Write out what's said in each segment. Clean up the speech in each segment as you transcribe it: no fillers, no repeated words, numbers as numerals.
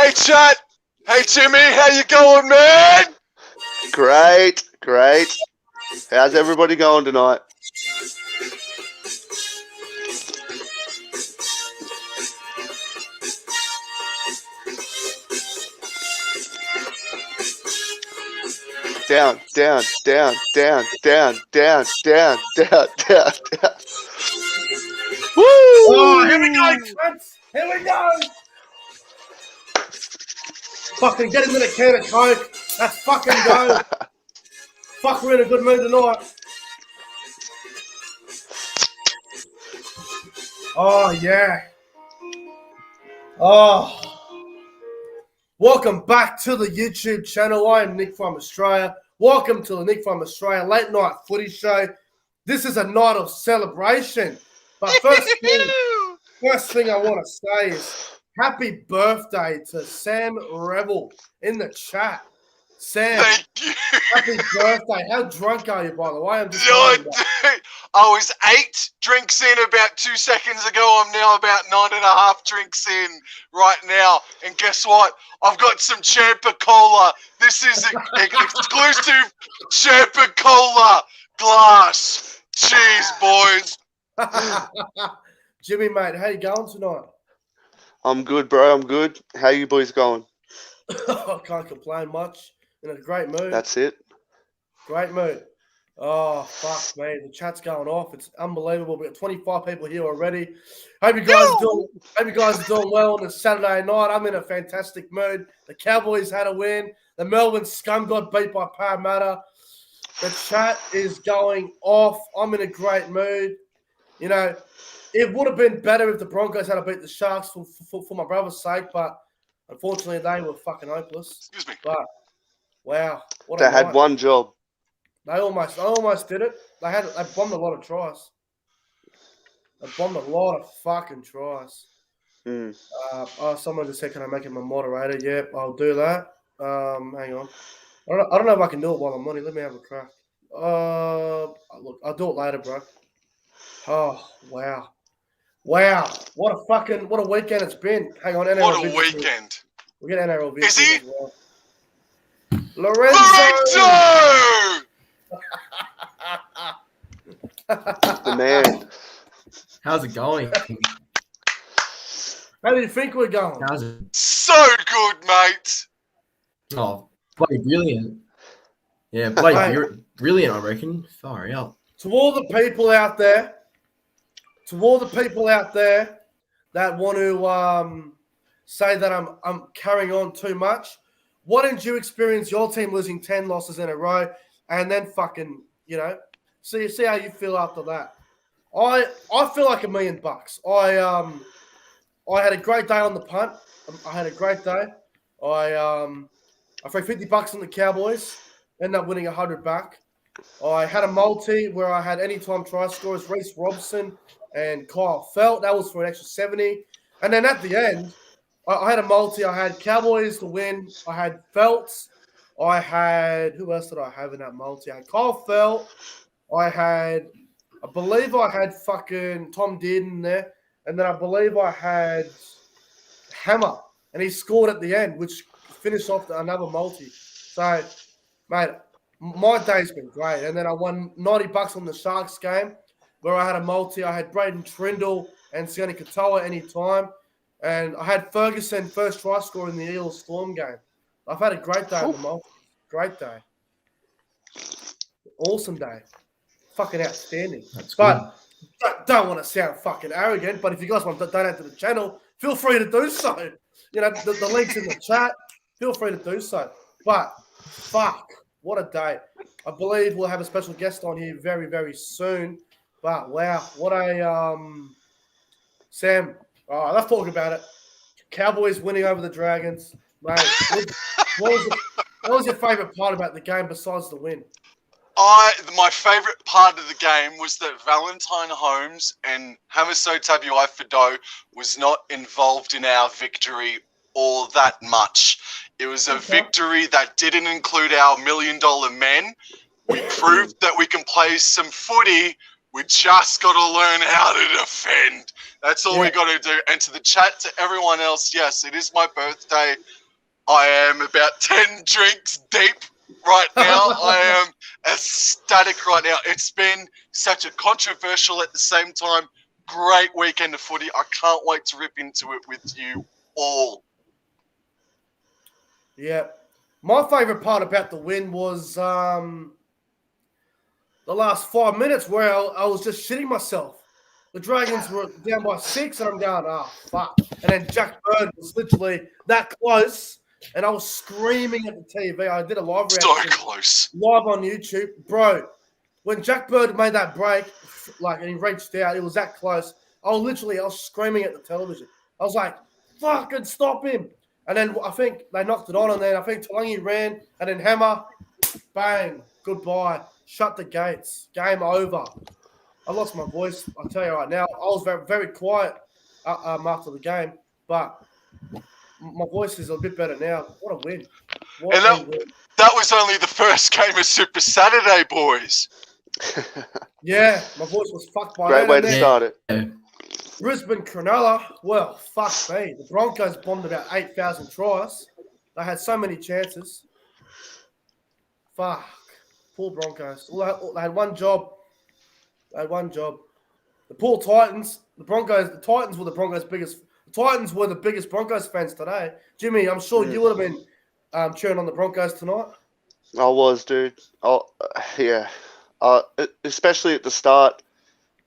Hey, chat. Hey, Timmy. How you going, man? Great. How's everybody going tonight? Down. Woo! Oh, here we go, cunts. Here we go. Fucking get into the can of Coke. Let's fucking go. Fuck, we're in a good mood tonight. Oh, yeah. Oh. Welcome back to the YouTube channel. I am Nick from Australia. Welcome to the Nick from Australia late night footy show. This is a night of celebration. But first thing I want to say is happy birthday to Sam Rebel in the chat. Sam, Thank you. happy birthday. How drunk are you, by the way? I'm just Oh, wondering that. dude, I was 8 drinks in about 2 seconds ago. I'm now about 9.5 drinks in right now. And guess what? I've got some Champa Cola. This is an exclusive Champa Cola glass. Cheers, boys. Jimmy, mate, how you going tonight? I'm good, bro. I'm good. How you boys going? I can't complain much. In a great mood. That's it. Great mood. Oh, fuck, man. The chat's going off. It's unbelievable. We've got 25 people here already. Hope you guys are doing well on a Saturday night. I'm in a fantastic mood. The Cowboys had a win. The Melbourne Scum got beat by Parramatta. The chat is going off. I'm in a great mood. You know, it would have been better if the Broncos had to beat the Sharks for my brother's sake, but unfortunately they were fucking hopeless. Excuse me. But wow, what They a had night. one job. They almost did it. They bombed a lot of tries. They bombed a lot of fucking tries. Someone just said, "Can I make him a moderator?" Yep, I'll do that. Hang on. I don't know if I can do it while I'm on it. Let me have a crack. Look, I'll do it later, bro. Oh, wow. What a weekend it's been. Hang on, NRL What a Vids. weekend. We'll get NRL Vids Is he? as well. Lorenzo! The man. How's it going? How do you think we're going? How's it? So good, mate. Oh, bloody brilliant. Yeah, bloody brilliant, I reckon. Far out. To all the people out there that want to say that I'm carrying on too much, why didn't you experience your team losing 10 losses in a row and then fucking, see how you feel after that? I feel like $1 million. I had a great day on the punt. I had a great day. I threw $50 on the Cowboys, ended up winning 100 back. I had a multi where I had anytime try scorers, Reece Robson and Kyle Felt. That was for an extra 70. And then at the end, I had a multi. I had Cowboys to win. I had Felts. I had, who else did I have in that multi? I had Kyle Felt. I believe I had fucking Tom Dearden there. And then I believe I had Hammer. And he scored at the end, which finished off another multi. So, mate, my day's been great. And then I won $90 on the Sharks game where I had a multi. I had Braden Trindle and Sione Katoa anytime. And I had Ferguson first try score in the Eels Storm game. I've had a great day at the multi. Great day. Awesome day. Fucking outstanding. That's but don't want to sound fucking arrogant, but if you guys want to donate to the channel, feel free to do so. The link's in the chat. Feel free to do so. But fuck, what a day. I believe we'll have a special guest on here very, very soon. But wow, what a Sam. All right, let's talk about it. Cowboys winning over the Dragons. Mate, what was your favourite part about the game besides the win? My favourite part of the game was that Valentine Holmes and Hamiso Tabuai-Fidow was not involved in our victory all that much. It was a victory that didn't include our $1 million men. We proved that we can play some footy We just got to learn how to defend. That's all we Yeah. got to do. And to the chat, to everyone else, yes, it is my birthday. I am about 10 drinks deep right now. I am ecstatic right now. It's been such a controversial, at the same time, great weekend of footy. I can't wait to rip into it with you all. Yeah. My favourite part about the win was the last 5 minutes where I was just shitting myself. The Dragons were down by 6, and I'm going, oh, fuck. And then Jack Bird was literally that close, and I was screaming at the TV. I did a live So reaction close. live on YouTube. Bro, when Jack Bird made that break, and he reached out, it was that close. I was screaming at the television. I was like, fucking stop him. And then I think they knocked it on, and then I think Talangi ran, and then Hammer, bang, goodbye. Shut the gates. Game over. I lost my voice. I'll tell you right now. I was very, very quiet after the game, but my voice is a bit better now. What a win. What And a win. that was only the first game of Super Saturday, boys. Yeah, my voice was fucked by Great then. way And to then start it. Brisbane Cronulla, well, fuck me. The Broncos bombed about 8,000 tries. They had so many chances. Fuck. Poor Broncos. They had one job. The poor Titans. The Titans were the biggest Broncos fans today. Jimmy, I'm sure you would have been cheering on the Broncos tonight. I was, dude. Yeah. Especially at the start,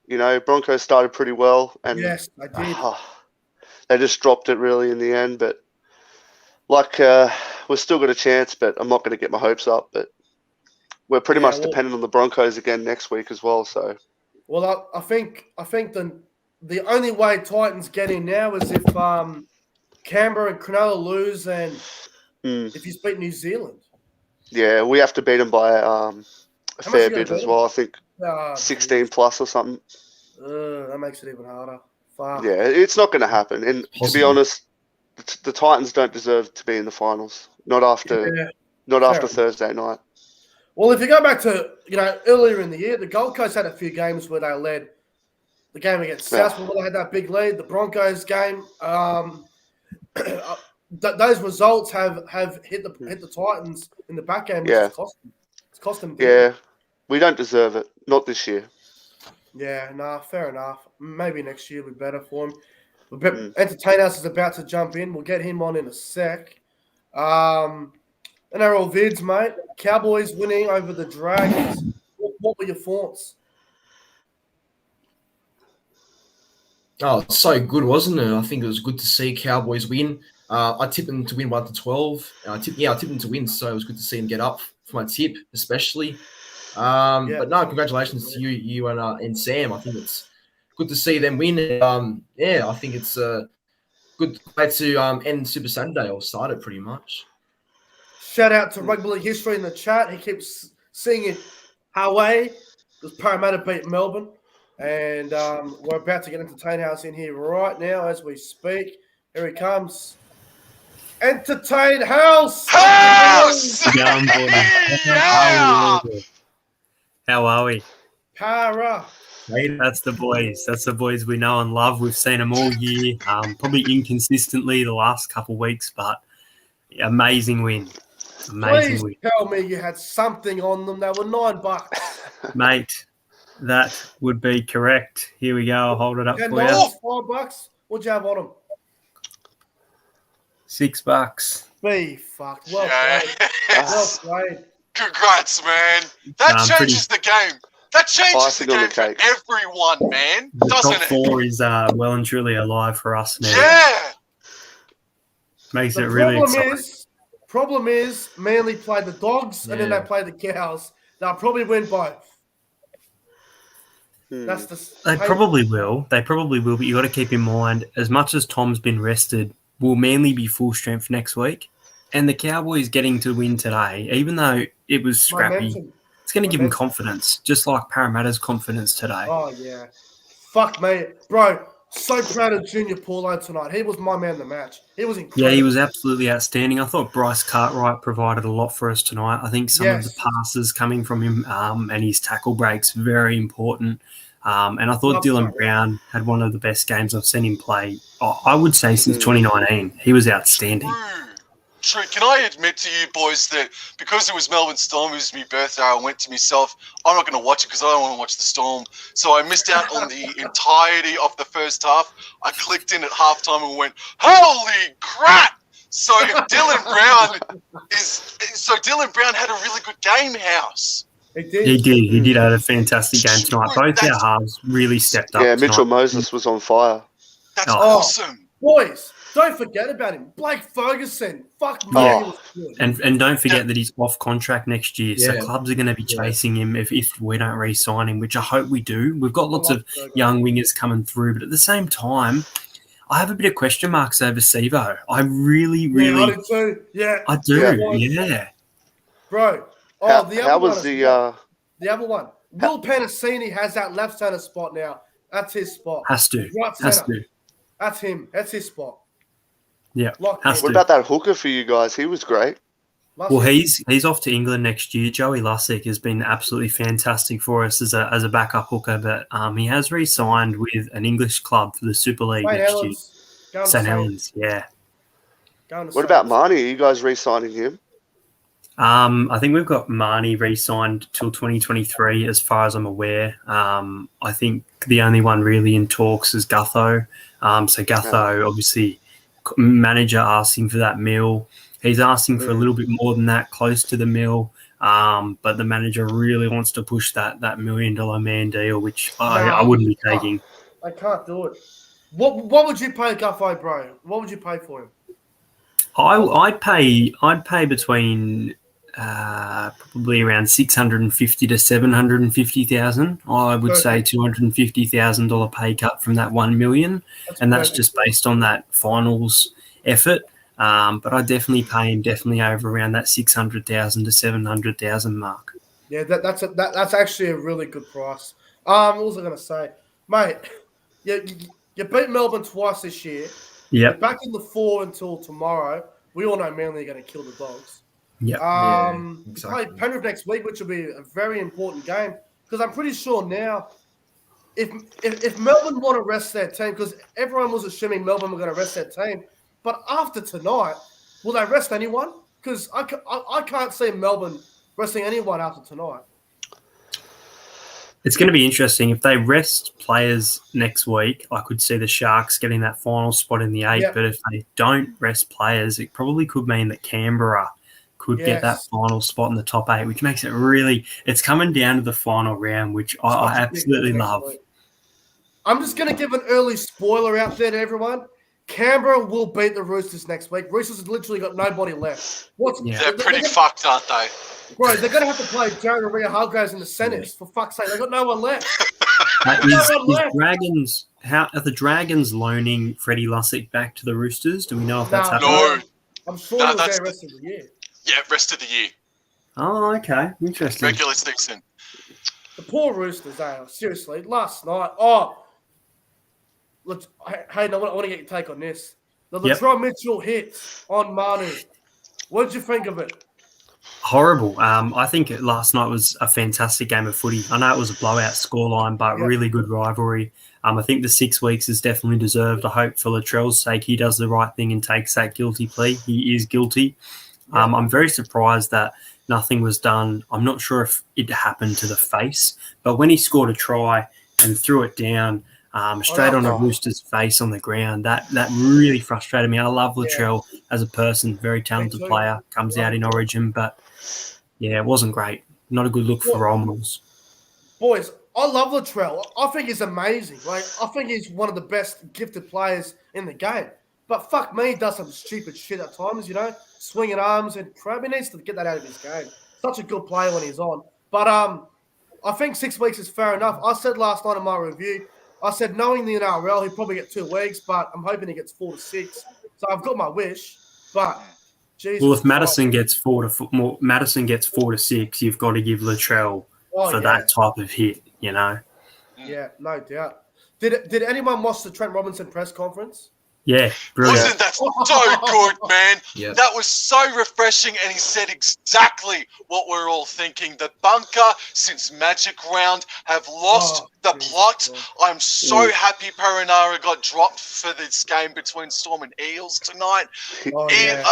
Broncos started pretty well, and Yes, I did. they just dropped it really in the end. But we've still got a chance, but I'm not going to get my hopes up. But we're pretty much dependent on the Broncos again next week as well. So, well, I think the only way Titans get in now is if Canberra and Cronulla lose, and if you beat New Zealand. Yeah, we have to beat them by a fair bit as well. I think 16 plus or something. That makes it even harder. Fuck. Yeah, it's not going to happen. And to be honest, the Titans don't deserve to be in the finals. Not after Thursday night. Well, if you go back to earlier in the year, the Gold Coast had a few games where they led. The game against Southport, where they had that big lead. The Broncos game. Those results have hit the Titans in the back end, which has cost them. Yeah, we don't deserve it. Not this year. Yeah, nah, fair enough. Maybe next year will be better for him. Entertain Us is about to jump in. We'll get him on in a sec. And they're all vids, mate. Cowboys winning over the Dragons. What were your thoughts? Oh, it's so good, wasn't it? I think it was good to see Cowboys win. I tipped them to win 1-12. I tipped them to win, so it was good to see them get up for my tip, especially. But no, congratulations to you and Sam. I think it's good to see them win. I think it's a good way to end Super Saturday or start it pretty much. Shout out to Rugby League History in the chat. He keeps singing Hawaii because Parramatta beat Melbourne. And we're about to get Entertain House in here right now as we speak. Here he comes. Entertain House! Yeah! How are we? Para. Hey, that's the boys. That's the boys we know and love. We've seen them all year, probably inconsistently the last couple of weeks, but amazing win. Please tell me you had something on them. They were $9. Mate, that would be correct. Here we go. I'll hold it up for you. $5? What'd you have on them? $6. Be fucked. Well played. Well played. Congrats, man. That changes the game. That changes the game for everyone, man. Doesn't Top 4 is well and truly alive for us now. Yeah. Makes it really exciting. Problem is, Manly played the Dogs and then they played the Cows. They'll probably win both. They probably will. But you got to keep in mind, as much as Tom's been rested, will Manly be full strength next week? And the Cowboys getting to win today, even though it was scrappy, it's going to give them confidence, just like Parramatta's confidence today. Oh, yeah. Fuck me. Bro, so proud of Junior Paulo tonight. He was my man of the match. He was incredible. Yeah, he was absolutely outstanding. I thought Bryce Cartwright provided a lot for us tonight. I think some of the passes coming from him and his tackle breaks, very important. And I thought Love Dylan that. Brown had one of the best games I've seen him play, I would say, since 2019. He was outstanding. True. Can I admit to you boys that because it was Melbourne Storm, it was my birthday, I went to myself, I'm not going to watch it because I don't want to watch the Storm. So I missed out on the entirety of the first half. I clicked in at halftime and went, holy crap! So if Dylan Brown had a really good game, House. He did. He did have a fantastic game tonight. Both our halves really stepped up. Yeah, Mitchell tonight. Moses was on fire. That's Oh. awesome. Boys, don't forget about him. Blake Ferguson. Fuck me. Yeah. He was good. And don't forget that he's off contract next year, so Yeah. clubs are going to be chasing him if we don't re-sign him, which I hope we do. We've got lots I like of Ferguson. young wingers coming through, but at the same time, I have a bit of question marks over Sevo. I really, Yeah, I do too. Yeah. I do. Yeah. Yeah. Bro. Oh, How, the how other was one. the The other one. Will Penasini has that left center spot now. That's his spot. Has to. Right Has center. to. That's him. That's his spot. Yeah. Locked Has in. what to. about that hooker for you guys? He was great. Must Well, be. he's off to England next year. Joey Lussick has been absolutely fantastic for us as a backup hooker, but he has re-signed with an English club for the Super League St. next Helens. Going to year. St. Saints. Helens, yeah. Going to What about Saints. Marnie? Are you guys re-signing him? I think we've got Marnie re-signed till 2023, as far as I'm aware. I think the only one really in talks is Gutho. So Gutho, obviously, manager asked him for that mil. He's asking for a little bit more than that, close to the mil. But the manager really wants to push that $1 million man deal, which I wouldn't be taking. I can't do it. What would you pay Guffo, bro? What would you pay for him? I'd pay between probably around 650 to 750,000. I would say $250,000 pay cut from that 1 million, and that's just based on that finals effort. But I definitely pay him over around that 600,000 to 700,000 mark. Yeah, that's actually a really good price. What was I going to say, mate? You beat Melbourne twice this year. Yep. You're back in the 4 until tomorrow. We all know Manly are going to kill the Dogs. Yep. Play Penrith next week, which will be a very important game because I'm pretty sure now, if Melbourne want to rest their team, because everyone was assuming Melbourne were going to rest their team, but after tonight, will they rest anyone? Because I can't see Melbourne resting anyone after tonight. It's going to be interesting. If they rest players next week, I could see the Sharks getting that final spot in the 8. Yep. But if they don't rest players, it probably could mean that Canberra could get that final spot in the top 8, which makes it really – it's coming down to the final round, which I absolutely love. I'm just going to give an early spoiler out there to everyone. Canberra will beat the Roosters next week. Roosters have literally got nobody left. They're pretty fucked, aren't they? Bro, they're going to have to play Jared Maria Hargraves in the centres, for fuck's sake. They've got no one left. Are the Dragons loaning Freddie Lussick back to the Roosters? Do we know if that's happening? No. I'm sure he'll go the rest of the year. Yeah, rest of the year. Oh, okay. Interesting. Regular season. The poor Roosters, seriously. Last night, look, Hayden, I want to get your take on this. The Latrell Mitchell hit on Manu. What did you think of it? Horrible. I think last night was a fantastic game of footy. I know it was a blowout scoreline, but really good rivalry. I think the 6 weeks is definitely deserved. I hope for Latrell's sake he does the right thing and takes that guilty plea. He is guilty. I'm very surprised that nothing was done. I'm not sure if it happened to the face, but when he scored a try and threw it down straight on a Rooster's face on the ground, that really frustrated me. I love Latrell as a person, very talented player, comes out in Origin, but yeah, it wasn't great. Not a good look for role models. Boys, I love Latrell. I think he's amazing. Like, I think he's one of the best gifted players in the game. But fuck me, he does some stupid shit at times, swinging arms and crap. He needs to get that out of his game. Such a good player when he's on. But I think 6 weeks is fair enough. I said last night in my review, I said knowing the NRL, he'll probably get 2 weeks, but I'm hoping he gets 4 to 6. So I've got my wish. But Jesus, well, if Madison gets 4 to 6, you've got to give Latrell for that type of hit, Yeah, no doubt. Did anyone watch the Trent Robinson press conference? Yeah, brilliant. Wasn't that so good, man? Yeah. That was so refreshing, and he said exactly what we're all thinking. The bunker, since Magic Round, have lost the plot. I'm so happy Perenara got dropped for this game between Storm and Eels tonight. Oh, yeah.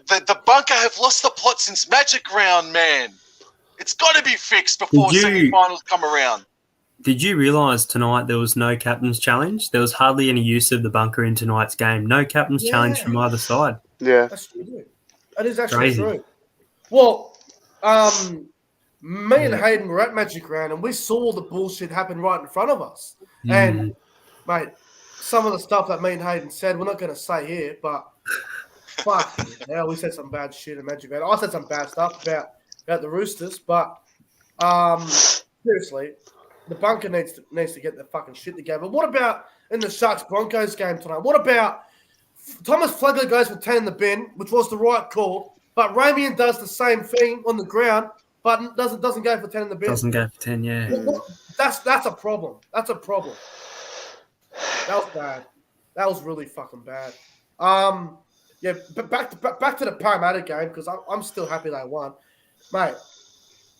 The bunker have lost the plot since Magic Round, man. It's got to be fixed before semi-finals come around. Did you realise tonight there was no captain's challenge? There was hardly any use of the bunker in tonight's game. No captain's challenge from either side. Yeah. That's true. That is actually Crazy. true. Well, me and Hayden were at Magic Round and we saw the bullshit happen right in front of us. And, mate, some of the stuff that me and Hayden said, we're not going to say here, but fuck, hell, we said some bad shit at Magic Round. I said some bad stuff about the Roosters, but seriously, the bunker needs to get the fucking shit together. What about in the Sharks-Broncos game tonight? What about Thomas Flegler goes for 10 in the bin, which was the right call, but Ramian does the same thing on the ground, but doesn't go for 10 in the bin. Doesn't go for 10, yeah. That's a problem. That's a problem. That was bad. That was really fucking bad. Yeah, but back to the Parramatta game because I'm still happy they won, mate.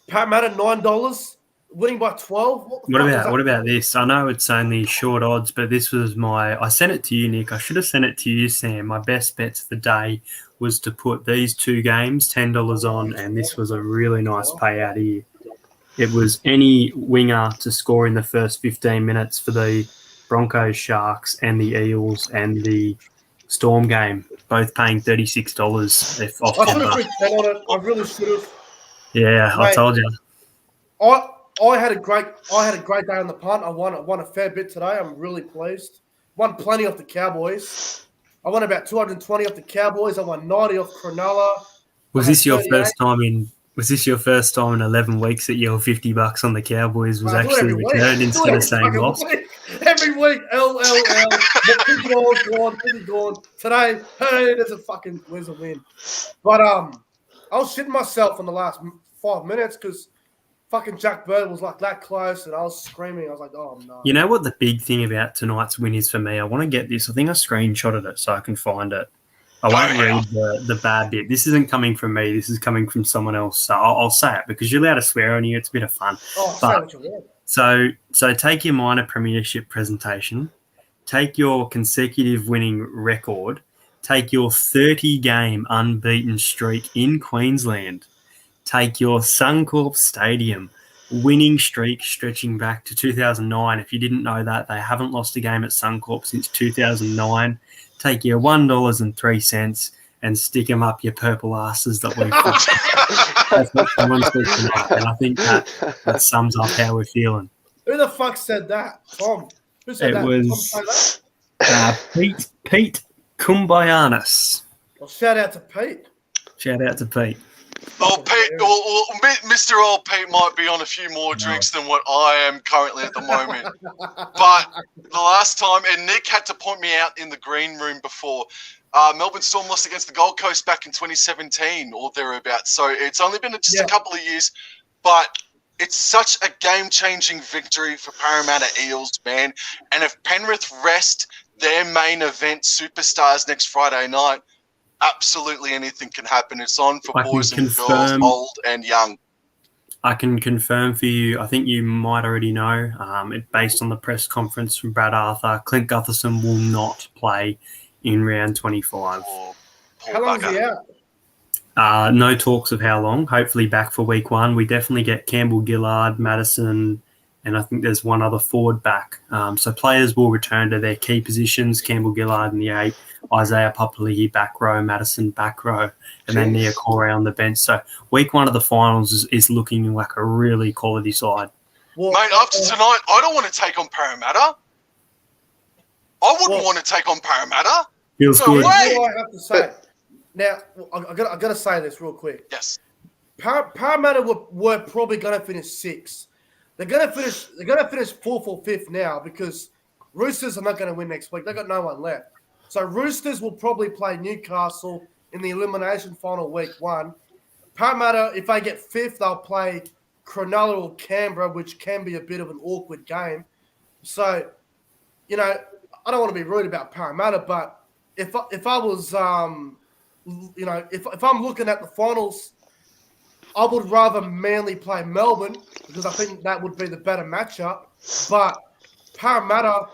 Parramatta $9. Winning by 12? What about this? I know it's only short odds, but this was I sent it to you, Nick. I should have sent it to you, Sam. My best bets of the day was to put these two games, $10 on, and this was a really nice payout here. It was any winger to score in the first 15 minutes for the Broncos, Sharks, and the Eels, and the Storm game, both paying $36. I should have picked 10 on it. I really should have. Yeah, mate, I told you. I had a great day on the punt. I won a fair bit today. I'm really pleased. Won plenty off the Cowboys. I won about 220 off the Cowboys. I won 90 off Cronulla. Was this your first time in 11 weeks that your $50 on the Cowboys was actually returned instead of saying lost? Every week, LLL. $50 gone. Today, hey, where's a win? But I was shitting myself in the last 5 minutes because fucking Jack Bird was like that close, and I was screaming. I was like, "Oh no!" You know what the big thing about tonight's win is for me? I want to get this. I think I screenshotted it so I can find it. I won't read the bad bit. This isn't coming from me. This is coming from someone else. So I'll say it because you're allowed to swear on you. It's a bit of fun. Oh, say what you want. So take your minor premiership presentation. Take your consecutive winning record. Take your 30-game unbeaten streak in Queensland. Take your Suncorp Stadium winning streak stretching back to 2009. If you didn't know that, they haven't lost a game at Suncorp since 2009. Take your $1.03 and stick them up your purple asses that we've got. That's what someone said tonight, and I think that sums up how we're feeling. Who the fuck said that? Tom. Who said that? Was Pete Kumbayanis. Well, shout out to Pete. Shout out to Pete. Old Pete, Mr. Old Pete might be on a few more drinks than what I am currently at the moment. But the last time, and Nick had to point me out in the green room before, Melbourne Storm lost against the Gold Coast back in 2017 or thereabouts. So it's only been just a couple of years, but it's such a game-changing victory for Parramatta Eels, man. And if Penrith rest their main event superstars next Friday night, absolutely anything can happen. It's on for boys and girls, old and young. I can confirm for you, I think you might already know, based on the press conference from Brad Arthur, Clint Gutherson will not play in round 25. How long is he out? No talks of how long. Hopefully back for week 1. We definitely get Campbell Gillard, Madison, and I think there's one other forward back. So players will return to their key positions, Campbell Gillard in the 8, Isaiah Papali'i back row, Madison back row, and then Nia Corey on the bench. So week 1 of the finals is looking like a really quality side. Well, mate, after tonight, I don't want to take on Parramatta. I wouldn't want to take on Parramatta. Feels No good. way. Here's what I have to say. Now, I got to say this real quick. Yes. Parramatta were probably going to finish 6th. They're going to finish 4th or 5th now because Roosters are not going to win next week. They got no one left. So Roosters will probably play Newcastle in the elimination final week 1. Parramatta, if they get 5th, they'll play Cronulla or Canberra, which can be a bit of an awkward game. So, I don't want to be rude about Parramatta, but if I was if I'm looking at the finals, I would rather Manly play Melbourne because I think that would be the better matchup. But Parramatta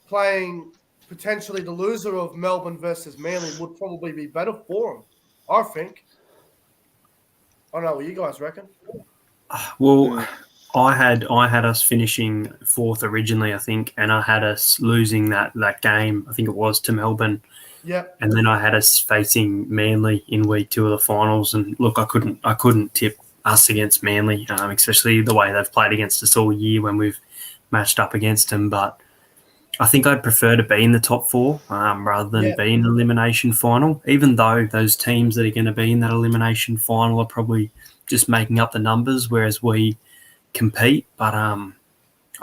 playing potentially the loser of Melbourne versus Manly would probably be better for them, I think. I don't know what you guys reckon. Well, I had us finishing fourth originally, I think, and I had us losing that game. I think it was to Melbourne. Yeah. And then I had us facing Manly in week 2 of the finals. And look, I couldn't tip us against Manly, especially the way they've played against us all year when we've matched up against them. But I think I'd prefer to be in the top 4 rather than be in an elimination final, even though those teams that are going to be in that elimination final are probably just making up the numbers, whereas we compete. But I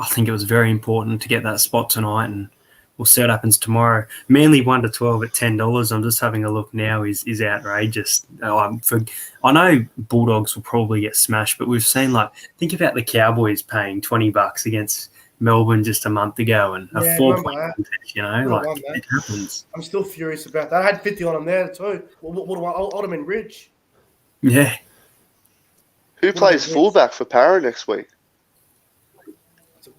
think it was very important to get that spot tonight, and we'll see what happens tomorrow. Manly 1-12 at $10. I'm just having a look now. Is outrageous. I know Bulldogs will probably get smashed, but we've seen think about the Cowboys paying $20 against Melbourne just a month ago, and a 4-point contest. It happens. I'm still furious about that. I had 50 on them there too. What I'd have been rich. Yeah. Who plays fullback for Para next week?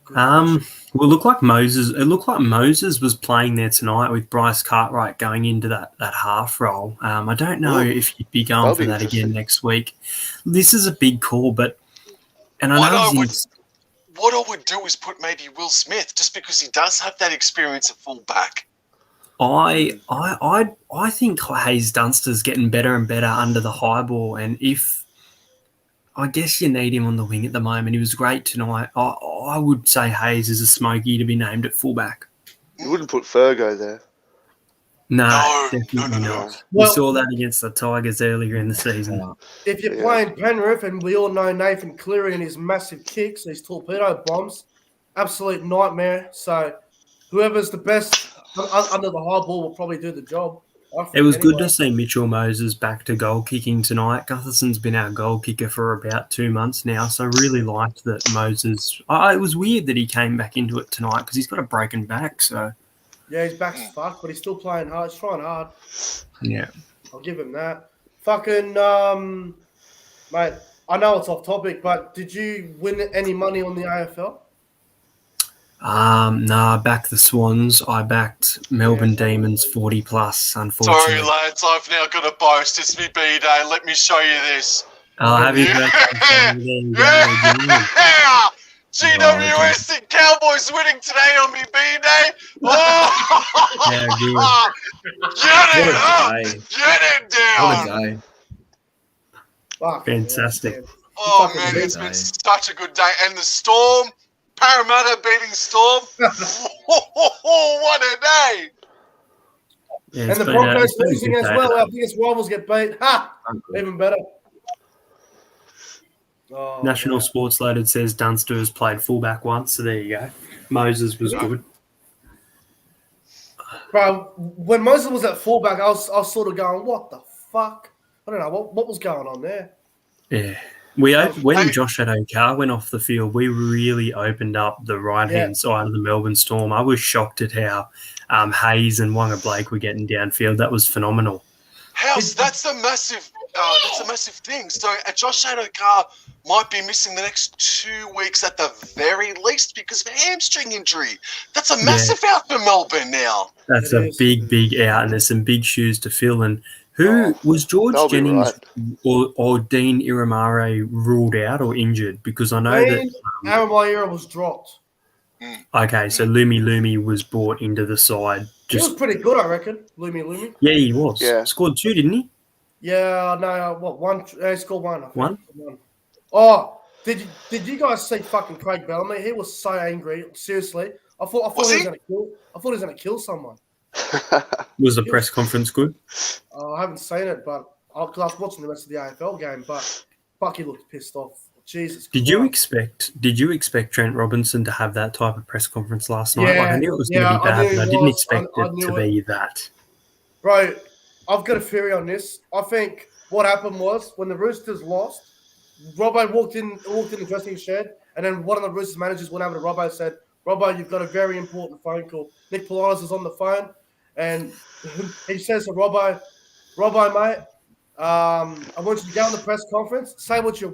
Well, it looked like Moses was playing there tonight with Bryce Cartwright going into that half role. I don't know if he'd be going for that again next week. This is a big call, but what I would do is put maybe Will Smith, just because he does have that experience at fullback. I think Hayes Dunster's getting better and better under the high ball, and if I guess you need him on the wing at the moment. He was great tonight. I would say Hayes is a smoky to be named at fullback. You wouldn't put Fergo there. No, definitely not. Well, we saw that against the Tigers earlier in the season. If you're playing Penrith, and we all know Nathan Cleary and his massive kicks, these torpedo bombs, absolute nightmare. So whoever's the best under the high ball will probably do the job. It was good to see Mitchell Moses back to goal kicking tonight. Gutherson's been our goal kicker for about 2 months now, so I really liked that Moses. It was weird that he came back into it tonight because he's got a broken back. So yeah, his back's fucked, but he's still playing hard. He's trying hard. Yeah, I'll give him that. Fucking mate. I know it's off topic, but did you win any money on the AFL? No, I backed the Swans. I backed Melbourne Demons 40 plus, unfortunately. Sorry, lads, I've now got a boast. It's me B-Day. Let me show you this. Oh, happy birthday. Yeah! GWS and Cowboys winning today on me B-Day. Oh! Yeah, good. Get it up! Get it down! What a day. Fuck, Fantastic. man. Oh, man, it's been such a good day. And the Storm, Parramatta beating Storm. What a day! Yeah, And the Broncos losing as well. Our biggest rivals get beat. Ha! Even better. Oh, National Sports Loaded says Dunster has played fullback once, so there you go. Moses was good. Bro, when Moses was at fullback, I was sort of going, what the fuck? I don't know. What was going on there? Yeah. When Josh Adokar went off the field, we really opened up the right-hand side of the Melbourne Storm. I was shocked at how Hayes and Wonga Blake were getting downfield. That was phenomenal. That's a massive thing. So Josh Adokar might be missing the next 2 weeks at the very least because of a hamstring injury. That's a massive out for Melbourne now. That's a big out, and there's some big shoes to fill. And who was George Jennings or Dean Iramare ruled out or injured? Because I know that Iramare was dropped. Okay, so Lumi was brought into the side. He was pretty good, I reckon. Lumi. Yeah, he was. Yeah. Scored 2, didn't he? Yeah, no, one? He scored one. One? Oh, did you guys see fucking Craig Bellamy? He was so angry. Seriously, I thought he was gonna kill someone. Was the press conference good? I haven't seen it, but because I was watching the rest of the AFL game, but fuck, he looked pissed off. Jesus. Did you expect Trent Robinson to have that type of press conference last night? Yeah, I knew it was going to be bad, but I didn't expect it to be that. Bro, I've got a theory on this. I think what happened was when the Roosters lost, Robbo walked in the dressing shed, and then one of the Roosters managers went over to Robbo and said, "Robbo, you've got a very important phone call." Nick Politis is on the phone, and he says to Robbo, mate, I want you to go on the press conference, say what you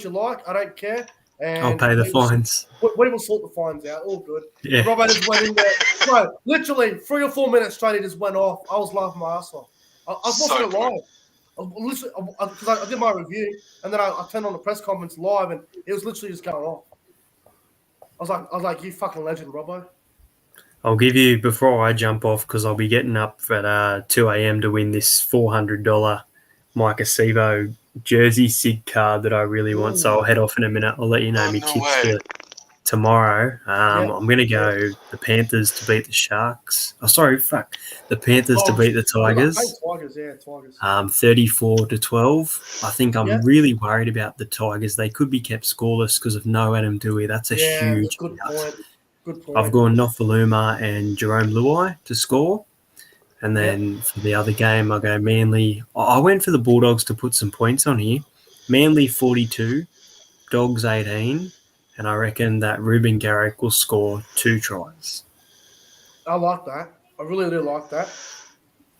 like. I don't care, I'll and pay the fines. we will sort the fines out. All good. Yeah. And Robbo just went in there. Bro, literally 3 or 4 minutes straight, he just went off. I was laughing my ass off. I was So watching it good. live. Because I did my review, and then I turned on the press conference live, and it was literally just going off. I was like, you fucking legend, Robbo. I'll give you, before I jump off, because I'll be getting up at 2 a.m. to win this $400 Mike Acevo jersey SIG card that I really want. So I'll head off in a minute. I'll let you know Oh, my no tips way. for tomorrow. I'm going to go Yeah. the Panthers to beat the Sharks. The Panthers to beat the Tigers. Tigers, yeah, Tigers. 34-12. I think I'm really worried about the Tigers. They could be kept scoreless because of no Adam Dewey. That's a huge good nut. point. Good point. I've gone Nofaluma and Jerome Luai to score. And then for the other game, I go Manly. I went for the Bulldogs to put some points on here. Manly 42, Dogs 18, and I reckon that Ruben Garrick will score 2 tries. I like that. I really do like that.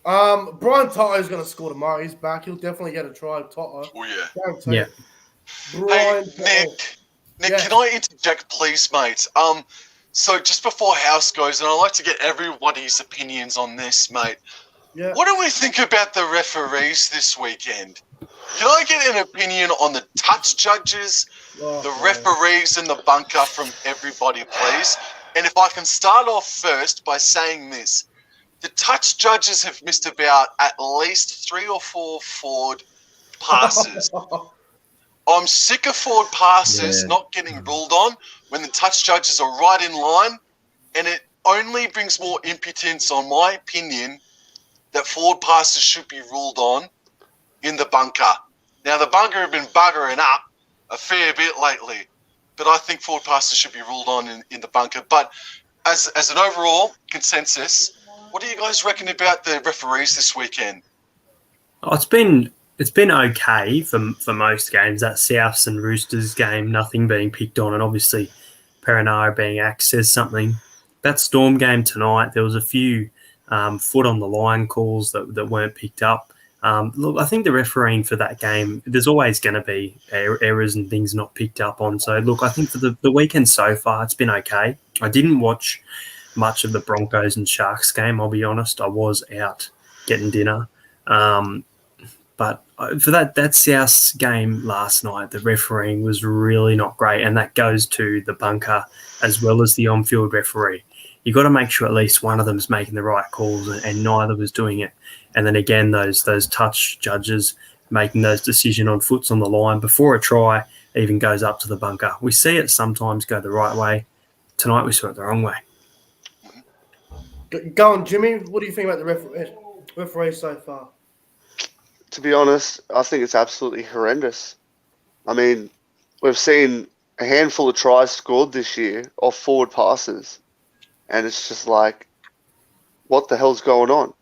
Brian Toto is going to score tomorrow. He's back. He'll definitely get a try. Toto. Oh, yeah. Guaranteed. Yeah. Brian Hey, Nick, can I interject, please, mate? So just before House goes, and I'd like to get everybody's opinions on this, mate. Yeah. What do we think about the referees this weekend? Can I get an opinion on the touch judges, the referees, and the bunker from everybody, please? And if I can start off first by saying this. The touch judges have missed about at least 3 or 4 forward passes. I'm sick of forward passes not getting ruled on when the touch judges are right in line, and it only brings more impotence, on my opinion, that forward passes should be ruled on in the bunker. Now, the bunker have been buggering up a fair bit lately, but I think forward passes should be ruled on in the bunker. But as an overall consensus, what do you guys reckon about the referees this weekend? Oh, it's been okay for most games. That Souths and Roosters game, nothing being picked on, and obviously Perinara being axed says something. That Storm game tonight, there was a few foot on the line calls that weren't picked up. Look, I think the refereeing for that game, there's always going to be errors and things not picked up on. So, look, I think for the weekend so far, it's been okay. I didn't watch much of the Broncos and Sharks game, I'll be honest. I was out getting dinner. But for that Souths game last night, the refereeing was really not great, and that goes to the bunker as well as the on-field referee. You've got to make sure at least one of them's making the right calls, and neither was doing it. And then again, those touch judges making those decisions on foots on the line before a try even goes up to the bunker. We see it sometimes go the right way. Tonight we saw it the wrong way. Go on, Jimmy. What do you think about the referee so far? To be honest, I think it's absolutely horrendous. I mean, we've seen a handful of tries scored this year off forward passes, and it's just like, what the hell's going on?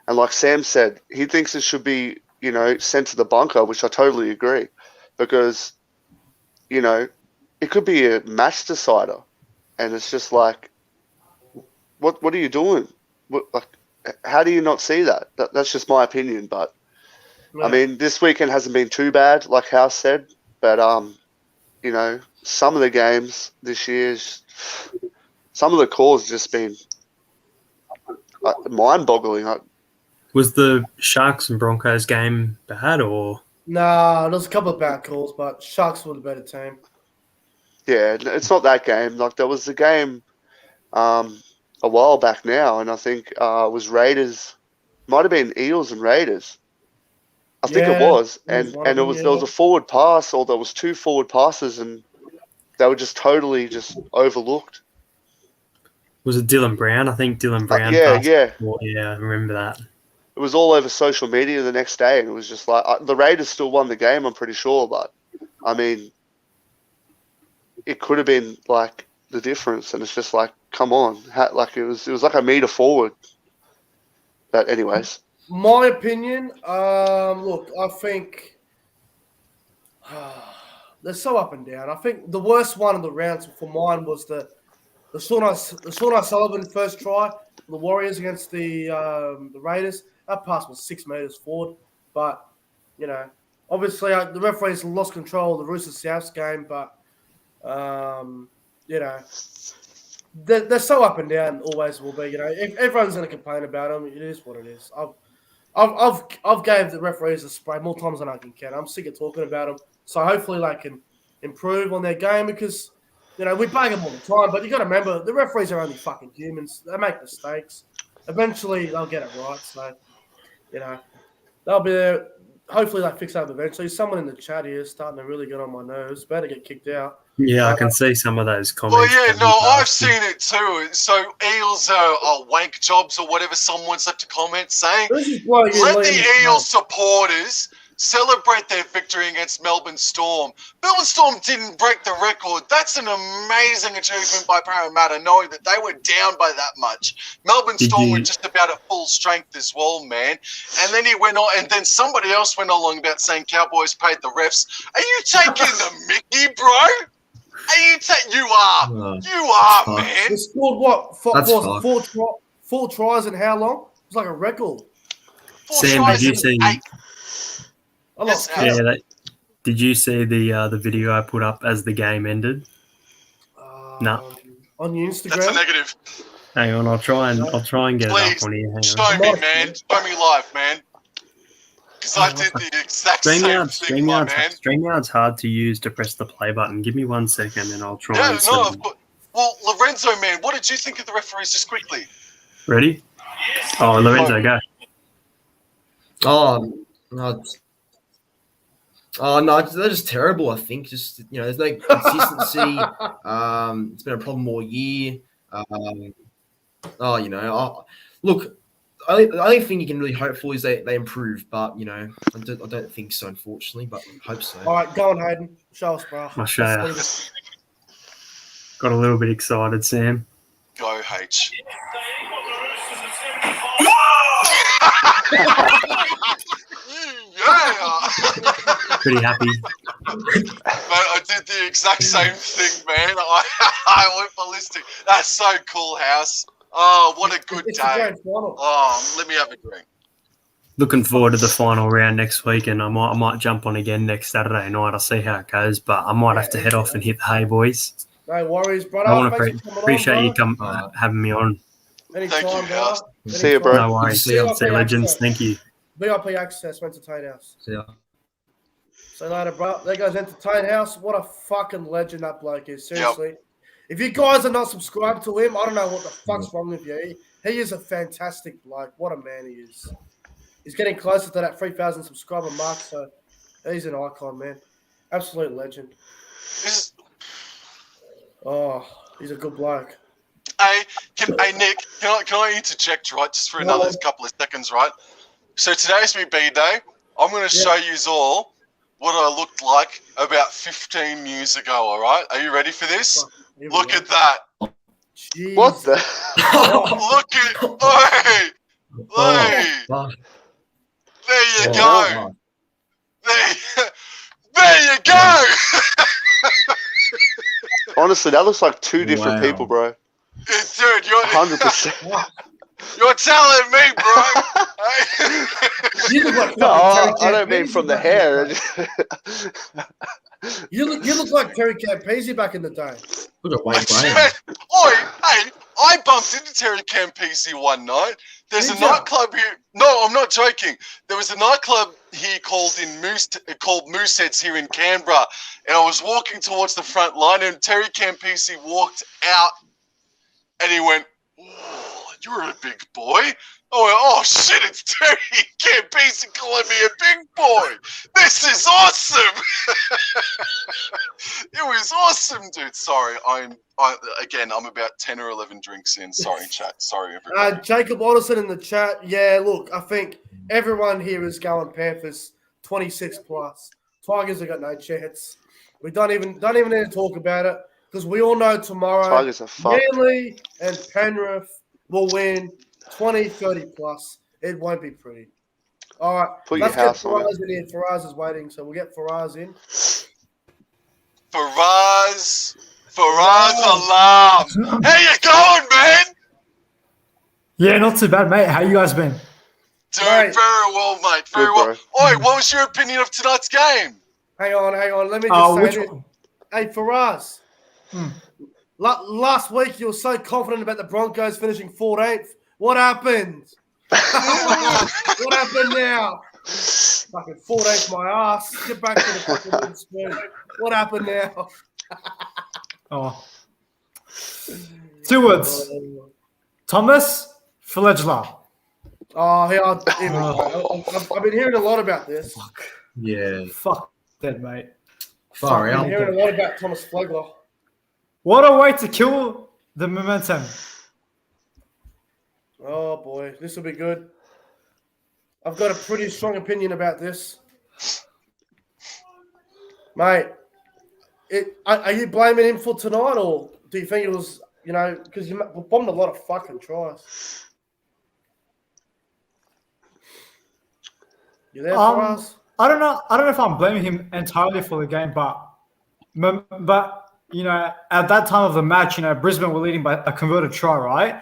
And like Sam said, he thinks it should be, sent to the bunker, which I totally agree, because, it could be a match decider, and it's just like, what are you doing? How do you not see that? That's just my opinion, but. I mean, this weekend hasn't been too bad, like House said, but some of the games this year, some of the calls have just been mind-boggling. Was the Sharks and Broncos game bad, or? Nah, there was a couple of bad calls, but Sharks were the better team. Yeah, it's not that game. Like, there was a game a while back now, and I think it was Raiders. Might have been Eels and Raiders. I think it was, and there was a forward pass, or there was 2 forward passes, and they were just totally just overlooked. Was it Dylan Brown? I think Dylan Brown. Yeah. Yeah, I remember that. It was all over social media the next day, and it was just like the Raiders still won the game, I'm pretty sure, but I mean, it could have been like the difference, and it's just like, come on, it was like a meter forward. But anyways. My opinion, look, I think they're so up and down. I think the worst one of the rounds for mine was the the Sean Sullivan first try, the Warriors against the Raiders, that pass was 6 meters forward. But, obviously the referees lost control of the Roosters Souths game, but, they're so up and down, always will be. If everyone's going to complain about them, it is what it is. I've gave the referees a spray more times than I can count. I'm sick of talking about them. So hopefully they can improve on their game because, we bang them all the time. But you got to remember, the referees are only fucking humans. They make mistakes. Eventually they'll get it right. So, they'll be there. Hopefully they fix that eventually. Someone in the chat here is starting to really get on my nerves. Better get kicked out. Yeah, I can see some of those comments. Well, yeah, no, I've seen it too. So Eels are wank jobs or whatever someone's left a comment saying. Let the Eels supporters celebrate their victory against Melbourne Storm. Melbourne Storm didn't break the record. That's an amazing achievement by Parramatta, knowing that they were down by that much. Melbourne Storm were just about at full strength as well, man. And then he went on, and then somebody else went along about saying Cowboys paid the refs. Are you taking the mickey, bro? You are, man. They scored what? Four tries in how long? It was like a record. Sam, did you see? Did you see the video I put up as the game ended? No. On your Instagram. That's a negative. Hang on, I'll try and get Please, it up on here. Hang show on. me, man. Show me live, man. Because I did the exact same thing, my man. StreamYard's hard to use to press the play button. Give me 1 second and I'll try and well, Lorenzo, man, what did you think of the referees just quickly? Ready? Oh, Lorenzo, go. Oh, no. Oh, no, they're just terrible, I think. Just, there's no consistency. It's been a problem all year. Look, the only thing you can really hope for is they improve, but, I don't think so, unfortunately, but I hope so. All right, go on, Hayden. Show us, bro. I'll show you. Got a little bit excited, Sam. Go, H. Pretty happy. Man, I did the exact same thing, man. I went ballistic. That's so cool, House. Oh, what a good day. Oh, let me have a drink. Looking forward to the final round next week, and I might jump on again next Saturday night. I'll see how it goes, but I might have to head off and hit the hay, boys. No worries, brother. I want to appreciate you having me on. Anytime, Thank you, House. See you, bro. No worries. See you, legends. Thank you. VIP access, Entertain House. See ya. See you later, bro. There goes Entertain House. What a fucking legend that bloke is. Seriously. Yep. If you guys are not subscribed to him, I don't know what the fuck's wrong with you. He is a fantastic bloke. What a man he is. He's getting closer to that 3,000 subscriber mark, so he's an icon, man. Absolute legend. Oh, he's a good bloke. Hey, Nick, can I interject, right, just for another couple of seconds, right? So today's my B-Day. I'm going to show you all what I looked like about 15 years ago, all right? Are you ready for this? Look at that. Jeez. What the? Look at... Hey! There you go. There you go. Honestly, that looks like two different people, bro. Dude, you're 100%. You're telling me, bro. You look like No, I don't mean from the hair. You look like Terry Campese back in the day. Look at Wayne Graham. Hey, I bumped into Terry Campese one night. There's a nightclub here. No, I'm not joking. There was a nightclub here called Mooseheads here in Canberra, and I was walking towards the front line, and Terry Campese walked out, and he went, "Oh, you're a big boy." I went, "Oh shit, it's Terry Campese calling me a big boy. This is awesome." It was awesome, dude. Sorry, I'm about 10 or 11 drinks in. Sorry, chat. Sorry, everybody. Jacob Otterson in the chat. Yeah, look, I think everyone here is going Panthers 26 plus. Tigers have got no chance. We don't even need to talk about it because we all know tomorrow Tigers are fucked. Manly and Penrith will win 20, 30 plus. It won't be pretty. All right, let's get Faraz in here. Faraz is waiting, so we'll get Faraz in. Faraz, Faraz Alam. How you going, man? Yeah, not too bad, mate. How you guys been? Doing Right. very well, mate. Very Good, well. bro. Oi, what was your opinion of tonight's game? Hang on. Let me just Oh, say which this. one? Hey, Faraz. Last week you were so confident about the Broncos finishing 14th. What happened? What happened now? Fucking 14th my ass. Get back to the fucking wooden spoon. What happened now? Oh. 2 words. Thomas Flegler. Oh, I've been hearing a lot about this. Yeah. Fuck that, mate. Far I've out. been hearing a lot about Thomas Flegler. What a way to kill the momentum. Oh boy, this will be good. I've got a pretty strong opinion about this, mate. Are you blaming him for tonight, or do you think it was, because you bombed a lot of fucking tries? You there for us? I don't know if I'm blaming him entirely for the game, but at that time of the match, Brisbane were leading by a converted try, right?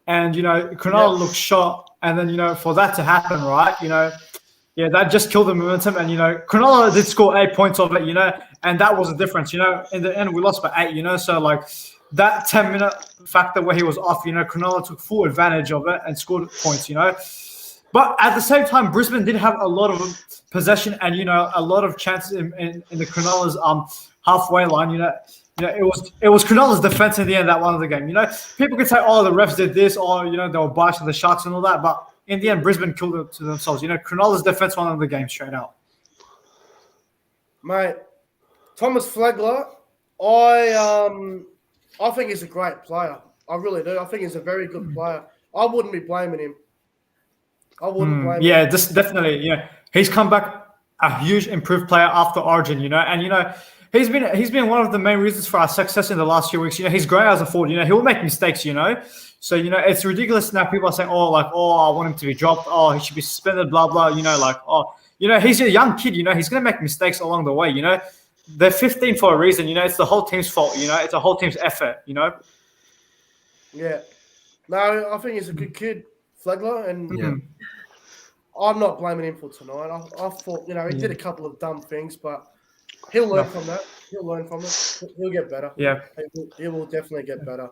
And Cronulla looked shot, and then for that to happen, right? That just killed the momentum, and Cronulla did score 8 points of it, and that was the difference. In the end we lost by 8, so like that 10-minute factor where he was off, Cronulla took full advantage of it and scored points, But at the same time, Brisbane did have a lot of possession and a lot of chances in the Cronulla's halfway line. It was Cronulla's defense in the end that won the game. People can say, "Oh, the refs did this," or they were biased to the Sharks and all that. But in the end, Brisbane killed it to themselves. Cronulla's defense won the game straight out. Mate, Thomas Flegler, I think he's a great player. I really do. I think he's a very good player. I wouldn't be blaming him. I wouldn't blame him. Yeah, this definitely. He's come back a huge improved player after Origin. And he's been one of the main reasons for our success in the last few weeks. He's great as a forward. He'll make mistakes. So it's ridiculous now. People are saying, "Oh, I want him to be dropped. Oh, he should be suspended." Blah blah. He's a young kid. He's gonna make mistakes along the way. They're 15 for a reason. It's the whole team's fault. It's a whole team's effort. Yeah. No, I think he's a good kid, Flegler, and I'm not blaming him for tonight. I thought, he did a couple of dumb things, but he'll learn from that. He'll learn from it. He'll get better. Yeah. He will definitely get better.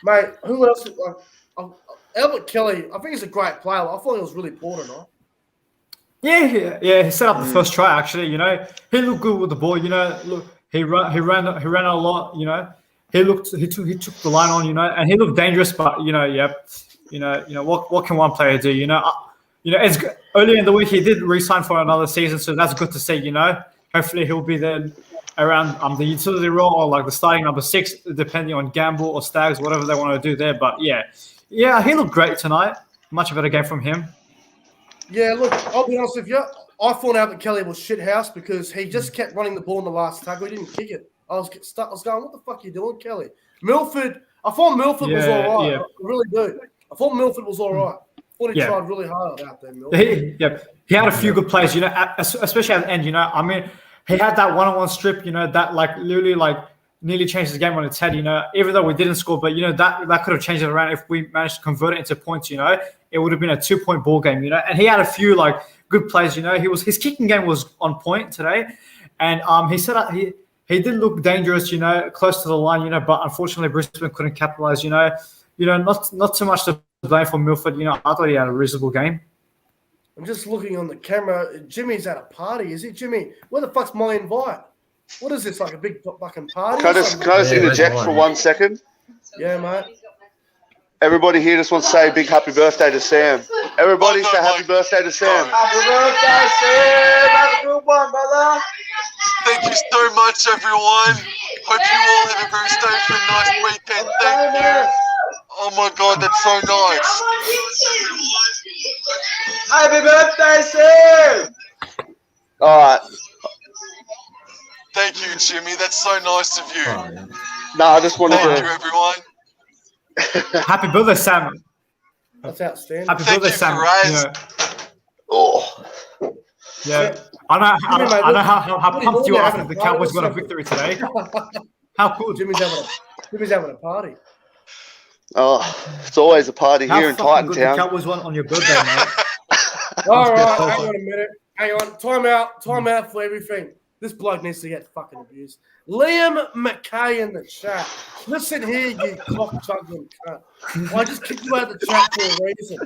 Mate, who else? Albert Kelly, I think he's a great player. I thought he was really poor tonight. Yeah. He set up the first try. Actually, he looked good with the ball. Look, he ran a lot. He took the line on. And he looked dangerous. But what can one player do? It's earlier in the week he did re-sign for another season, so that's good to see. Hopefully he'll be there around the utility role or like the starting number 6, depending on Gamble or Stags, whatever they want to do there. But yeah, he looked great tonight. Much better game from him. Yeah, look, I'll be honest with you. I thought Albert Kelly was shithouse because he just kept running the ball in the last tackle. He didn't kick it. I was going, what the fuck are you doing, Kelly? Milford, I thought Milford was all right. Yeah. I really do. I thought Milford was all right. I thought he tried really hard out there, Milford. He had a few good plays, especially at the end, he had that one-on-one strip, that literally nearly changed the game on its head, even though we didn't score, but that could have changed it around if we managed to convert it into points, it would have been a 2-point ball game, and he had a few good plays, his kicking game was on point today, and he set up he did look dangerous, close to the line, but unfortunately Brisbane couldn't capitalize, not too much to blame for Milford, I thought he had a reasonable game. I'm just looking on the camera. Jimmy's at a party. Is it, Jimmy? Where the fuck's my invite? What is this, like a big fucking party? Can I just interject for 1 second? Yeah, mate. Everybody here just wants to say a big happy birthday to Sam. Everybody say happy birthday to Sam. Happy birthday, Sam. Have a good one, brother. Thank you so much, everyone. Hope you all have a very safe and nice weekend. Thank you. Oh my God, that's so nice. Happy birthday, Sam. All right. Thank you, Jimmy. That's so nice of you. No, I just wanted Thank you, to. everyone. Happy birthday, Sam. That's outstanding. Happy Thank birthday, you, Sam. Faraz. Oh. Yeah. I know how pumped you are after the Cowboys got a victory today. How cool. Jimmy's having a party. Oh, it's always a party How here in fucking good the Titantown. Cowboys won on your birthday, mate. All right, hang on a minute. Hang on. Time out for everything. This bloke needs to get fucking abused. Liam McKay in the chat. Listen here, you cock-juggling cunt. I just kicked you out of the chat for a reason.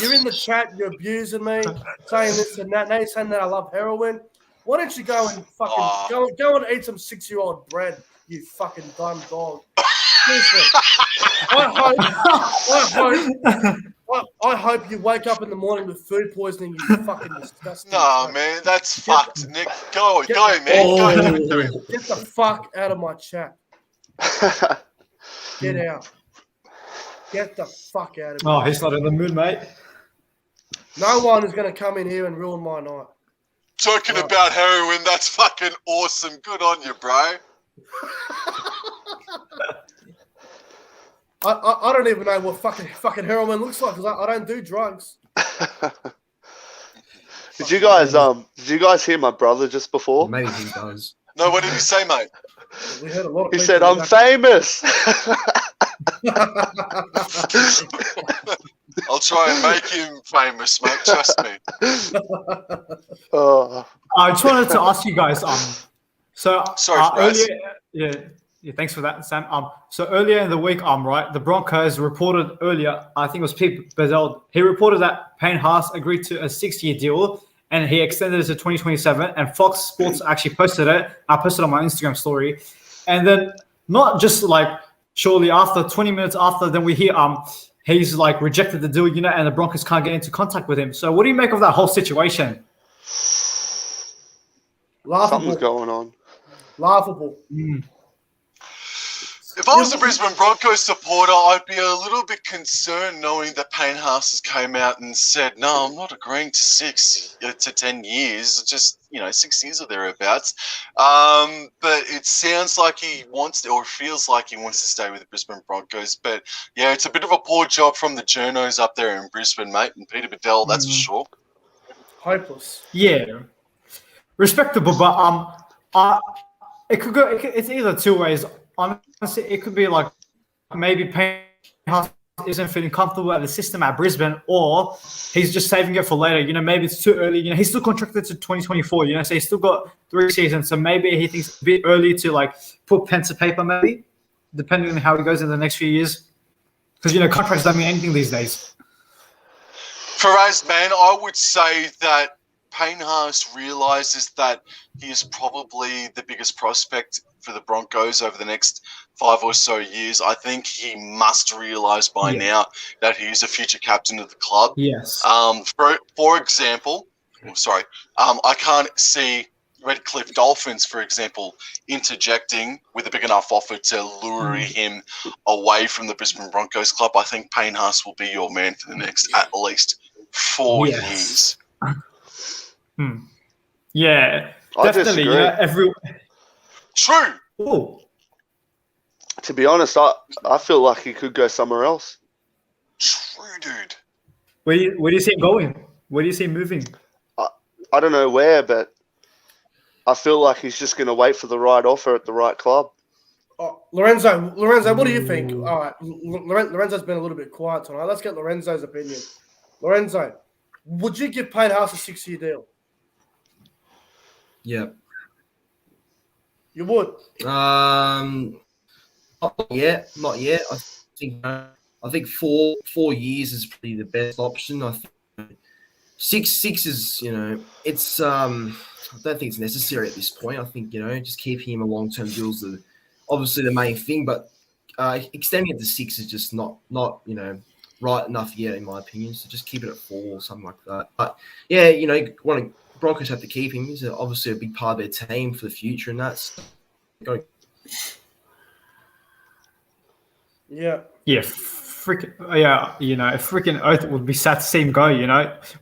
You're in the chat, you're abusing me, saying this and that. Now you're saying that I love heroin. Why don't you go and fucking go and eat some 6-year-old bread, you fucking dumb dog. Seriously. I hope you wake up in the morning with food poisoning, you fucking disgusting. No, man, that's fucked, Nick. Go, man. Go. Get the fuck out of my chat. Get out. Get the fuck out of me. Oh, he's not in the mood, mate. No one is going to come in here and ruin my night. Talking about heroin, that's fucking awesome. Good on you, bro. I don't even know what fucking heroin looks like because I don't do drugs. Did you guys hear my brother just before? Maybe he does. No, what did he say, mate? We heard a lot of He people said, do "I'm that. famous." I'll try and make him famous, mate. Trust me. Oh, I just wanted to ask you guys. So Sorry, Bryce. earlier, yeah, thanks for that, Sam. So earlier in the week, right, the Broncos reported earlier. I think it was Pete Bezel. He reported that Payne Haas agreed to a 6-year deal, and he extended it to 2027. And Fox Sports actually posted it. I posted it on my Instagram story, and then not just like shortly after, 20 minutes after, then we hear he's like rejected the deal, and the Broncos can't get into contact with him. So what do you make of that whole situation? something's Laughable. going on. Laughable. If I was a Brisbane Broncos supporter, I'd be a little bit concerned knowing that Payne Haas has came out and said, no, I'm not agreeing to 6 to 10 years, just, 6 years or thereabouts. But it sounds like he wants to, or feels like he wants to stay with the Brisbane Broncos. But yeah, it's a bit of a poor job from the journos up there in Brisbane, mate, and Peter Bedell, that's for sure. Hopeless. Yeah, respectable, but it could go. It's either two ways. Honestly, it could be like maybe Payne Haas isn't feeling comfortable at the system at Brisbane, or he's just saving it for later. Maybe it's too early. He's still contracted to 2024. So he's still got 3 seasons. So maybe he thinks it's a bit early to like put pen to paper. Maybe depending on how he goes in the next few years, because contracts don't mean anything these days. Faraz, man, I would say that Payne Haas realises that he is probably the biggest prospect for the Broncos over the next 5 or so years. I think he must realise by now that he is a future captain of the club. Yes. For example, I can't see Redcliffe Dolphins, for example, interjecting with a big enough offer to lure him away from the Brisbane Broncos club. I think Payne Haas will be your man for the next at least 4 years. Yeah, I definitely. disagree. True. Ooh. To be honest, I feel like he could go somewhere else. True, dude. Where do you see him going? Where do you see him moving? I don't know where, but I feel like he's just going to wait for the right offer at the right club. Oh, Lorenzo, what do you think? All right, Lorenzo's been a little bit quiet tonight. Let's get Lorenzo's opinion. Lorenzo, would you give Payne Haas a 6-year deal? Yeah. You would. Not yet. I think 4 years is probably the best option. I think six is it's I don't think it's necessary at this point. I think just keeping him a long-term deal is obviously the main thing, but extending it to 6 is just not right enough yet in my opinion. So just keep it at 4 or something like that. But yeah, Broncos have to keep him. He's obviously a big part of their team for the future, and that's go. Yeah. Yeah, freaking oath it would be sad to see him go.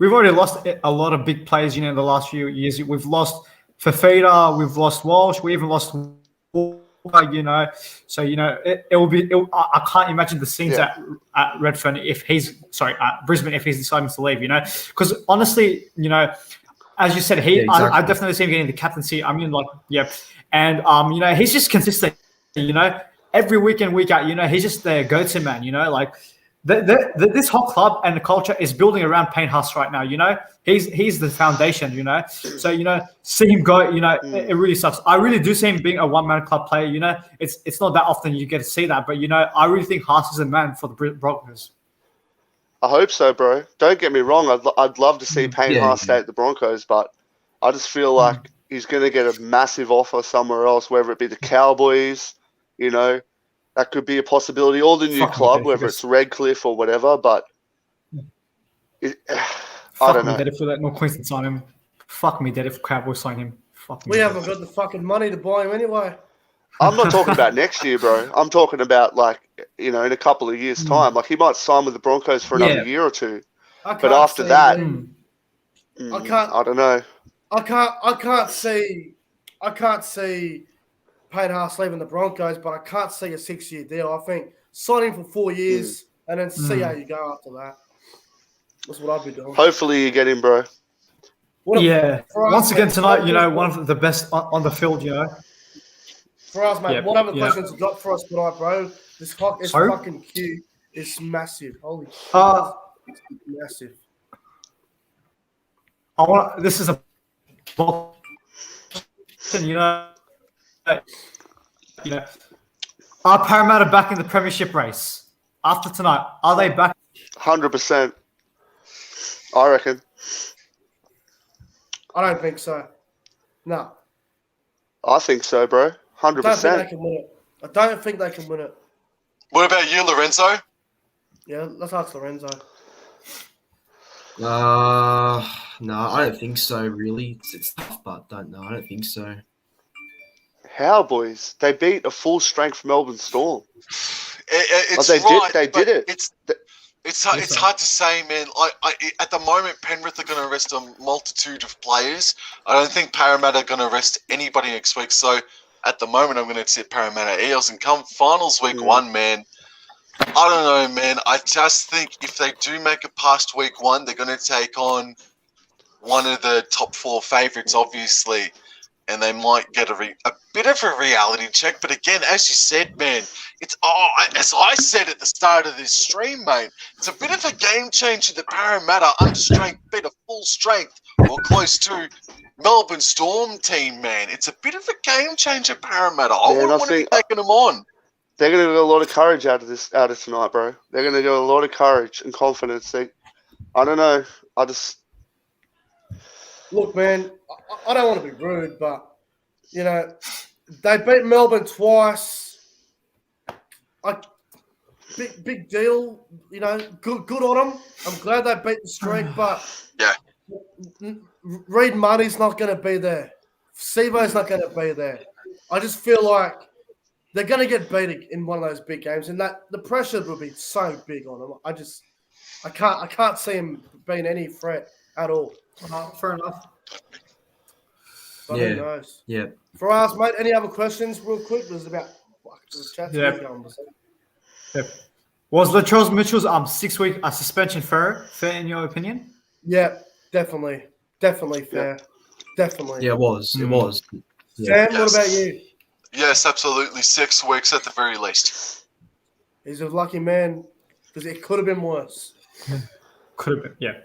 We've already lost a lot of big players. In the last few years, we've lost Fafita, we've lost Walsh, we even lost. So it will be. I can't imagine the scenes at Redfern at Brisbane if he's deciding to leave. Because honestly, as you said, I definitely see him getting the captaincy. I mean, and he's just consistent. you know, every week in, week out, you know, he's just their go-to man, you know, like this whole club and the culture is building around Payne Haas right now, you know, he's the foundation, you know, so, you know, see him go, you know, it really sucks. I really do see him being a one-man club player, you know, it's not that often you get to see that, but, you know, I really think Haas is a man for the Broncos. I hope so, bro. Don't get me wrong. I'd love to see Payne Haas stay at the Broncos, but I just feel like he's going to get a massive offer somewhere else, whether it be the Cowboys, you know, that could be a possibility, or the new club, whether it's Redcliffe or whatever, but I don't know. Fuck me dead if that North Queensland sign him. Fuck me dead if Cowboys sign him. Fuck me. We haven't got the fucking money to buy him anyway. I'm not talking about next year, bro. I'm talking about, like, you know, in a couple of years' time. Like, he might sign with the Broncos for another year or two. But after that, I don't know. I can't see Payne Haas leaving the Broncos, but I can't see a 6-year deal. I think sign him for 4 years and then see how you go after that. That's what I'd be doing. Hopefully you get him, bro. Once again tonight, you know, one of the best on the field, you know. For us, mate, what other questions you got for us tonight, bro? This fucking queue is massive. Holy shit. It's massive. This is a you know, are Parramatta back in the premiership race after tonight? Are they back? 100%. I reckon. I don't think so. No. I think so, bro. 100%. I don't think they can win it. What about you, Lorenzo? Yeah, let's ask Lorenzo. No, I don't think so, really. It's tough, but I don't think so. How, boys? They beat a full-strength Melbourne Storm. They did it. It's hard to say, man. At the moment, Penrith are going to rest a multitude of players. I don't think Parramatta are going to rest anybody next week. So at the moment, I'm going to tip Parramatta Eels. And come finals week 1, man, I don't know, man. I just think if they do make it past week 1, they're going to take on one of the top 4 favourites, obviously. And they might get a bit of a reality check. But again, as you said, man, as I said at the start of this stream, mate, it's a bit of a game changer that Parramatta understrength beat a full strength or close to Melbourne Storm team, man. It's a bit of a game changer, Parramatta. I wouldn't want to be taking them on. They're going to get a lot of courage out of tonight, bro. They're going to get a lot of courage and confidence. I don't know. Look, man, I don't want to be rude, but, you know, they beat Melbourne twice. Big deal, you know, good on them. I'm glad they beat the streak, but Reid Muddy's not going to be there. Sivo's not going to be there. I just feel like they're going to get beat in one of those big games, and that the pressure will be so big on them. I can't see him being any threat at all. Fair enough. But who knows? Yeah. For us, mate, any other questions real quick? There's about Was Latrell Mitchell's 6-week suspension fair in your opinion? Yeah, definitely fair. Definitely. Yeah, it was. It was. Sam, what about you? Yes, absolutely. 6 weeks at the very least. He's a lucky man because it could have been worse. Could have been, yeah.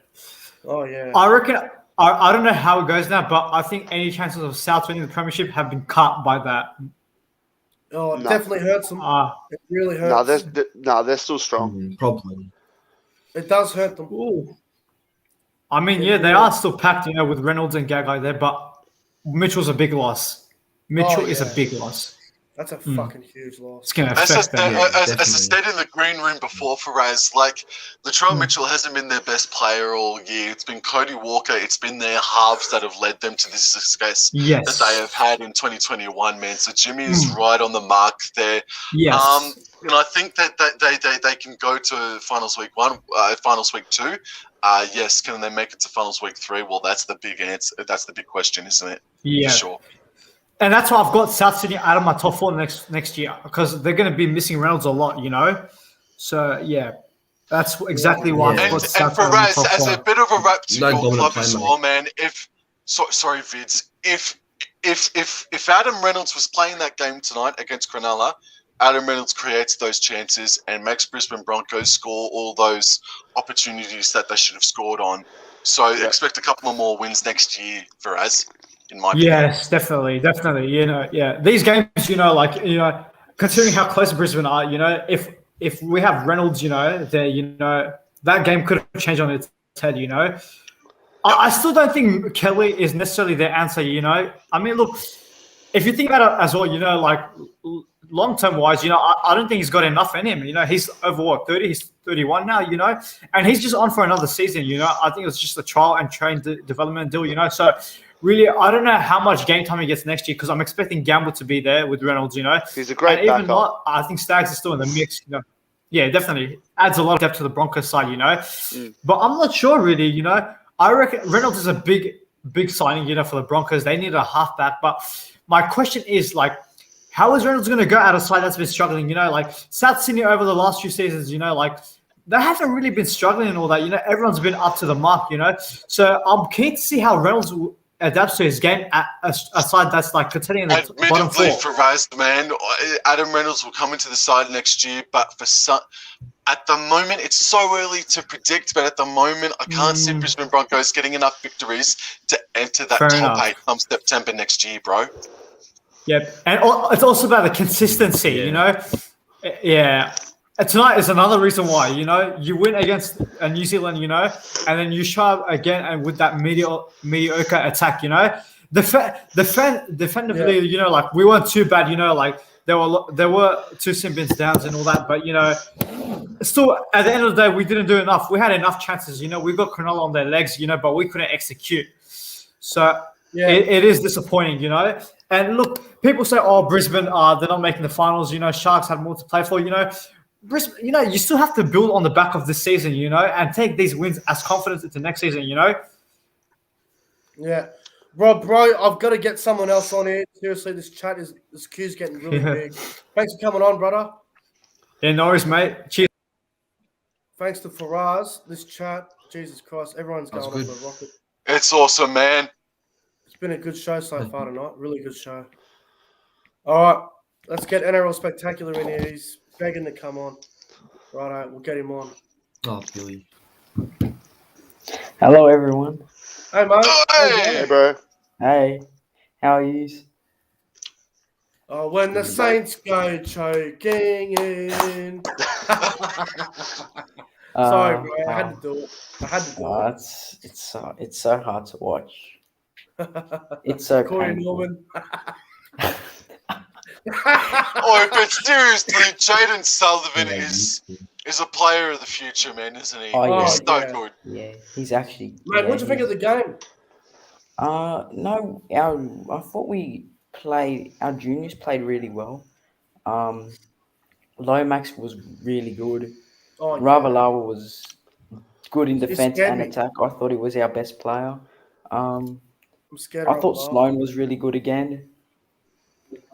Oh, yeah. I reckon, I don't know how it goes now, but I think any chances of South winning the premiership have been cut by that. Oh, it definitely hurts them. It really hurts. They're still strong. Probably. It does hurt them. Ooh. I mean, they are still packed, you know, with Reynolds and Gagai there, but Mitchell's a big loss. Mitchell is a big loss. That's a fucking huge loss. It's going to affect them. As I said in the green room before, Faraz, like, Latrell Mitchell hasn't been their best player all year. It's been Cody Walker. It's been their halves that have led them to this success that they have had in 2021, man. So Jimmy is right on the mark there. Yes. And I think that they can go to finals week 1, finals week 2. Yes, can they make it to finals week 3? Well, that's the big answer. That's the big question, isn't it? Yeah. For sure. And that's why I've got South Sydney out of my top 4 next year because they're going to be missing Reynolds a lot, you know. So yeah, that's exactly why I've got South Sydney for Raz, top as 4. a bit of a rap to your club as well, man. Sorry, Vids. If if Adam Reynolds was playing that game tonight against Cronulla, Adam Reynolds creates those chances and makes Brisbane Broncos score all those opportunities that they should have scored on. So expect a couple more wins next year for us, in my opinion. Yes, definitely. These games, considering how close Brisbane are, if we have Reynolds, that game could have changed on its head, I still don't think Kelly is necessarily the answer, I mean, look, if you think about it as well, long-term wise, I don't think he's got enough in him. He's over 30, he's 31 now, and he's just on for another season, I think it was just a trial and train development deal, so really, I don't know how much game time he gets next year because I'm expecting Gamble to be there with Reynolds, He's a great and even backup. not, I think Staggs is still in the mix, Yeah, definitely. Adds a lot of depth to the Broncos side, But I'm not sure really, I reckon Reynolds is a big signing, for the Broncos. They need a halfback. But my question is, how is Reynolds going to go out of side that's been struggling? South Sydney over the last few seasons, they haven't really been struggling and all that. Everyone's been up to the mark, So I'm keen to see how Reynolds adapts to his game at a side that's contending in the bottom Admittedly, four. for Raz, man, Adam Reynolds will come into the side next year, but at the moment, it's so early to predict, but at the moment, I can't see Brisbane Broncos getting enough victories to enter that Fair top enough. 8 come September next year, bro. Yep. And it's also about the consistency, Yeah. And tonight is another reason why, you win against New Zealand, and then you show up again and with that mediocre attack, defensively, we weren't too bad, there were 2 sin bins downs and all that, but still at the end of the day we didn't do enough. We had enough chances, we got Cronulla on their legs, but we couldn't execute. So it is disappointing, And look, people say, "Oh, Brisbane, they're not making the finals." Sharks had more to play for. Brisbane, you still have to build on the back of this season, and take these wins as confidence into next season, Yeah. Bro, I've got to get someone else on here. Seriously, this queue's getting really big. Thanks for coming on, brother. Yeah, no worries, mate. Cheers. Thanks to Faraz. This chat, Jesus Christ, everyone's going off the rocket. It's awesome, man. It's been a good show so far tonight. Really good show. All right, let's get NRL Spectacular in here. He's begging to come on. Righto, we'll get him on. Oh, Billy. Hello, everyone. Hey, mate. Hey, bro. Hey, how are you? Oh, when the Saints go choking in. Sorry, bro. I had to do it. It's so hard to watch. It's so Corey painful. Norman. But seriously, Jaden Sullivan is a player of the future, man, isn't he? Oh, yeah. He's so yeah. good. Yeah, he's actually. Mate, what'd you think of the game? No, I thought our juniors played really well. Lomax was really good. Oh, yeah. Ravalawa was good in defense scared and me. attack. I thought he was our best player. I'm scared. I thought Sloan was really good again.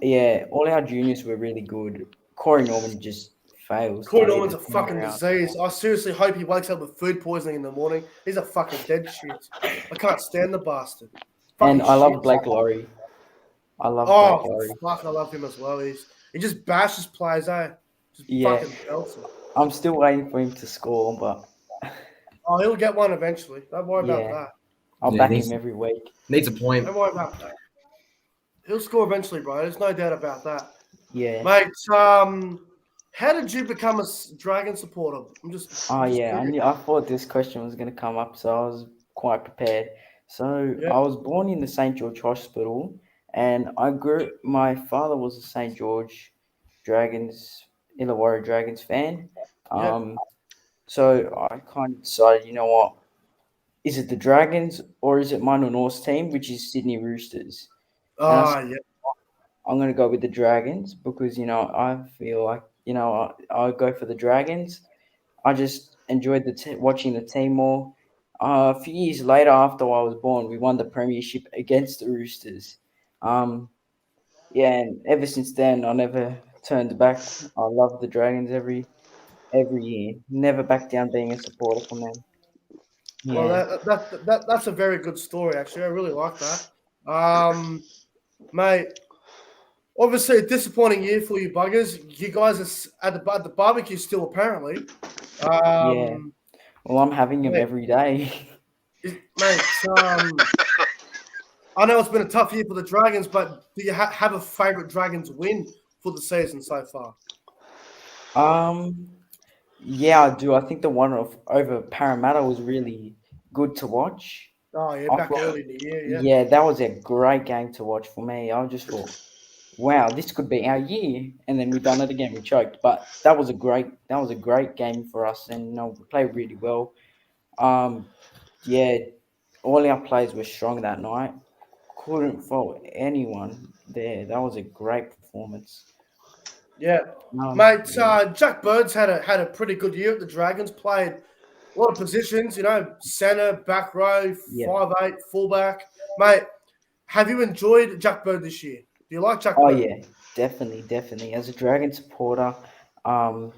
Yeah, all our juniors were really good. Corey Norman just fails. Corey Norman's a fucking disease. I seriously hope he wakes up with food poisoning in the morning. He's a fucking dead shit. I can't stand the bastard. And Fucking I love shit. Blake Laurie. I love Blake Oh, Laurie. fuck, I love him as well. He just bashes players, eh? Just Yeah. fucking belts them. I'm still waiting for him to score, but Oh, he'll get one eventually. Don't worry about Yeah. that. I'll Yeah, back he's- him every week. Needs a point. Don't worry about that. He'll score eventually, bro. There's no doubt about that. Yeah. Mate, how did you become a Dragon supporter? I'm just Oh yeah, curious. I thought this question was going to come up, so I was quite prepared. So Yeah. I was born in the St. George Hospital, and my father was a St. George Dragons, Illawarra Dragons fan. Yeah. So I kind of decided, you know what, is it the Dragons or is it my North's team, which is Sydney Roosters? Oh, yeah. I'm going to go with the Dragons because, I feel like, I'll go for the Dragons. I just enjoyed watching the team more. A few years later, after I was born, we won the premiership against the Roosters. And ever since then, I never turned back. I love the Dragons every year. Never back down being a supporter from them. Yeah. Well, that's a very good story, actually. I really like that. Mate, obviously a disappointing year for you buggers. You guys are at the barbecue still, apparently. Yeah. Well, I'm having them mate. every day. Mate, I know it's been a tough year for the Dragons, but do you have a favourite Dragons win for the season so far? Yeah, I do. I think the one over Parramatta was really good to watch. Oh, yeah, I back thought- early in the year, yeah. Yeah, that was a great game to watch for me. I just thought, wow, this could be our year, and then we done it again. We choked, but that was a great game for us, and we played really well. Yeah, all our players were strong that night. Couldn't fault anyone there. That was a great performance. Yeah. Mate, Jack Bird's had a pretty good year at the Dragons, played a lot of positions, centre, back row, 5'8", fullback. Mate, have you enjoyed Jack Bird this year? Do you like Jack Bird? Oh, yeah, definitely. As a Dragon supporter, I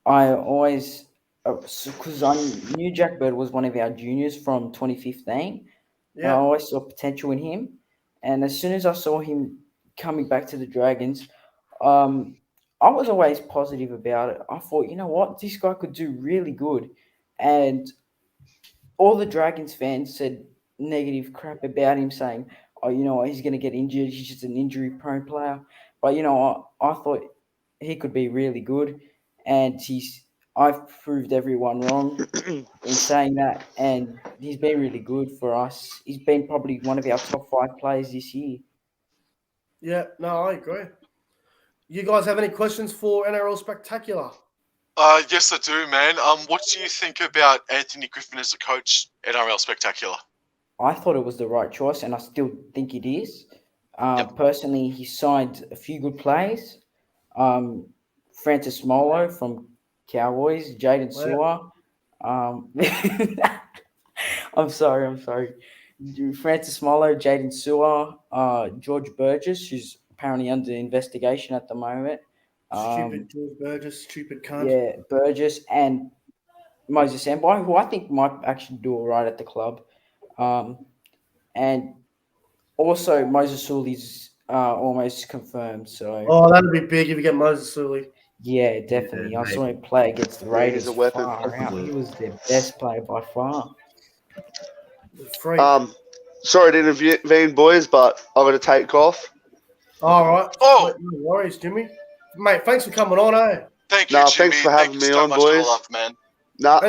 always, because I knew Jack Bird was one of our juniors from 2015, and I always saw potential in him. And as soon as I saw him coming back to the Dragons, I was always positive about it. I thought, you know what, this guy could do really good. And all the Dragons fans said negative crap about him, saying, oh, you know what, he's going to get injured. He's just an injury-prone player. But, I thought he could be really good. And I've proved everyone wrong in saying that. And he's been really good for us. He's been probably one of our top 5 players this year. Yeah, no, I agree. You guys have any questions for NRL Spectacular? Yes, I do, man. What do you think about Anthony Griffin as a coach at NRL Spectacular? I thought it was the right choice, and I still think it is. Personally, he signed a few good players. Francis Molo from Cowboys, Jaden Sewer. I'm sorry. Francis Molo, Jaden Sewer, George Burgess, who's apparently under investigation at the moment. Stupid George Burgess, stupid cunt. Yeah, Burgess and Moses Ambai, who I think might actually do all right at the club. And also Moses Sully's almost confirmed. So that'd be big if you get Moses Sully. Yeah, definitely. I saw him play against the Raiders. He's a weapon. Far out. He was their best player by far. Sorry to intervene, boys, but I'm going to take off. All right. Oh, no worries, Jimmy. Mate, thanks for coming on, eh? Thank you, Jimmy. Thanks for having me on, boys. Love, man.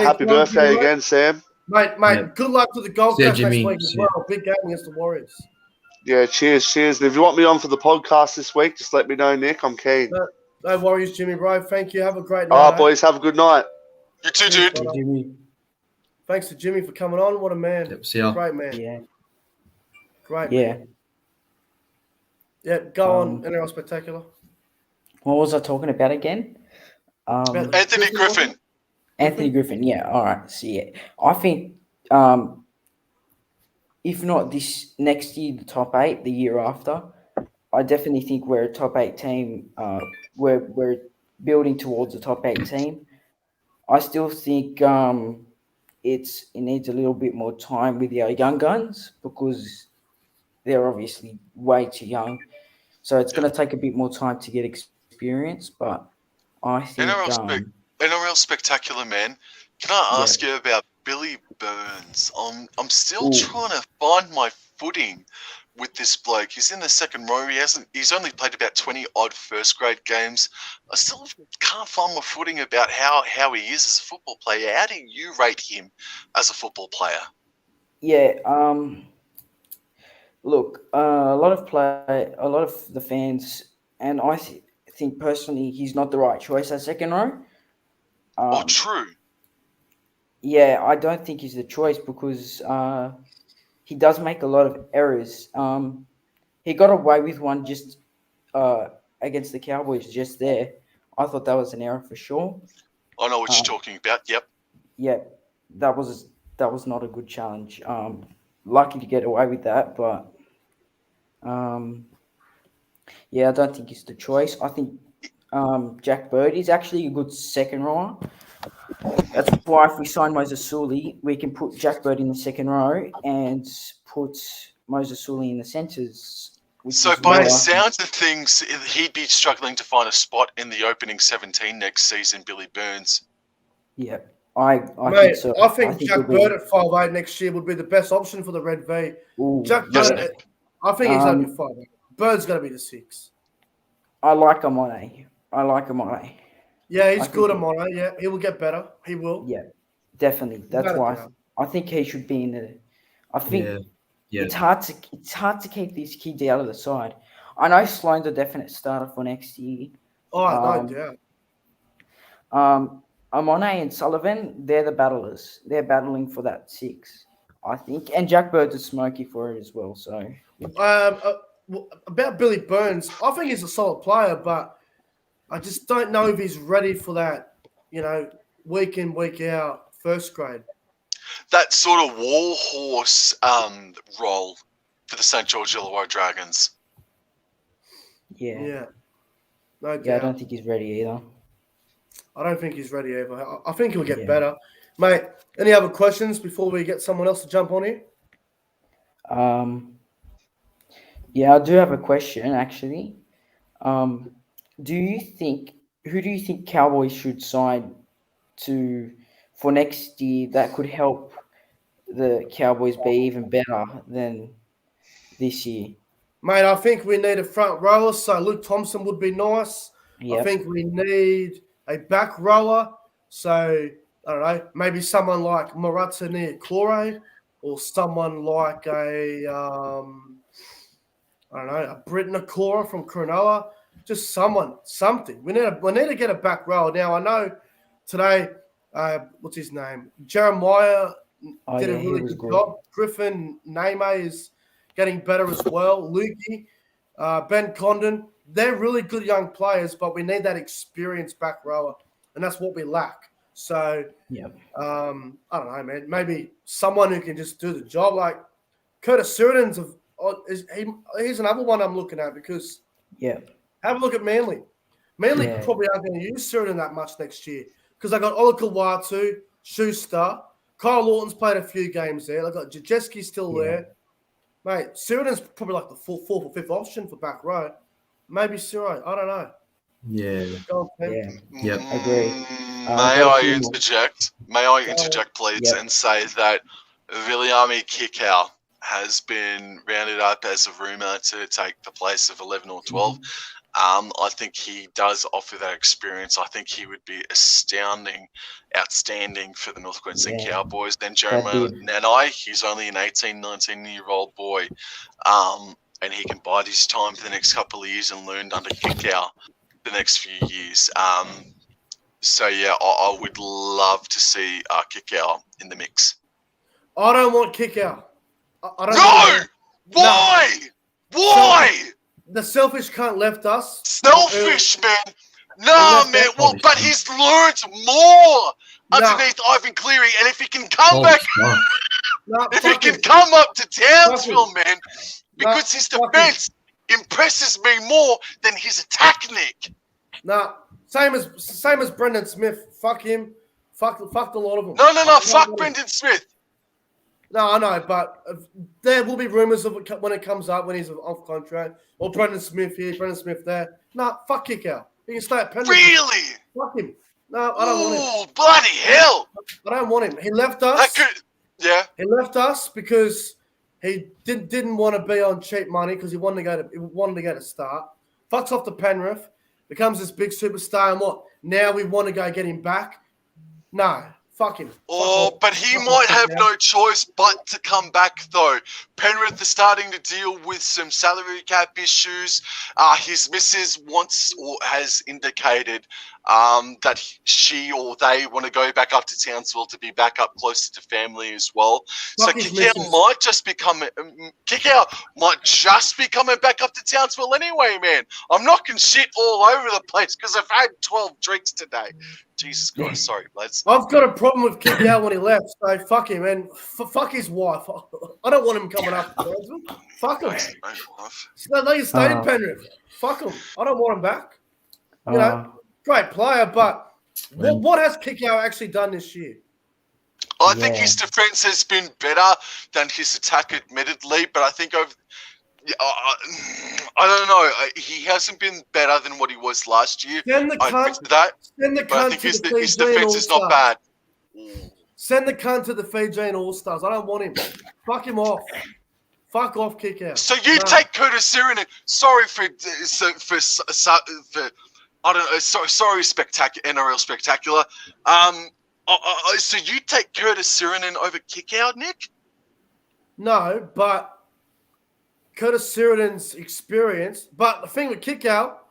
Happy birthday again, Sam. Mate, good luck to the Gold Coast next Jimmy. week as well. Big game against the Warriors. Yeah, cheers. And if you want me on for the podcast this week, just let me know, Nick. I'm keen. No worries, Jimmy, bro. Thank you. Have a great night. All right, boys. Have a good night. You too, dude. Jimmy. Thanks to Jimmy for coming on. What a man. Yep, see ya. Great man. Yeah. Great Yeah. man. Yeah, go on, NRL Spectacular. What was I talking about again? Anthony Griffin. Anthony Griffin. Yeah. All right. So yeah, I think if not this next year, the top 8, the year after, I definitely think we're a top 8 team. We're building towards a top 8 team. I still think it needs a little bit more time with our young guns because they're obviously way too young. So it's going to take a bit more time to get experience, but I think NRL Spectacular, man. Can I ask you about Billy Burns? I'm still trying to find my footing with this bloke. He's in the second row. He's only played about 20 odd first grade games. I still can't find my footing about how he is as a football player. How do you rate him as a football player? Yeah, look, a lot of the fans, and I think personally, he's not the right choice at second row. True. Yeah, I don't think he's the choice because he does make a lot of errors. He got away with one just against the Cowboys just there. I thought that was an error for sure. I know what you're talking about. Yep. Yeah, that was not a good challenge. Lucky to get away with that, but yeah, I don't think it's the choice. I think Jack Bird is actually a good second rower. That's why if we sign Moses Sully, we can put Jack Bird in the second row and put Moses Sully in the centres. So by the sounds of things, he'd be struggling to find a spot in the opening 17 next season, Billy Burns. Yeah, I Mate, think so. I think he'll Jack be- Bird at 5'8" next year would be the best option for the Red V. Ooh, Jack yeah. Bird, I think he's going to be 5'8". Bird's going to be the 6. I like Amone. Yeah, he's I think good, he- Amore. Yeah, he will get better. He will. Yeah, definitely. That's Without a why doubt. I think he should be in the. I think Yeah. it's hard to keep these kids out of the side. I know Sloan's a definite starter for next year. Oh, no doubt. Amone and Sullivan, they're the battlers. They're battling for that 6, I think. And Jack Bird's a smoky for it as well. So About Billy Burns, I think he's a solid player, but I just don't know if he's ready for that, week in, week out, first grade. That sort of war horse role for the St. George Illawarra Dragons. yeah. No doubt. Yeah, I don't think he's ready either. I don't think he's ready either. I think he'll get Yeah. better. Mate, any other questions before we get someone else to jump on here? Yeah, I do have a question actually. Who do you think Cowboys should sign for next year that could help the Cowboys be even better than this year? Mate, I think we need a front rower, so Luke Thompson would be nice. Yep. I think we need a back rower, so I don't know, maybe someone like Maratani Clore or someone like a Britton Akora from Cronulla, just something. We need to get a back rower. Now I know today, what's his name? Jeremiah did a really good job. Griffin Name is getting better as well. Lukey, Ben Condon, they're really good young players, but we need that experienced back rower, and that's what we lack. So, Yeah. I don't know, man. Maybe someone who can just do the job. Like Curtis Suridan's, he's another one I'm looking at because have a look at Manly. Manly probably aren't going to use Suridan that much next year because they got Olakawatu, Schuster, Kyle Lawton's played a few games there. They've got Jajeski still there. Mate, Suridan's probably like the fourth or fifth option for back row. Maybe Siro. I don't know. Yeah. Go on, Tim. Yep. Agree. May I interject? May I interject, please, Yep. and say that Viliami Kikau has been rounded up as a rumour to take the place of 11 or 12. I think he does offer that experience. I think he would be outstanding for the North Queensland Cowboys. Then Jeremiah Nanai, he's only an 18, 19-year-old boy, and he can bide his time for the next couple of years and learn under Kikau the next few years. So, yeah, I would love to see Kikau in the mix. I don't want kick out. No! Why? Why? The selfish cunt left us. Selfish, man. No, man. Well, but he's learned more underneath Ivan Cleary, and if he can come back, if he can come up to Townsville, man, because his defense impresses me more than his attack, Nick. Nah, same as Brendan Smith. Fuck him. Fuck a lot of them. No. Fuck Brendan Smith. No, I know, but there will be rumours of it when it comes up when he's off contract. Or Brendan Smith here, Brendan Smith there. Nah, fuck kick out. He can stay at Penrith. Really? Fuck him. No, I don't want him. Oh, bloody hell. I don't want him. He left us. He left us because he didn't want to be on cheap money because he wanted to get a start. Fucks off to Penrith, becomes this big superstar, and what? Now we want to go get him back? No. Fuck him. Oh, but he might have no choice but to come back, though. Penrith are starting to deal with some salary cap issues. His missus wants or has indicated that she or they want to go back up to Townsville to be back up closer to family as well. So Kikau might just be coming back up to Townsville anyway, man. I'm knocking shit all over the place because I've had 12 drinks today. Jesus Christ, sorry, lads. I've got a problem with Kikau when he left, so fuck him, and fuck his wife. I don't want him coming up to Townsville. Fuck him. They stayed in Penrith. Fuck him. I don't want him back. You know, great player, but what has Kikau actually done this year? I think his defense has been better than his attack, admittedly, but I think Yeah, I don't know. He hasn't been better than what he was last year. Send the I admit cunt. to that, Send the but I cunt think to his the his Fijian defense is not All-Stars. bad. Send the cunt to the Fijian All-Stars. I don't want him. Fuck him off. Fuck off, kick out. So you No. take Curtis Sirinen. Sorry for I don't know. Sorry, spectacular NRL spectacular. So you take Curtis Sirinen over Kickout, Nick? No, but Curtis Sirenen's experience. But the thing with Kickout,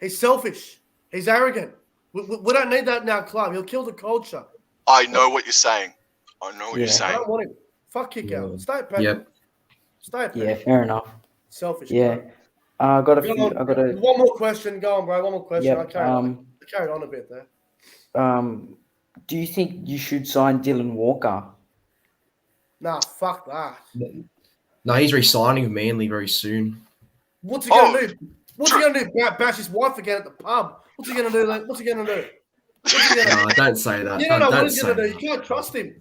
he's selfish. He's arrogant. We don't need that in our club. He'll kill the culture. I know what you're saying. I know what you're I saying. don't want him. Fuck Kickout. Stay at Penrith. Yep. Stay at Yeah, Penrith. fair enough. Selfish. Yeah. cunt. I got a Go few. on. I got a. One more question. Go on, bro. One more question. Yep. I carried on a bit there. Do you think you should sign Dylan Walker? Nah, fuck that. No, he's re-signing with Manly very soon. What's he gonna do? What's he gonna do? Bash his wife again at the pub? What's he gonna do? What's he gonna do? What's he gonna No, don't say that. You don't know what Don't he's say gonna do. that. You can't trust him.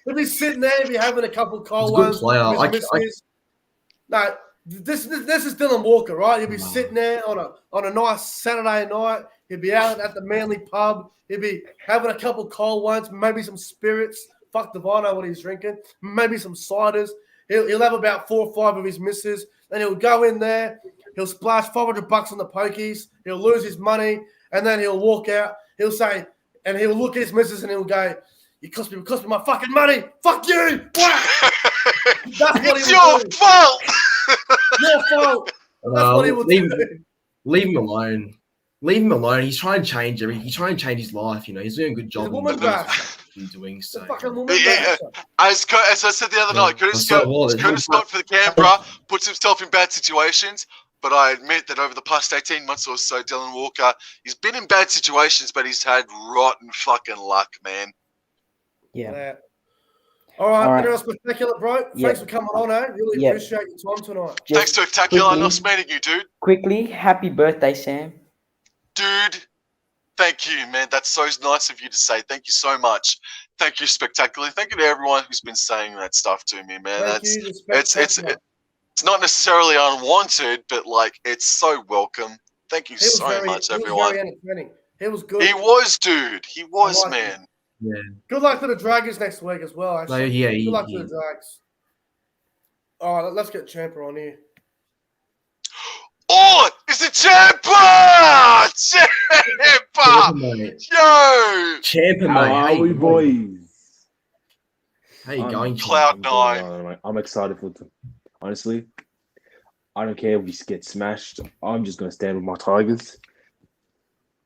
He'll be sitting there, he'll be having a couple of cold He's a good ones. player. with his missus. No, this is Dylan Walker, right? He'll be sitting there on a nice Saturday night. He'll be out at the Manly pub. He'll be having a couple of cold ones, maybe some spirits. Fuck if I know what he's drinking. Maybe some ciders. He'll have about 4 or 5 of his misses. Then he'll go in there. He'll splash $500 on the pokies. He'll lose his money, and then he'll walk out. He'll say, and he'll look at his missus, and he'll go, "You cost me my fucking money. Fuck you." That's what It's he your would do. fault. Your fault. That's what he would do. Leave him alone. Leave him alone. He's trying to change everything. He's trying to change his life. You know, he's doing a good job. He's a woman basher. He's doing The so. fucking woman Yeah. basher. As I said the other night, Curtis Scott for the Canberra puts himself in bad situations. But I admit that over the past 18 months or so, Dylan Walker, he's been in bad situations, but he's had rotten fucking luck, man. Yeah. All right, All right. NRL Spectacular, bro. Yeah. Thanks for coming on, eh? Really Yeah. appreciate your time tonight. Thanks, Just Spectacular. quickly- Nice meeting you, dude. Quickly, happy birthday, Sam. Dude, thank you, man. That's so nice of you to say. Thank you so much. Thank you, Spectacular. Thank you to everyone who's been saying that stuff to me, man. Thank you, It's not necessarily unwanted, but like it's so welcome. Thank you so much, He was everyone. very entertaining. He was good. He was, dude. He was, I like man. Yeah. Good luck to the Dragons next week as well, No, actually. yeah, Good luck to the Drags. All right, let's get Champer on here. Oh, it's a Champa! Champa! Yo! Champion, How mate. are Hey, we, boys? How you going? Cloud nine. I'm excited for. Honestly, I don't care if we get smashed. I'm just gonna stand with my Tigers.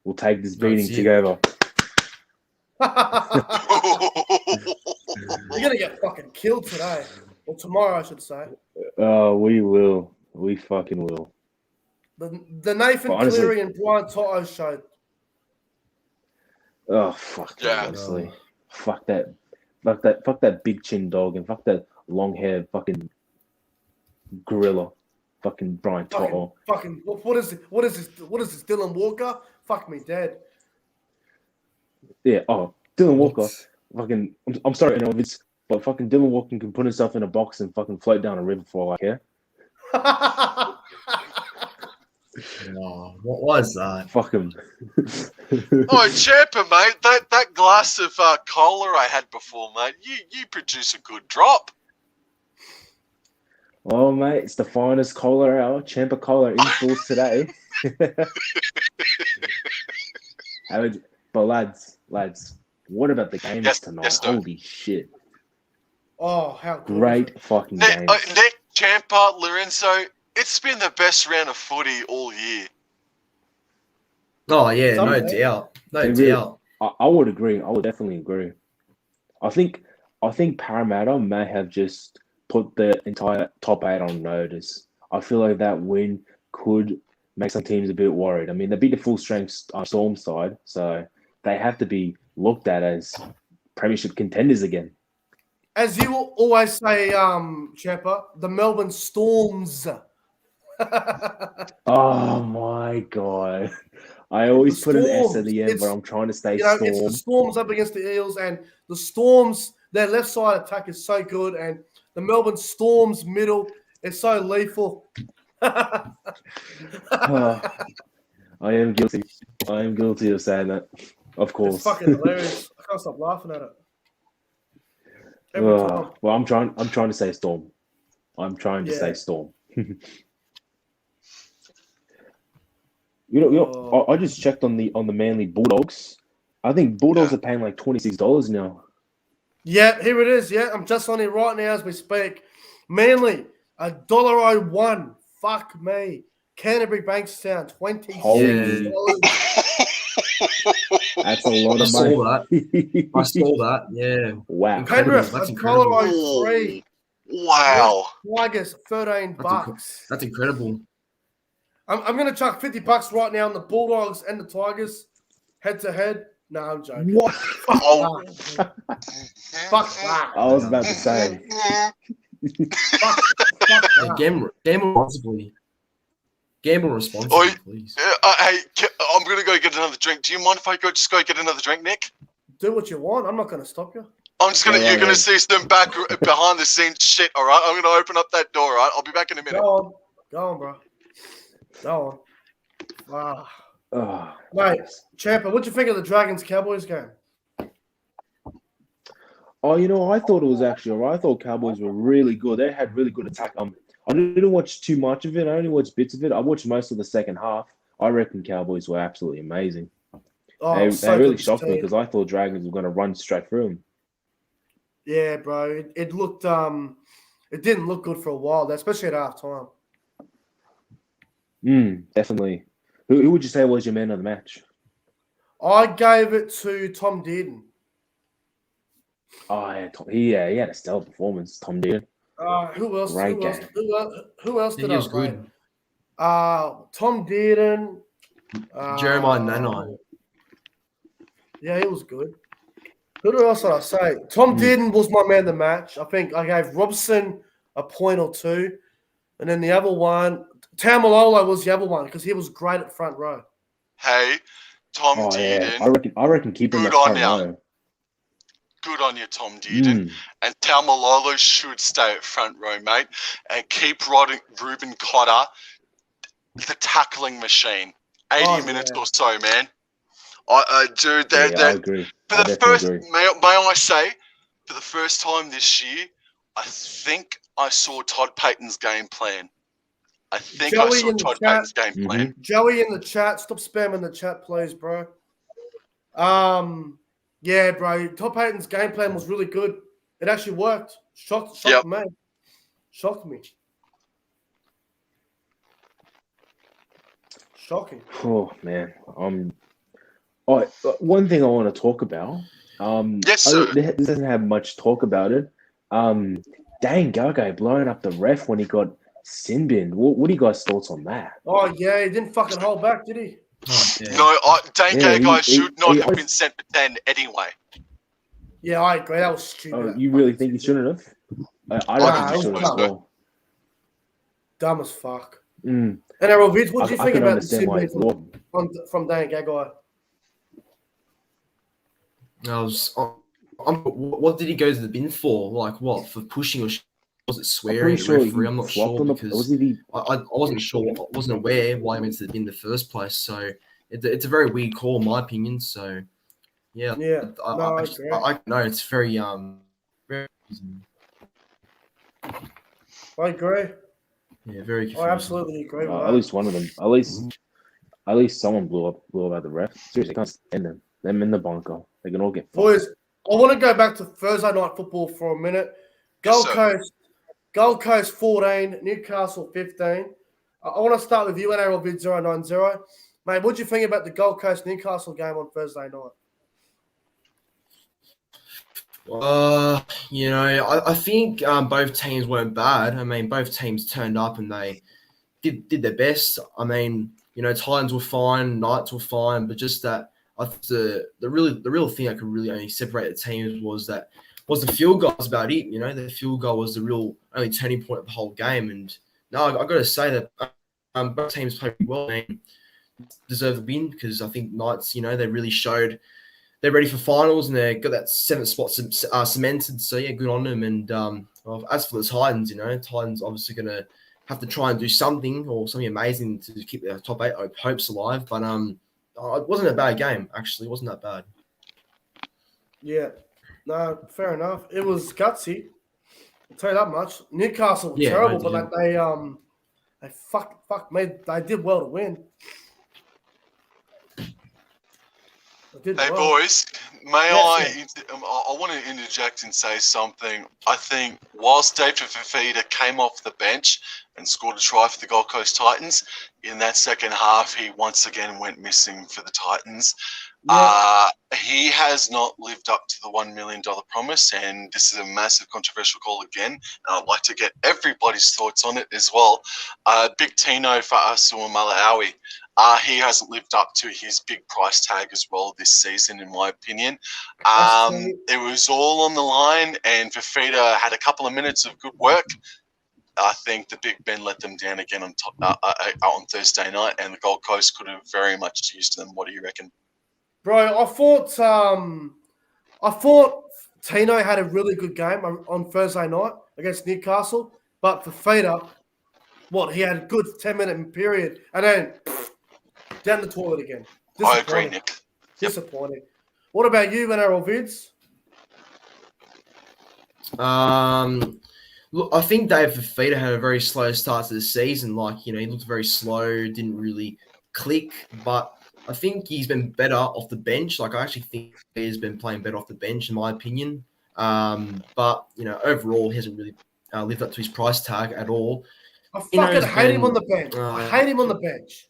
We'll take this beating That's it. together. You're going to get fucking killed today. Or tomorrow, I should say. We will. We fucking will. The Nathan But honestly- Cleary and Brian Toto show. Oh fuck! Yeah. Honestly, fuck that. Fuck that big chin dog, and fuck that long haired fucking gorilla. Fucking Brian Toto. Fucking what is this? What is this? Dylan Walker? Fuck me dead. Yeah. Oh, Dylan Walker. Fucking. I'm sorry, you know, it's but fucking Dylan Walker can put himself in a box and fucking float down a river for all I care. Oh, what was that? Fuck him. Oh, Champa, mate. That glass of cola I had before, mate. You produce a good drop. Oh, mate, it's the finest cola hour. Champa Cola in stores today. But lads, what about the games Yes, tonight? yes, sir. Holy shit. Oh, how good. Great fucking game. Nick, Champa, Lorenzo, it's been the best round of footy all year. Oh yeah, no Someday. doubt, no They really- doubt. I would agree. I would definitely agree. I think Parramatta may have just put the entire top 8 on notice. I feel like that win could make some teams a bit worried. I mean, they beat the full strength Storm side, so they have to be looked at as premiership contenders again. As you always say, Champa, the Melbourne Storms. Oh my god. I always put an S at the end, It's- but I'm trying to stay You know, Storm. it's the Storms up against the Eels, and the Storms, their left side attack is so good, and The Melbourne Storm's middle is so lethal. I am guilty. I am guilty of saying that. Of course. It's fucking hilarious. I can't stop laughing at it. Every time. Well, I'm trying to say Storm. I'm trying to say Storm. I just checked on the Manly Bulldogs. I think Bulldogs are paying like $26 now. Yeah, here it is. Yeah, I'm just on it right now as we speak. Manly, $1.01. Fuck me. Canterbury Bankstown, $26. That's a lot I of saw money. that. I saw that. Yeah. Wow. Penrith, That's incredible. $1.03. Wow. Tigers, $13. That's incredible. I'm going to chuck $50 right now on the Bulldogs and the Tigers head to head. No, I'm joking. What? Oh. Fuck that. I was about to say. Fuck that. Gamble responsibly. Gamble responsibly, Oi. please. Hey, I'm going to go get another drink. Do you mind if I just go get another drink, Nick? Do what you want. I'm not going to stop you. I'm just gonna. Yeah, You're gonna right. see some back behind the scenes shit. All right. I'm gonna open up that door. All right. I'll be back in a minute. Go on, bro. Go on. Wow. Oh, Mate, Champa, what'd you think of the Dragons-Cowboys game? Oh, I thought it was actually all right. I thought Cowboys were really good. They had really good attack. I didn't watch too much of it. I only watched bits of it. I watched most of the second half. I reckon Cowboys were absolutely amazing. Oh, They so really good to shocked me see. because I thought Dragons were going to run straight through them. Yeah, bro. It looked it didn't look good for a while, especially at halftime. Definitely. Who would you say was your man of the match? I gave it to Tom Dearden. Oh, yeah, he had a stellar performance. Tom Dearden. Who else? Great Who else? game. Who else did He I was rate? good. Tom Dearden. Jeremiah Nanai. Yeah, he was good. Who else did I say? Tom Dearden was my man of the match. I think I gave Robson a point or two. And then the other one, Tamalolo was the other one because he was great at front row. Hey, Tom Oh, yeah. Dearden. I reckon keep him Good at on front ya. row. Good on you, Tom Dearden. And Tamalolo should stay at front row, mate. And keep Ruben Cotter, the tackling machine. 80 minutes or so, man. Dude, I agree. For I the definitely first, agree. may I say, for the first time this year, I think I saw Todd Payton's game plan. I think I Joey saw in the Todd chat. Payton's game plan. Joey in the chat. Stop spamming the chat, please, bro. Yeah, bro. Todd Payton's game plan was really good. It actually worked. Shocked me. Shocked me. Shocking. Oh, man. One thing I want to talk about. Yes, sir. This doesn't have much talk about it. Dan Gagai blowing up the ref when he got sin binned. What are you guys' thoughts on that? Oh, yeah. He didn't fucking hold back, did he? Oh, yeah. No, Dan Gagai should not he- have been sent to 10 anyway. Yeah, I agree. That was stupid. Oh, you really think he shouldn't have? I don't think he should have as well. Dumb as fuck. Mm. And Vids, what do you I think can about the understand why he's Sydney from Dan Gagai? What did he go to the bin for? Like what? For pushing or was it swearing at the pretty referee? sure I'm not he sure flopped on the- because was it he- I wasn't sure. I wasn't aware why he went to the bin in the first place. So it's a very weird call, in my opinion. So yeah, I agree. I know it's very very I agree. yeah, very confusing. I absolutely agree with At that. least one of them. At least someone blew up at the ref. Seriously, I can't stand them. Them in the bunker. They can all get fucked. Boys, I want to go back to Thursday night football for a minute. Gold Coast 14, Newcastle 15. I want to start with you, NRL Vid 090. Mate, what do you think about the Gold Coast Newcastle game on Thursday night? I think both teams weren't bad. I mean, both teams turned up and they did their best. I mean, Titans were fine, Knights were fine, but just that I think the real thing that could really only separate the teams was the field goal. Was about it. The field goal was the real only turning point of the whole game. And no, I got to say that both teams played well and deserve the win because I think Knights, they really showed they're ready for finals and they've got that 7th spot cemented. So yeah, good on them. And well, as for the Titans, Titans obviously going to have to try and do something or something amazing to keep their top 8 hopes alive. But it wasn't a bad game actually. It wasn't that bad. Yeah, no, fair enough. It was gutsy. I'll tell you that much. Newcastle were Yeah, terrible, no, but they they did well to win. Hey boys, I want to interject and say something. I think whilst David Fafita came off the bench and scored a try for the Gold Coast Titans, in that second half he once again went missing for the Titans. Yeah. He has not lived up to the $1 million promise, and this is a massive controversial call again, and I'd like to get everybody's thoughts on it as well. Big Tino for Asamoah Malawi. He hasn't lived up to his big price tag as well this season, in my opinion. It was all on the line, and Fafita had a couple of minutes of good work. I think the Big Ben let them down again on Thursday night, and the Gold Coast could have very much used them. What do you reckon? Bro, I thought Tino had a really good game on Thursday night against Newcastle, but Fafita, he had a good 10-minute period, and then down the toilet again. I agree, Nick. Disappointing. What about you, NRL Vids? Look, I think Dave Fafita had a very slow start to the season. He looked very slow, didn't really click, but I think he's been better off the bench. I actually think he's been playing better off the bench, in my opinion. But, overall, he hasn't really lived up to his price tag at all. I fucking hate him on the bench. I hate him on the bench.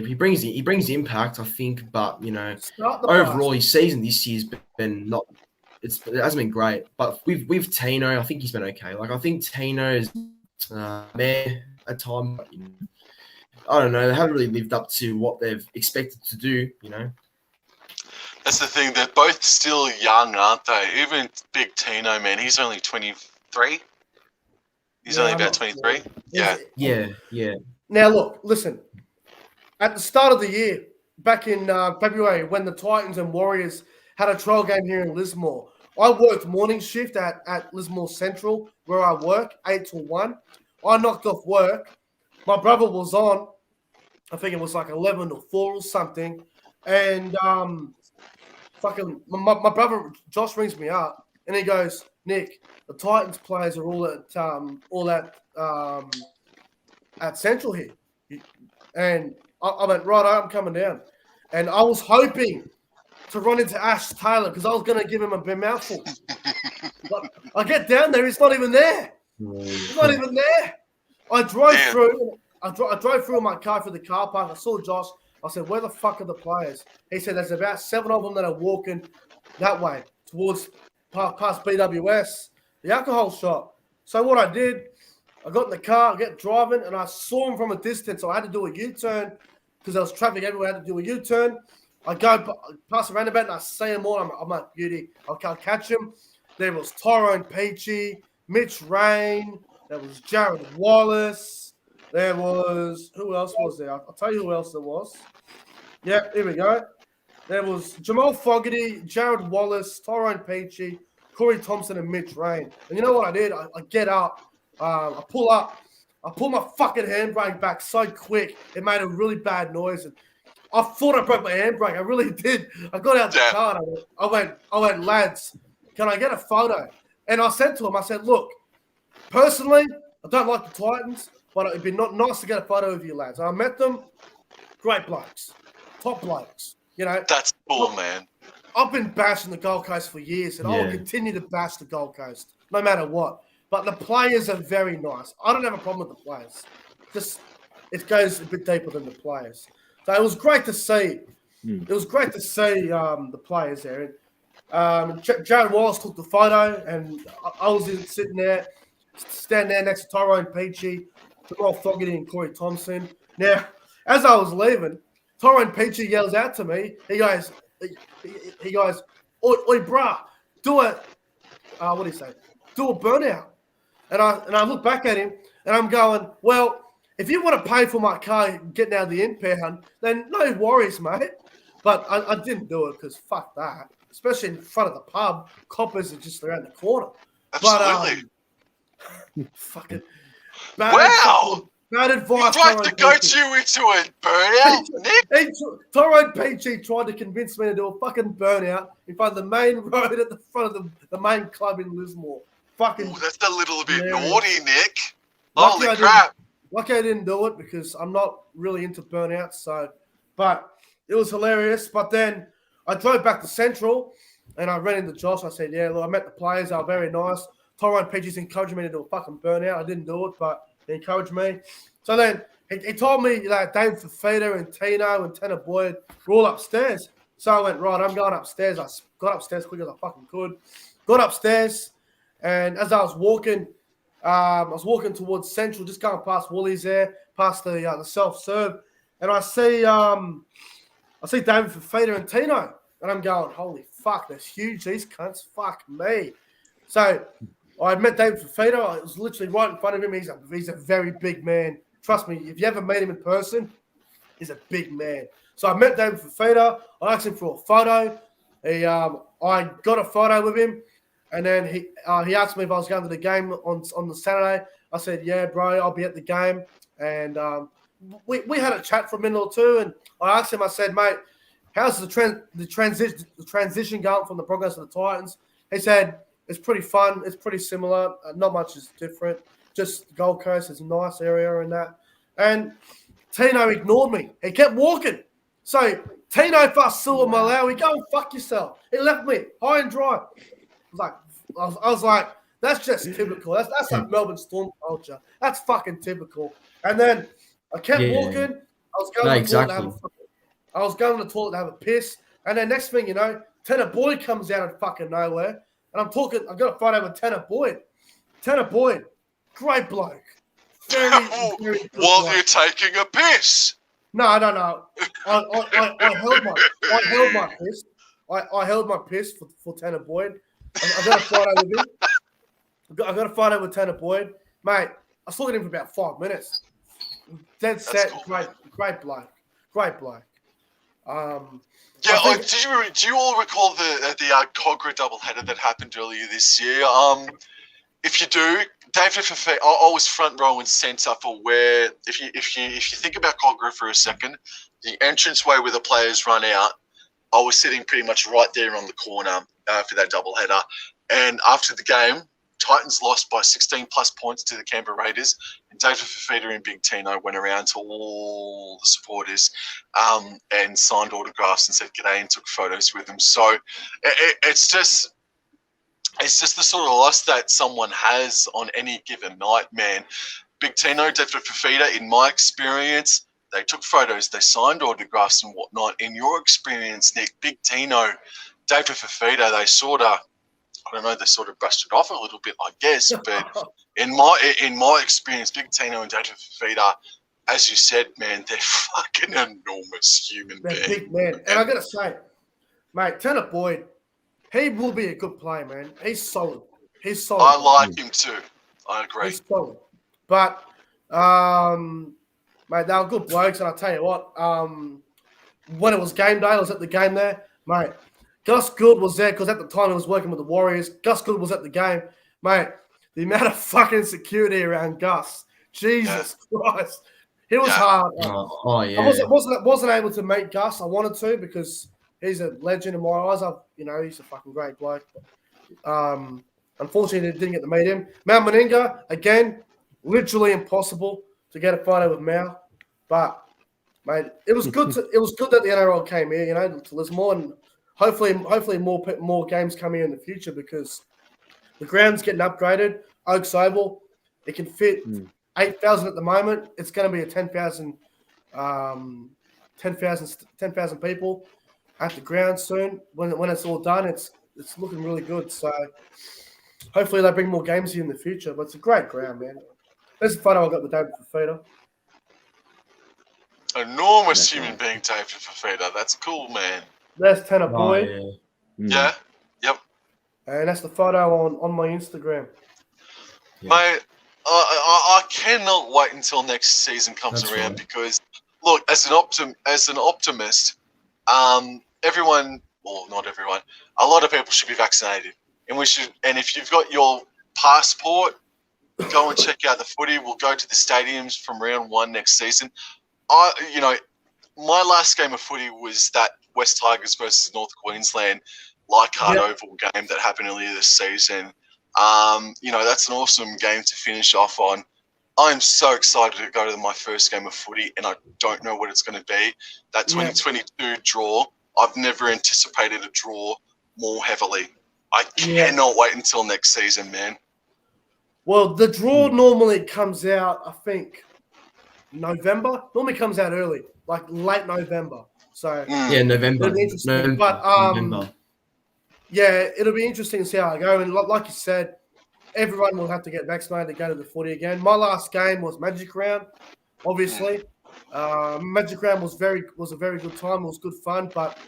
He brings the impact, I think, but overall his season this year's been it hasn't been great. But with Tino, I think he's been okay. I think Tino's man at time. I don't know. They haven't really lived up to what they've expected to do. That's the thing. They're both still young, aren't they? Even Big Tino, man, he's only 23. He's only about 23. Yeah. Now look, listen. At the start of the year, back in February, when the Titans and Warriors had a trial game here in Lismore, I worked morning shift at Lismore Central, where I work, 8 till 1. I knocked off work. My brother was on. I think it was 11 or 4 or something. And my brother Josh rings me up and he goes, Nick, the Titans players are all at Central here. And I went, right, I'm coming down. And I was hoping to run into Ash Taylor because I was going to give him a big mouthful. But I get down there, he's not even there. He's not even there. I drove through. I drove through in my car for the car park. I saw Josh. I said, where the fuck are the players? He said, there's about 7 of them that are walking that way towards past BWS, the alcohol shop. So what I did, I got in the car, I get driving, and I saw him from a distance. So I had to do a U-turn because there was traffic everywhere. I had to do a U-turn. I go past the roundabout and I see him all. I'm like, beauty. I can't catch him. There was Tyrone Peachy, Mitch Rain. There was Jared Wallace. There was, who else was there? I'll tell you who else there was. Yeah, here we go. There was Jamal Fogarty, Jared Wallace, Tyrone Peachy, Corey Thompson, and Mitch Rain. And you know what I did? I get up. I pull up. I pull my fucking handbrake back so quick. It made a really bad noise. And I thought I broke my handbrake. I really did. I got out the car and I went, lads, can I get a photo? And I said to him, I said, look, personally, I don't like the Titans, but it'd be not nice to get a photo of you lads. And I met them. Great blokes. Top blokes. That's cool, man. I've been bashing the Gold Coast for years, and I will continue to bash the Gold Coast, no matter what. But the players are very nice. I don't have a problem with the players. Just it goes a bit deeper than the players. So it was great to see. It was great to see the players there. Jared Wallace took the photo, and I was sitting there, standing there next to Tyrone Peachy, Jamal Fogarty, and Corey Thompson. Now, as I was leaving, Tyrone Peachy yells out to me. He goes, oi, brah, do a, what do you say? Do a burnout. And I look back at him, and I'm going, well, if you want to pay for my car getting out of the impound, then no worries, mate. But I didn't do it because fuck that. Especially in front of the pub. Coppers are just around the corner. Absolutely. But, fucking... Wow! Bad advice. You'd like to coach you into a burnout, Nick? Tyrone Peachy tried to convince me to do a fucking burnout in front of the main road at the front of the main club in Lismore. Fucking. Ooh, that's a little bit hilarious. naughty, Nick. Lucky Holy crap. Lucky I didn't do it because I'm not really into burnouts. So, but it was hilarious. But then I drove back to Central and I ran into Josh. I said, yeah, look, I met the players. They were very nice. Tyrone Peachy's encouraged me to do a fucking burnout. I didn't do it, but he encouraged me. So then he told me that Dave Fafita and Tino and Tanner Boyd were all upstairs. So I went, right, I'm going upstairs. I got upstairs quick as I fucking could. Got upstairs, and as I was walking towards Central, just going past Woolies there, past the self-serve, and I see David Fafita and Tino, and I'm going, holy fuck, they're huge, these cunts, fuck me. So I met David Fafita. I was literally right in front of him. He's a very big man. Trust me, if you ever meet him in person, he's a big man. So I met David Fafita. I asked him for a photo. I got a photo with him, and then he asked me if I was going to the game on the Saturday. I said, yeah, bro, I'll be at the game. And we had a chat for a minute or two, and I asked him, I said, mate, how's the transition going from the Broncos to the Titans? He said, it's pretty fun. It's pretty similar. Not much is different. Just Gold Coast is a nice area and that. And Tino ignored me. He kept walking. So Tino Fasua Malawi, go and fuck yourself. He left me high and dry. I was like, that's just typical. That's like Melbourne Storm culture. That's fucking typical. And then I kept walking. I was going to the toilet to have a piss. And then next thing you know, Tanner Boyd comes out of fucking nowhere. And I've got a photo with Tanner Boyd. Tanner Boyd, great bloke. Very good While bloke. you're taking a piss. No. I held my piss. I held my piss for Tanner Boyd. I got a photo with him. I got a photo with Tanner Boyd. Mate, I was looking at him for about 5 minutes. Dead set, cool, great bloke. Great bloke. Yeah, do you all recall the Cogra doubleheader that happened earlier this year? If you do, David Fafita, I was front row and centre for where, if you think about Cogra for a second, the entranceway where the players run out, I was sitting pretty much right there on the corner for that doubleheader. And after the game, Titans lost by 16 plus points to the Canberra Raiders, and David Fafita and Big Tino went around to all the supporters and signed autographs and said g'day and took photos with them. So it's just the sort of loss that someone has on any given night, man. Big Tino, David Fafita, in my experience, they took photos, they signed autographs and whatnot. In your experience, Nick, Big Tino, David Fafita, they sort of brushed it off a little bit, I guess. But in my experience, Big Tino and David Fafita, as you said, man, they're fucking enormous human beings. They're big man. And I got to say, mate, Tanner Boyd, he will be a good player, man. He's solid. I like him too. I agree. He's solid. But, mate, they were good blokes. And I'll tell you what, when it was game day, I was at the game there, mate. Gus Gould was there because at the time he was working with the Warriors. Gus Gould was at the game. Mate, the amount of fucking security around Gus. Jesus Christ. It was hard. Yeah. I wasn't able to meet Gus. I wanted to because he's a legend in my eyes. He's a fucking great bloke. Unfortunately, didn't get to meet him. Mal Meninga, again, literally impossible to get a photo with Mal. But, mate, it was good that the NRL came here, to Lismore, and hopefully more games come here in the future because the ground's getting upgraded. Oaks Oval, it can fit 8,000 at the moment. It's going to be a 10,000 people at the ground soon. When it's all done, it's looking really good. So hopefully they bring more games here in the future. But it's a great ground, man. There's a photo I got with David Fafita. Enormous human being, David Fafita. That's cool, man. There's Tanner Boyd. Yeah. Yep. And that's the photo on my Instagram. Yeah. Mate, I cannot wait until next season comes around because, look, as an optimist, everyone, well, not everyone, a lot of people should be vaccinated, and if you've got your passport, go and check out the footy. We'll go to the stadiums from round 1 next season. My last game of footy was that West Tigers versus North Queensland Leichhardt Oval game that happened earlier this season. That's an awesome game to finish off on. I'm so excited to go to my first game of footy, and I don't know what it's going to be. That 2022 draw, I've never anticipated a draw more heavily. I cannot wait until next season, man. Well, the draw normally comes out, I think, November. Normally comes out early, like late November. So Yeah, November. it'll be interesting. But November. yeah, it'll be interesting to see how I go. And like you said, everyone will have to get vaccinated to go to the footy again. My last game was Magic Round, obviously. Magic Round was a very good time. It was good fun, but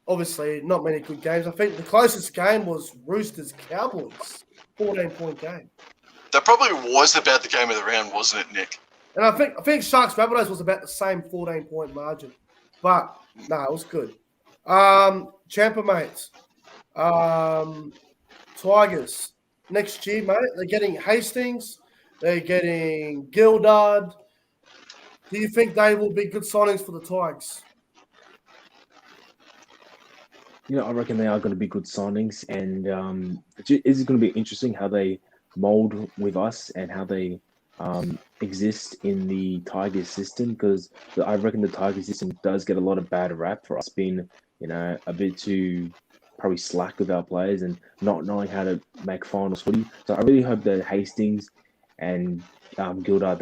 obviously not many good games. I think the closest game was Roosters Cowboys, 14-point game. That probably was about the game of the round, wasn't it, Nick? And I think Sharks Rabbitohs was about the same 14-point margin. But no, it was good. Champa mates. Tigers. Next year, mate, they're getting Hastings. They're getting Gildard. Do you think they will be good signings for the Tigers? I reckon they are going to be good signings, and it's going to be interesting how they mold with us and how they exist in the Tigers system, because I reckon the Tigers system does get a lot of bad rap for us being, a bit too probably slack with our players and not knowing how to make finals footy. So I really hope that Hastings and Gildard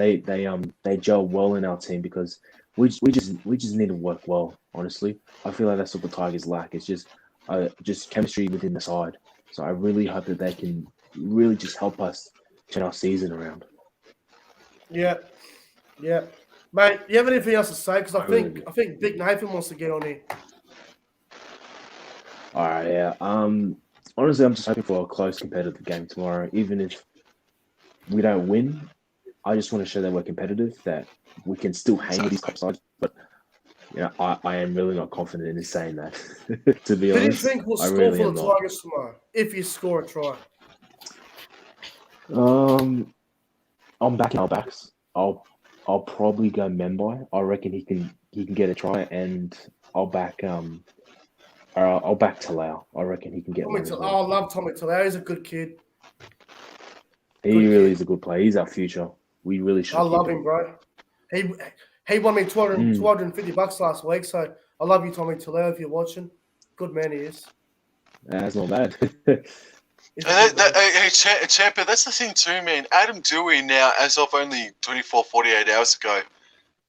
they gel well in our team, because we just need to work well. Honestly, I feel like that's what the Tigers lack. It's just chemistry within the side. So I really hope that they can really just help us turn our season around. Yeah. Mate, you have anything else to say? Because I think Big Nathan wants to get on here. All right, yeah. Honestly, I'm just hoping for a close competitive game tomorrow. Even if we don't win, I just want to show that we're competitive, that we can still hang with these top sides. But I am really not confident in saying that. To be honest, who do you think will score really for the Tigers tomorrow if you score a try? I'm backing our backs. I'll probably go Membai. I reckon he can get a try, and I'll back Talau. I reckon he can get one as well. I love Tommy Talau. He's a good kid. He really is a good player. He's our future. We really should. I love him, bro. He won me $250 last week, so I love you, Tommy Talau, if you're watching. Good man he is. That's not bad. Hey, Champa, that's the thing too, man. Adam Dewey now, as of only 48 hours ago,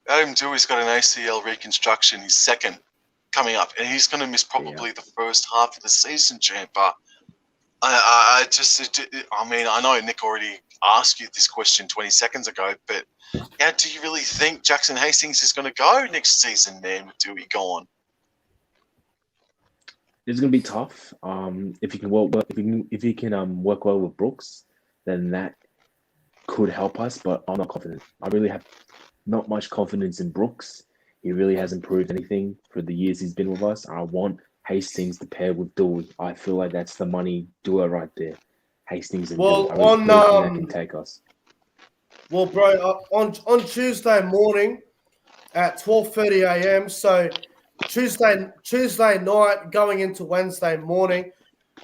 Adam Dewey's got an ACL reconstruction. He's second coming up, and he's going to miss probably the first half of the season, Champa. I know Nick already asked you this question 20 seconds ago, but do you really think Jackson Hastings is going to go next season, man, with Dewey gone? It's going to be tough. If he can work well with Brooks, then that could help us. But I'm not confident. I really have not much confidence in Brooks. He really hasn't proved anything for the years he's been with us. I want Hastings to pair with Dewey. I feel like that's the money duo right there. Hastings and Dewey. That can take us. Well, bro, on Tuesday morning at 12:30 a.m. So Tuesday night going into Wednesday morning,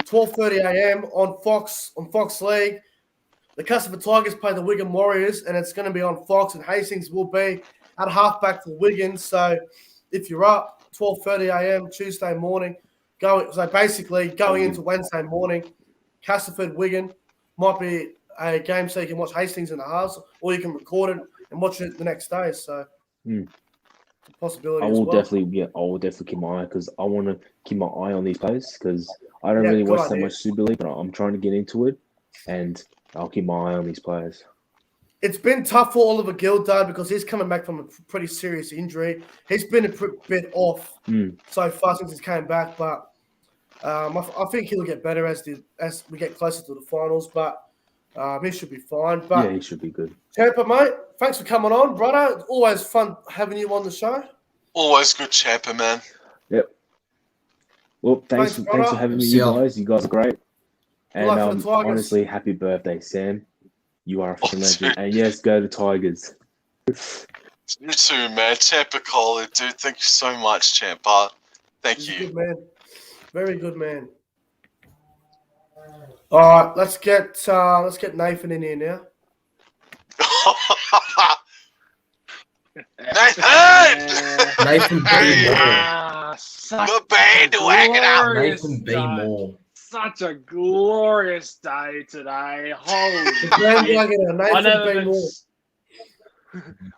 12:30 a.m. on Fox League. The Customer Tigers play the Wigan Warriors, and it's going to be on Fox, and Hastings will be at halfback for Wigan. So if you're up, 12:30 a.m. Tuesday morning, going into Wednesday morning, Castleford Wigan might be a game so you can watch Hastings in the halves, or you can record it and watch it the next day. So it's a possibility. I will definitely keep my eye, because I want to keep my eye on these players, because I don't really watch that much Super League, but I'm trying to get into it, and I'll keep my eye on these players. It's been tough for Oliver Gildard because he's coming back from a pretty serious injury. He's been a bit off so far since he came back, but I think he'll get better as we get closer to the finals. But he should be fine. But yeah, he should be good. Tampa, mate, thanks for coming on, brother. It's always fun having you on the show. Always good champer, man. Yep. Well, thanks Thanks, for brother. having me, See you ya. guys. You guys are great. And luck for the Tigers. honestly, happy birthday, Sam. You are a fucking Oh, legend. dude. And yes, go to Tigers. You too, man. Champa Cola, dude. Thank you so much, Champa. Thank He's a you. good man. Very good man. All right, let's get Nathan in here now. Nathan! Nathan B. Such The bandwagon up. Nathan B. Moore. Such a glorious day today. Holy The shit. bandwagoner, Nathan B. Moore.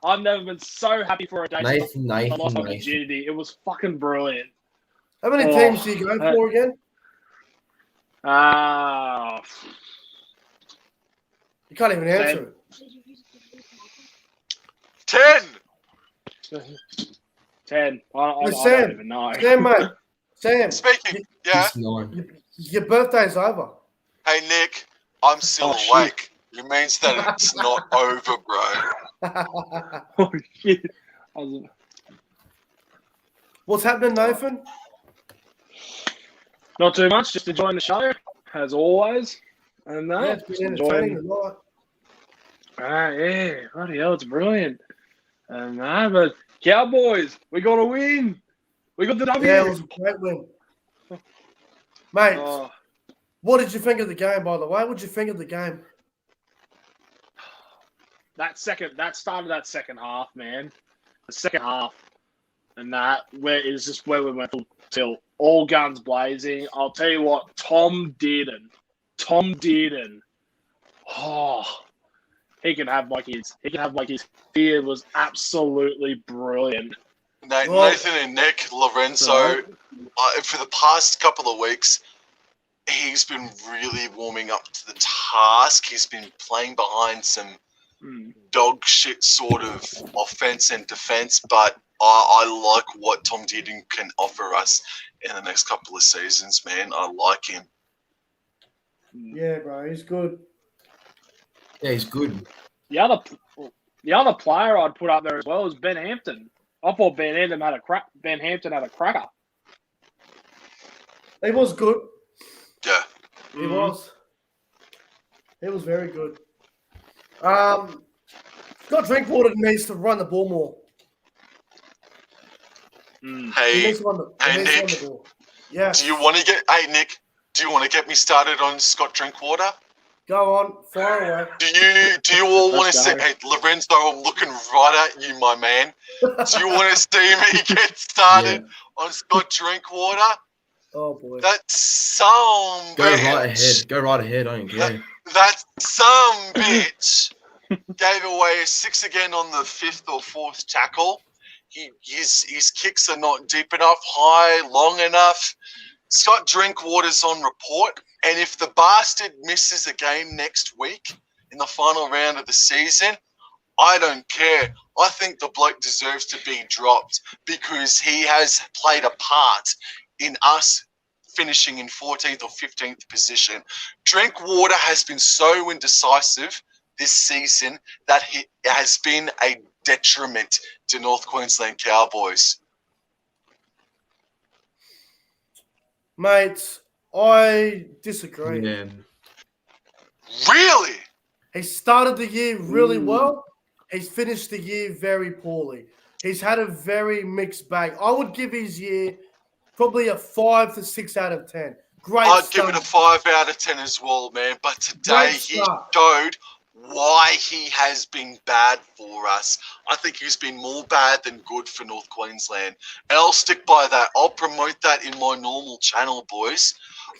I've never been so happy for a day. Nathan. I lost my virginity. It was fucking brilliant. How many teams do you go for again? You can't even answer it. 10! 10. I Sam, don't even know. Sam, mate. Sam, Speaking, yeah. He's 9. your birthday's over. Hey, Nick, I'm still Oh, shit. awake. It means that it's not over, bro. Oh, shit. What's happening, Nathan? Not too much, just enjoying the show, as always. And Yeah, it's been entertaining tonight. Yeah, bloody hell, it's brilliant. But Cowboys, we got to win. We got the W. Yeah, it was a great win. Mate, Oh, what did you think of the game, by the way? What did you think of the game? that started that second half, man. The second half, and that where is just where we went till all guns blazing. I'll tell you what, Tom Dearden. Oh, he can have like his. Fear was absolutely brilliant. Nathan and Nick, Lorenzo, for the past couple of weeks, he's been really warming up to the task. He's been playing behind some dog shit sort of offense and defense, but I like what Tom Dearden can offer us in the next couple of seasons, man. I like him. Yeah, bro, he's good. Yeah, he's good. The other player I'd put up there as well is Ben Hampton. I thought Ben Hampton had a cracker. He was good. Yeah. He was. He was very good. Scott Drinkwater needs to run the ball more. He Hey, needs to run the ball. Yeah. do you want to get? Hey, Nick, do you want to get me started on Scott Drinkwater? Go on, fire away. Do you all want to Let's see? go. Hey, Lorenzo, I'm looking right at you, my man. Do you want to see me get started on Scott Drinkwater? Oh boy. That some Go bitch. right ahead. Go right ahead. I don't care. That some bitch gave away a 6 again on the 5th or 4th tackle. His kicks are not deep enough, high, long enough. Scott Drinkwater's on report, and if the bastard misses a game next week in the final round of the season, I don't care. I think the bloke deserves to be dropped because he has played a part in us finishing in 14th or 15th position. Drinkwater has been so indecisive this season that he has been a detriment to North Queensland Cowboys. Mate, I disagree. Yeah. Really? He started the year really well. He's finished the year very poorly. He's had a very mixed bag. I would give his year probably a 5 to 6 out of 10. Great I'd start. give it a 5 out of 10 as well, man. But today Great he start. showed why he has been bad for us. I think he's been more bad than good for North Queensland. And I'll stick by that. I'll promote that in my normal channel, boys.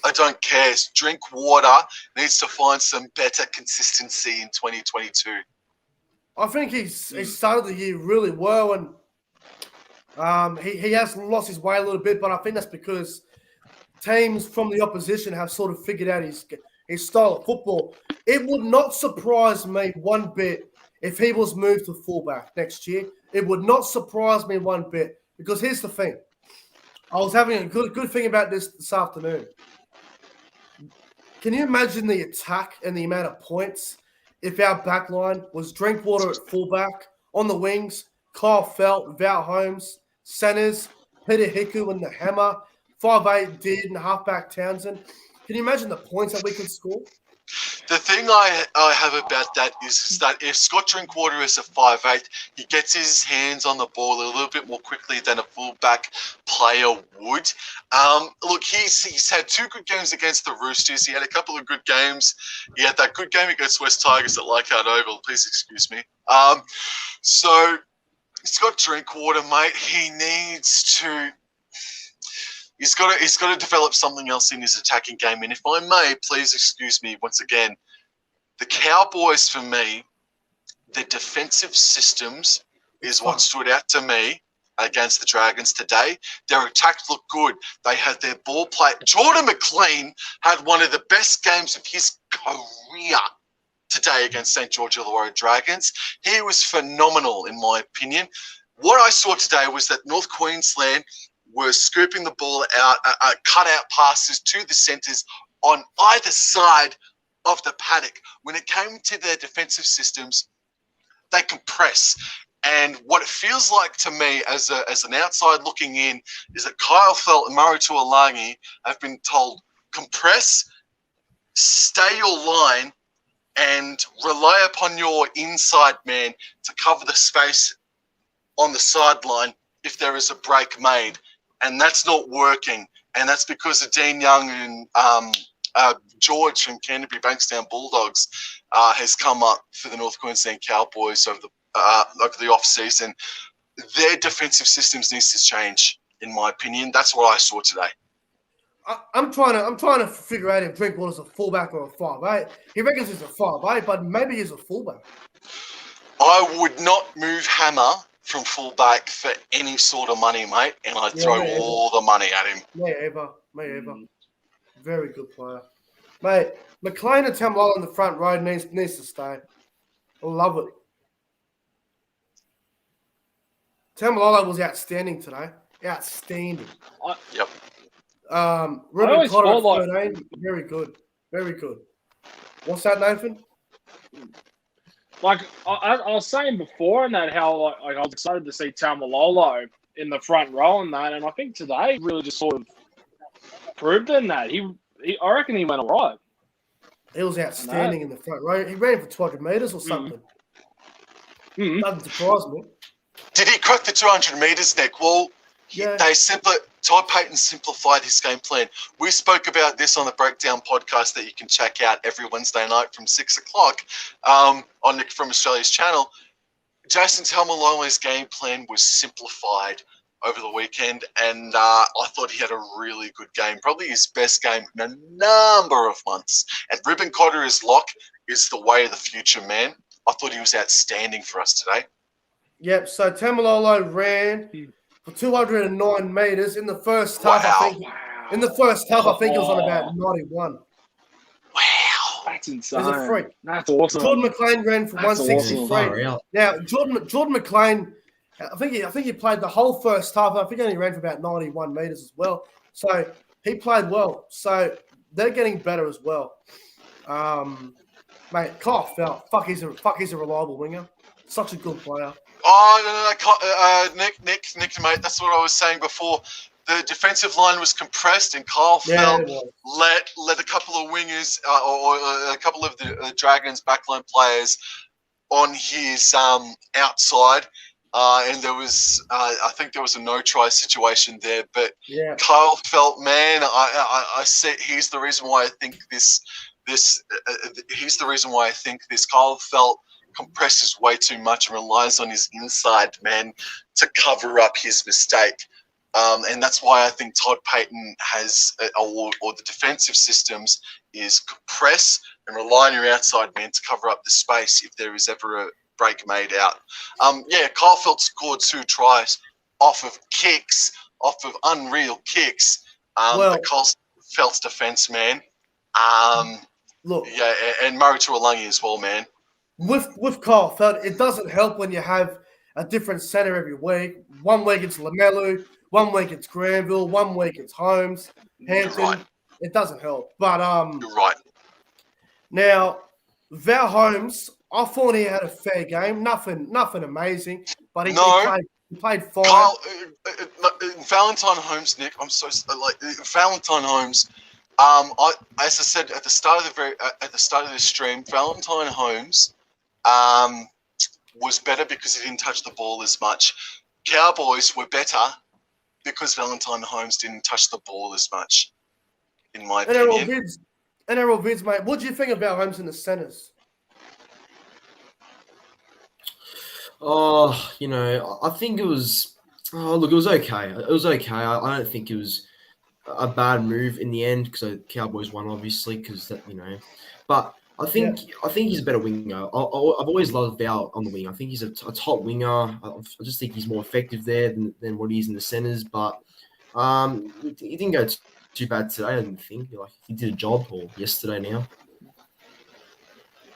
I don't care. Drinkwater needs to find some better consistency in 2022. I think he started the year really well, and he has lost his way a little bit, but I think that's because teams from the opposition have sort of figured out his style of football. It would not surprise me one bit if he was moved to fullback next year. It would not surprise me one bit, because here's the thing. I was having a good thing about this afternoon. Can you imagine the attack and the amount of points if our back line was Drinkwater at fullback, on the wings, Kyle Felt, Val Holmes, centers, Peter Hiku and the hammer, 5'8" Did and halfback Townsend. Can you imagine the points that we could score? The thing I have about that is that if Scott Drinkwater is a 5'8", he gets his hands on the ball a little bit more quickly than a fullback player would. Look, he's had 2 good games against the Roosters. He had a couple of good games. He had that good game against West Tigers at Leichhardt Oval. Please excuse me. So Scott Drinkwater, mate, he needs to. He's got to develop something else in his attacking game. And if I may, please excuse me once again, the Cowboys, for me, their defensive systems is what stood out to me against the Dragons today. Their attack looked good. They had their ball play. Jordan McLean had one of the best games of his career today against St. George Illawarra Dragons. He was phenomenal, in my opinion. What I saw today was that North Queensland were scooping the ball out, cut-out passes to the centres on either side of the paddock. When it came to their defensive systems, they can press. And what it feels like to me as an outside looking in is that Kyle Felt and Murray Tuolangi have been told, compress, stay your line, and rely upon your inside man to cover the space on the sideline if there is a break made. And that's not working. And that's because of Dean Young and George from Canterbury Bankstown Bulldogs has come up for the North Queensland Cowboys over the off-season. Their defensive systems needs to change, in my opinion. That's what I saw today. I'm trying to figure out if Drinkwater's a fullback or a 5'8". He reckons he's a 5'8", but maybe he's a fullback. I would not move Hammer from fullback for any sort of money, mate, and I'd throw all the money at him. Me either. Very good player. Mate, McLean and Tamalolo in the front row needs to stay. I love it. Tamalolo was outstanding today. Outstanding. Yep. Ruben Cotter at 13, very good. Very good. What's that, Nathan? Like I was saying before, and that how like I was excited to see Tamalolo in the front row and that, and I think today really just sort of proved in that I reckon he went all right. He was outstanding in the front row. He ran for 200 meters or something. Doesn't surprise me. Did he crack the 200 meters, Nick? Well, Todd Payton simplified his game plan. We spoke about this on the Breakdown podcast that you can check out every Wednesday night from 6 o'clock on Nick from Australia's channel. Jason Tamalolo's game plan was simplified over the weekend, and I thought he had a really good game, probably his best game in a number of months. And Ruben Cotter as lock is the way of the future, man. I thought he was outstanding for us today. Yep, so Tamalolo ran for 209 meters in the first half. Wow. I think it was on about 91. Wow, that's insane. He's a freak. That's awesome. Jordan McLean ran for 163. Awesome. Now Jordan McLean, I think he played the whole first half. I think he only ran for about 91 meters as well. So he played well. So they're getting better as well. Mate, Kyle Felt, he's a reliable winger. Such a good player. Oh, no, Nick, mate, that's what I was saying before. The defensive line was compressed, and Kyle Felt let a couple of wingers or a couple of the Dragons backline players on his outside, and there was, I think there was a no-try situation there. But Kyle Felt, man, I say he's the reason why I think this. He's the reason why I think this Kyle Felt compresses way too much and relies on his inside man to cover up his mistake. And that's why I think Todd Payton has, or the defensive systems, is compress and rely on your outside man to cover up the space if there is ever a break made out. Kyle Felt scored 2 tries off of kicks, off of unreal kicks. Kyle Felt's defense, man. And Murray Tuolangi as well, man. With Kyle Felt, it doesn't help when you have a different center every week. 1 week it's Lamelu, 1 week it's Granville, 1 week it's Holmes, Hampton. Right. It doesn't help. But you're right. Now, Val Holmes, I thought he had a fair game. Nothing amazing, but He played fine. Kyle, Valentine Holmes, Nick. I'm so Valentine Holmes. As I said at the start of this stream, Valentine Holmes, was better because he didn't touch the ball as much. Cowboys were better because Valentine Holmes didn't touch the ball as much, in my opinion. NRL Vids, mate. What do you think about Holmes in the centres? Oh, I think it was. Oh, look, it was okay. It was okay. I don't think it was a bad move in the end because the Cowboys won, obviously, because But I think he's a better winger. I've always loved Val on the wing. I think he's a top winger. I just think he's more effective there than what he is in the centres. But he didn't go too bad today. I didn't think. He did a job or yesterday now.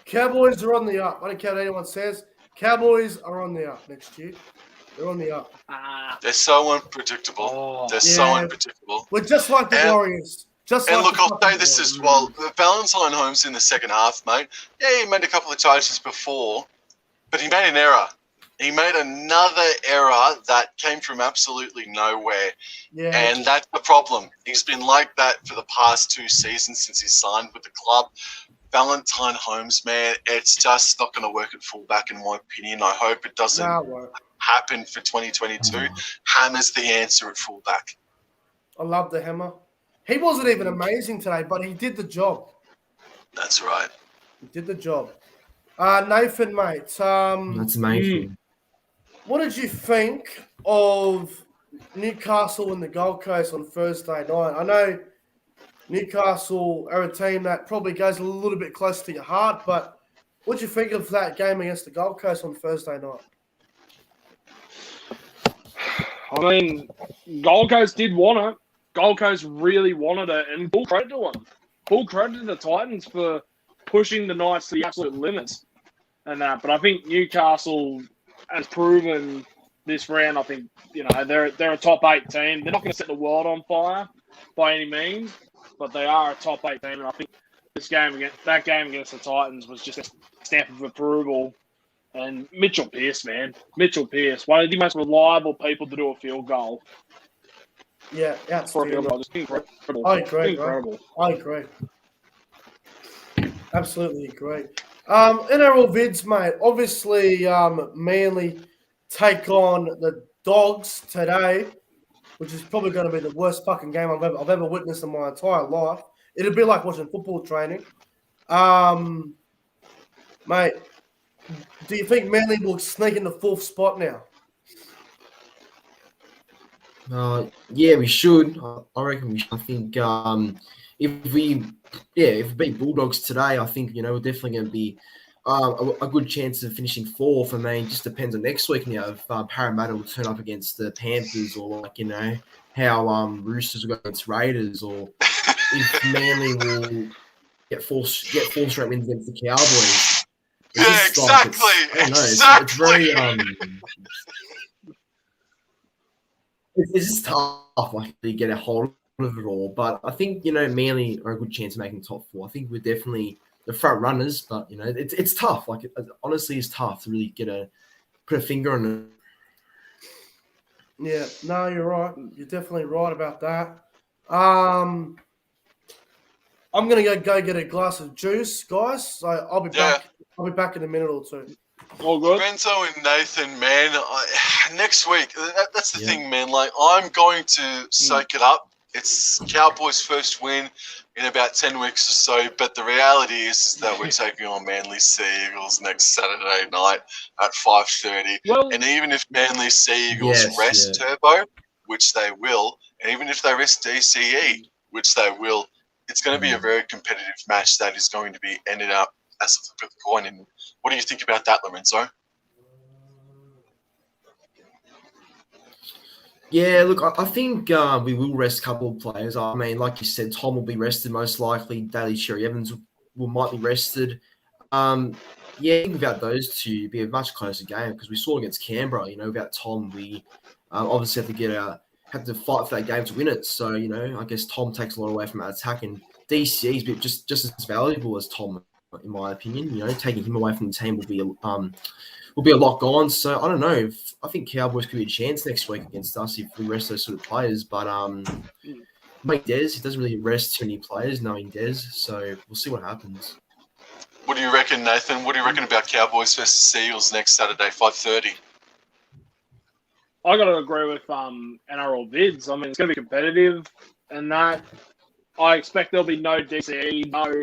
Cowboys are on the up. I don't care what anyone says. Cowboys are on the up next year. They're on the up. They're so unpredictable. So unpredictable. We're just like the Warriors. I'll say this as well. Valentine Holmes in the second half, mate. Yeah, he made a couple of charges before, but he made an error. He made another error that came from absolutely nowhere. Yeah. And that's the problem. He's been like that for the past 2 seasons since he signed with the club. Valentine Holmes, man, it's just not going to work at fullback, in my opinion. I hope it doesn't happen for 2022. Hammer's the answer at fullback. I love the hammer. He wasn't even amazing today, but he did the job. That's right. He did the job. Nathan, mate. That's amazing. What did you think of Newcastle and the Gold Coast on Thursday night? I know Newcastle are a team that probably goes a little bit close to your heart, but what did you think of that game against the Gold Coast on Thursday night? I mean, Gold Coast did want it. Gold Coast really wanted it, and full credit to them. Full credit to the Titans for pushing the Knights to the absolute limits and that. But I think Newcastle has proven this round. I think they're a top 8 team. They're not going to set the world on fire by any means, but they are a top 8 team. And I think that game against the Titans was just a stamp of approval. And Mitchell Pearce, man, one of the most reliable people to do a field goal. Yeah, outstanding. Incredible. I agree. Incredible. I agree. Absolutely agree. NRL Vids, mate. Obviously, Manly take on the Dogs today, which is probably going to be the worst fucking game I've ever witnessed in my entire life. It'll be like watching football training. Mate, do you think Manly will sneak in the 4th spot now? Yeah, we should. I reckon we should. I think if we beat Bulldogs today, I think we're definitely going to be a good chance of finishing 4th. I mean, it just depends on next week now if Parramatta will turn up against the Panthers, or how Roosters will go against Raiders, or if Manly will get four straight wins against the Cowboys. Yeah, exactly. It's very it's just tough, to get a hold of it all. But I think Manly are a good chance of making the top 4. I think we're definitely the front runners, but it's tough. Honestly, it's tough to really put a finger on it. Yeah, no, you're right. You're definitely right about that. I'm gonna go get a glass of juice, guys. So I'll be back. I'll be back in a minute or two. All good. Renzo and Nathan, man. Next week, that's the thing, man. I'm going to soak it up. It's Cowboys' first win in about 10 weeks or so. But the reality is that we're taking on Manly Sea Eagles next Saturday night at 5:30. Well, and even if Manly Sea Eagles rest Turbo, which they will, and even if they rest DCE, which they will, it's going to be a very competitive match that is going to be ended up as a flip of the coin. And what do you think about that, Lorenzo? Yeah, look, I think we will rest a couple of players. I mean, like you said, Tom will be rested most likely. Daly Cherry Evans might be rested. Yeah, without those two, it'd be a much closer game because we saw against Canberra. Without Tom, we obviously have to fight for that game to win it. So I guess Tom takes a lot away from our attack, and DC's just as valuable as Tom in my opinion. Taking him away from the team will be a lot gone. So I don't know. I think Cowboys could be a chance next week against us if we rest those sort of players. But Mike Dez, he doesn't really rest too many players, knowing Dez. So we'll see what happens. What do you reckon, Nathan? What do you reckon about Cowboys versus Seals next Saturday, 5:30? I got to agree with NRL Vids. I mean, it's going to be competitive, and that I expect there'll be no DCE, no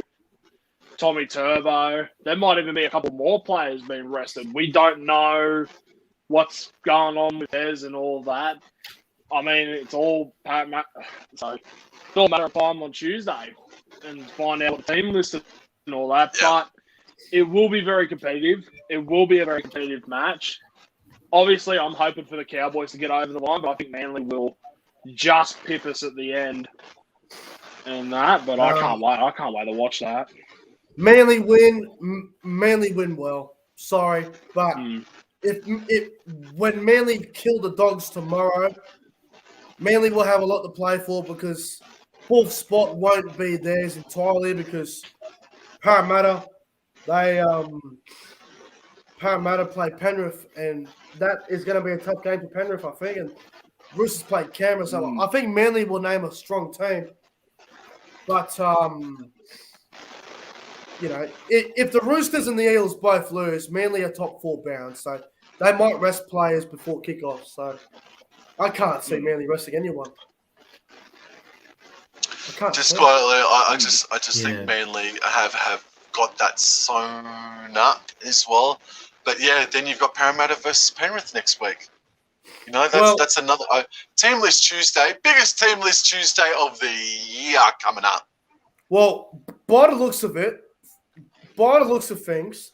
Tommy Turbo. There might even be a couple more players being rested. We don't know what's going on with Dez and all that. I mean, it's all so it's all a matter of time on Tuesday and find out what the team list is and all that. Yeah. But it will be very competitive. It will be a very competitive match. Obviously, I'm hoping for the Cowboys to get over the line, but I think Manly will just pip us at the end and that. But I can't wait. I can't wait to watch that. Manly win well. Sorry, but if when Manly kill the Dogs tomorrow, Manly will have a lot to play for because fourth spot won't be theirs entirely because Parramatta play Penrith, and that is going to be a tough game for Penrith, I think. And Roosters play Canberra, so I think Manly will name a strong team. But if the Roosters and the Eels both lose, Manly are top 4 bound, so they might rest players before kickoff. So I can't see Manly resting anyone. Just quietly, I just think Manly have got that sewn up as well. But yeah, then you've got Parramatta versus Penrith next week. That's another team list Tuesday, biggest team list Tuesday of the year coming up. Well, by the looks of things,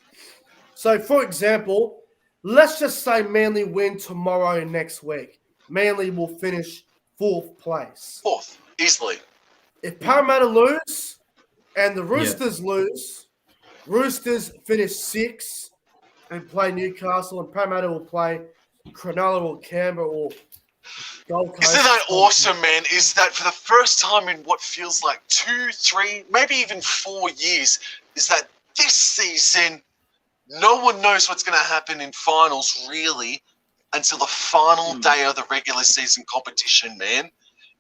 so for example, let's just say Manly win tomorrow and next week. Manly will finish 4th place. 4th, easily. If Parramatta lose and the Roosters lose, Roosters finish 6th and play Newcastle, and Parramatta will play Cronulla or Canberra or Gold Coast. Isn't that awesome, man? Is that for the first time in what feels like 2, 3, maybe even 4 years, is that this season, no one knows what's going to happen in finals, really, until the final day of the regular season competition, man.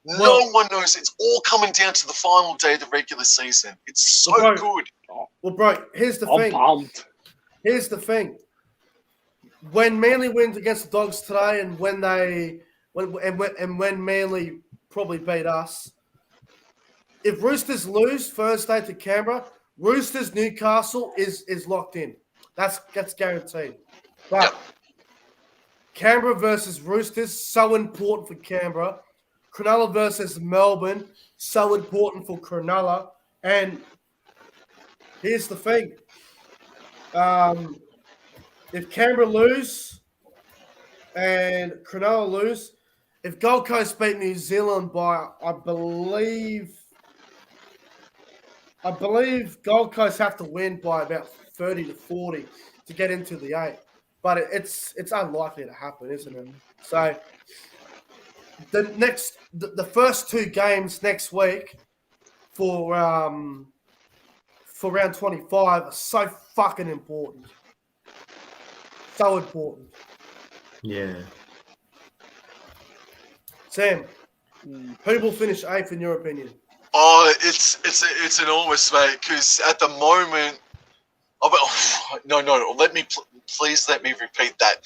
No one knows. It's all coming down to the final day of the regular season. It's so good. Well, bro, here's the I'm thing. pumped. Here's the thing. When Manly wins against the Dogs today, and when Manly probably beat us, if Roosters lose Thursday to Canberra, Roosters Newcastle is locked in. That's guaranteed. But Canberra versus Roosters, so important for Canberra. Cronulla versus Melbourne, so important for Cronulla. And here's the thing. If Canberra lose and Cronulla lose, if Gold Coast beat New Zealand by, I believe Gold Coast have to win by about 30 to 40 to get into the 8. But it's unlikely to happen, isn't it? So the first 2 games next week for round 25 are so fucking important. So important. Yeah. Sam, who will finish 8th in your opinion? Oh, it's enormous, mate. Because at the moment, please let me repeat that.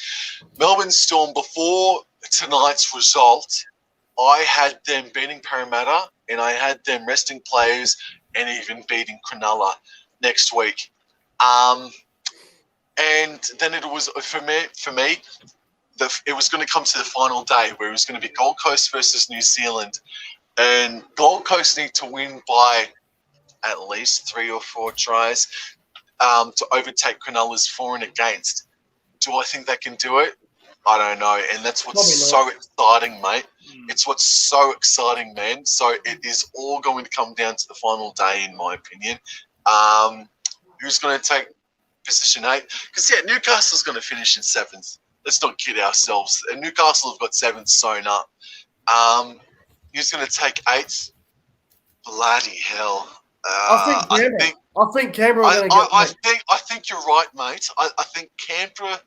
Melbourne Storm, before tonight's result, I had them beating Parramatta, and I had them resting players and even beating Cronulla next week. And then it was for me. It was going to come to the final day where it was going to be Gold Coast versus New Zealand, and Gold Coast need to win by at least 3 or 4 tries to overtake Cronulla's for and against. Do I think they can do it? I don't know, and that's what's so exciting, mate. It's what's so exciting, man. So it is all going to come down to the final day, in my opinion. Who's going to take position 8? Because Newcastle's going to finish in 7th. Let's not kid ourselves. And Newcastle have got 7th sewn up. Who's going to take 8th? Bloody hell. I think Canberra are going to get. I think you're right, mate. I think Canberra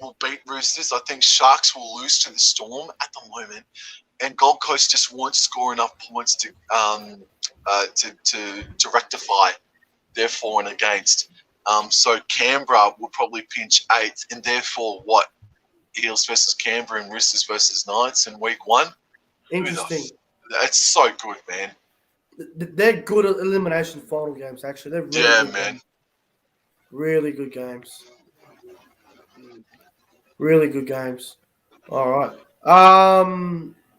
will beat Roosters. I think Sharks will lose to the Storm at the moment, and Gold Coast just won't score enough points to rectify their for and against. So Canberra will probably pinch 8th, and therefore what? Eels versus Canberra and Roosters versus Knights in week 1. Interesting. That's so good, man. They're good at elimination final games, actually. They're really good man. Games. Really good games. Really good games. All right.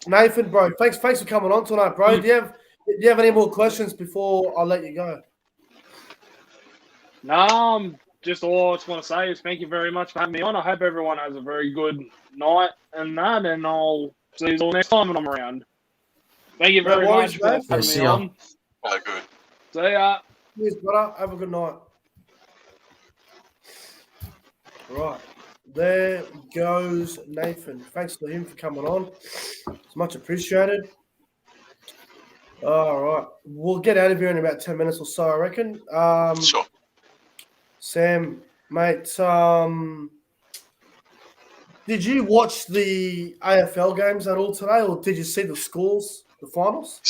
Nathan, bro, thanks for coming on tonight, bro. Do you have any more questions before I let you go? No, just all I just want to say is thank you very much for having me on. I hope everyone has a very good night and that, and I'll see you all next time when I'm around. Thank you very much for having me on. Oh, good. See ya. Cheers, brother. Have a good night. Right. There goes Nathan. Thanks to him for coming on. It's much appreciated. All right. We'll get out of here in about 10 minutes or so, I reckon. Sure. Sam, mate, did you watch the AFL games at all today, or did you see the scores, the finals?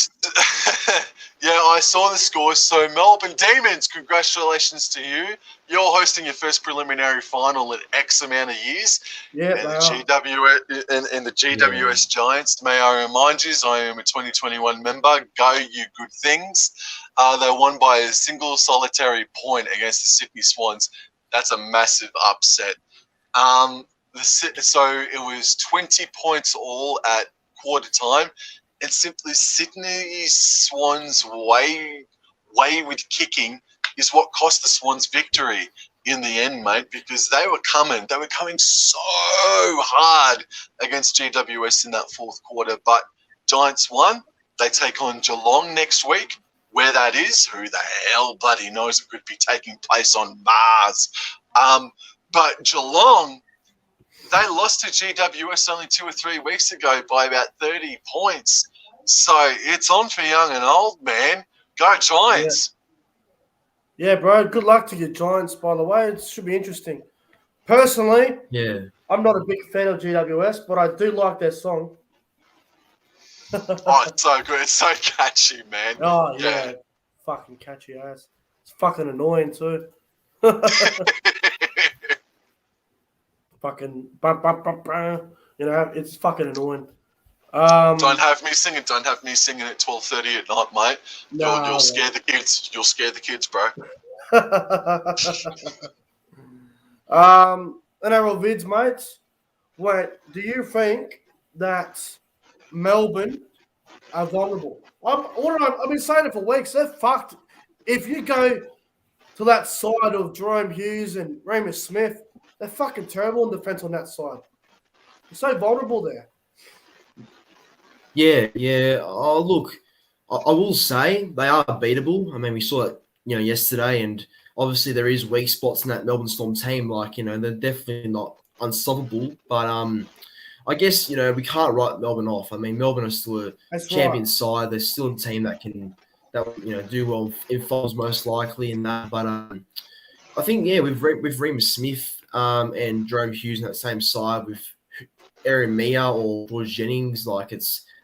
Yeah, I saw the scores. So Melbourne Demons, congratulations to you. You're hosting your first preliminary final in X amount of years. Yeah, and the GWS Giants. May I remind you, I am a 2021 member. Go, you good things. They won by a single solitary point against the Sydney Swans. That's a massive upset. So it was 20 points all at quarter time. And simply Sydney Swans' way with kicking is what cost the Swans victory in the end, mate, because they were coming so hard against GWS in that fourth quarter. But Giants won. They take on Geelong next week. Where that is, who the hell bloody knows? It could be taking place on Mars. But Geelong, they lost to GWS only 2 or 3 weeks ago by about 30 points. So it's on for young and old, man. Go Giants. Yeah, bro. Good luck to your Giants, by the way. It should be interesting. Personally, I'm not a big fan of GWS, but I do like their song. Oh, it's so good. It's so catchy, man. Oh, yeah. Fucking catchy ass. It's fucking annoying, too. Fucking, you know, it's fucking annoying. Don't have me singing at 12:30 at night, mate. You'll scare the kids. You'll scare the kids, bro. NRL vids, mates. Wait, do you think that Melbourne are vulnerable? I've been saying it for weeks. They're fucked. If you go to that side of Jerome Hughes and Remus Smith, they're fucking terrible in defense on that side. They're so vulnerable there. Yeah. Oh, look, I will say they are beatable. I mean, we saw it, yesterday, and obviously there is weak spots in that Melbourne Storm team. Like, they're definitely not unstoppable. But I guess we can't write Melbourne off. I mean, Melbourne are still a champion side. They're still a team that do well in finals most likely in that. But I think with Remus Smith and Jerome Hughes in that same side with Aaron Mia or George Jennings,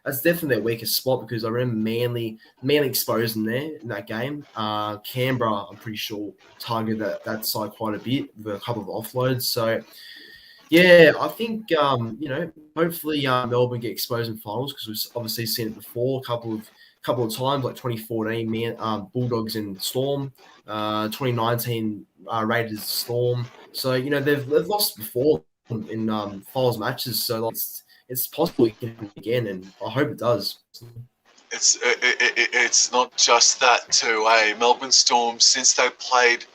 that's definitely their weakest spot, because I remember Manly exposed in there in that game. Canberra, I'm pretty sure, targeted that side quite a bit with a couple of offloads. So, yeah, I think, hopefully Melbourne get exposed in finals, because we've obviously seen it before a couple of times, like 2014 Bulldogs and Storm, 2019 Raiders Storm. So, they've lost before in finals matches. So, it's possible it can happen again, and I hope it does. It's not just that too. Melbourne Storm, since they played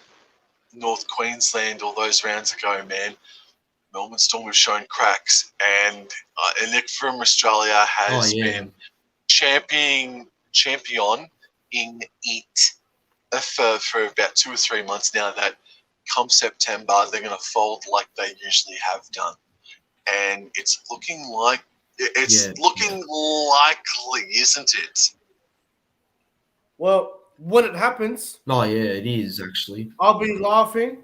North Queensland all those rounds ago, man, Melbourne Storm have shown cracks, and Nick from Australia has been champion in it for about 2 or 3 months now. That come September they're going to fold like they usually have done. And it's looking likely, isn't it? Well, when it happens, Oh yeah, it is actually. I'll be laughing,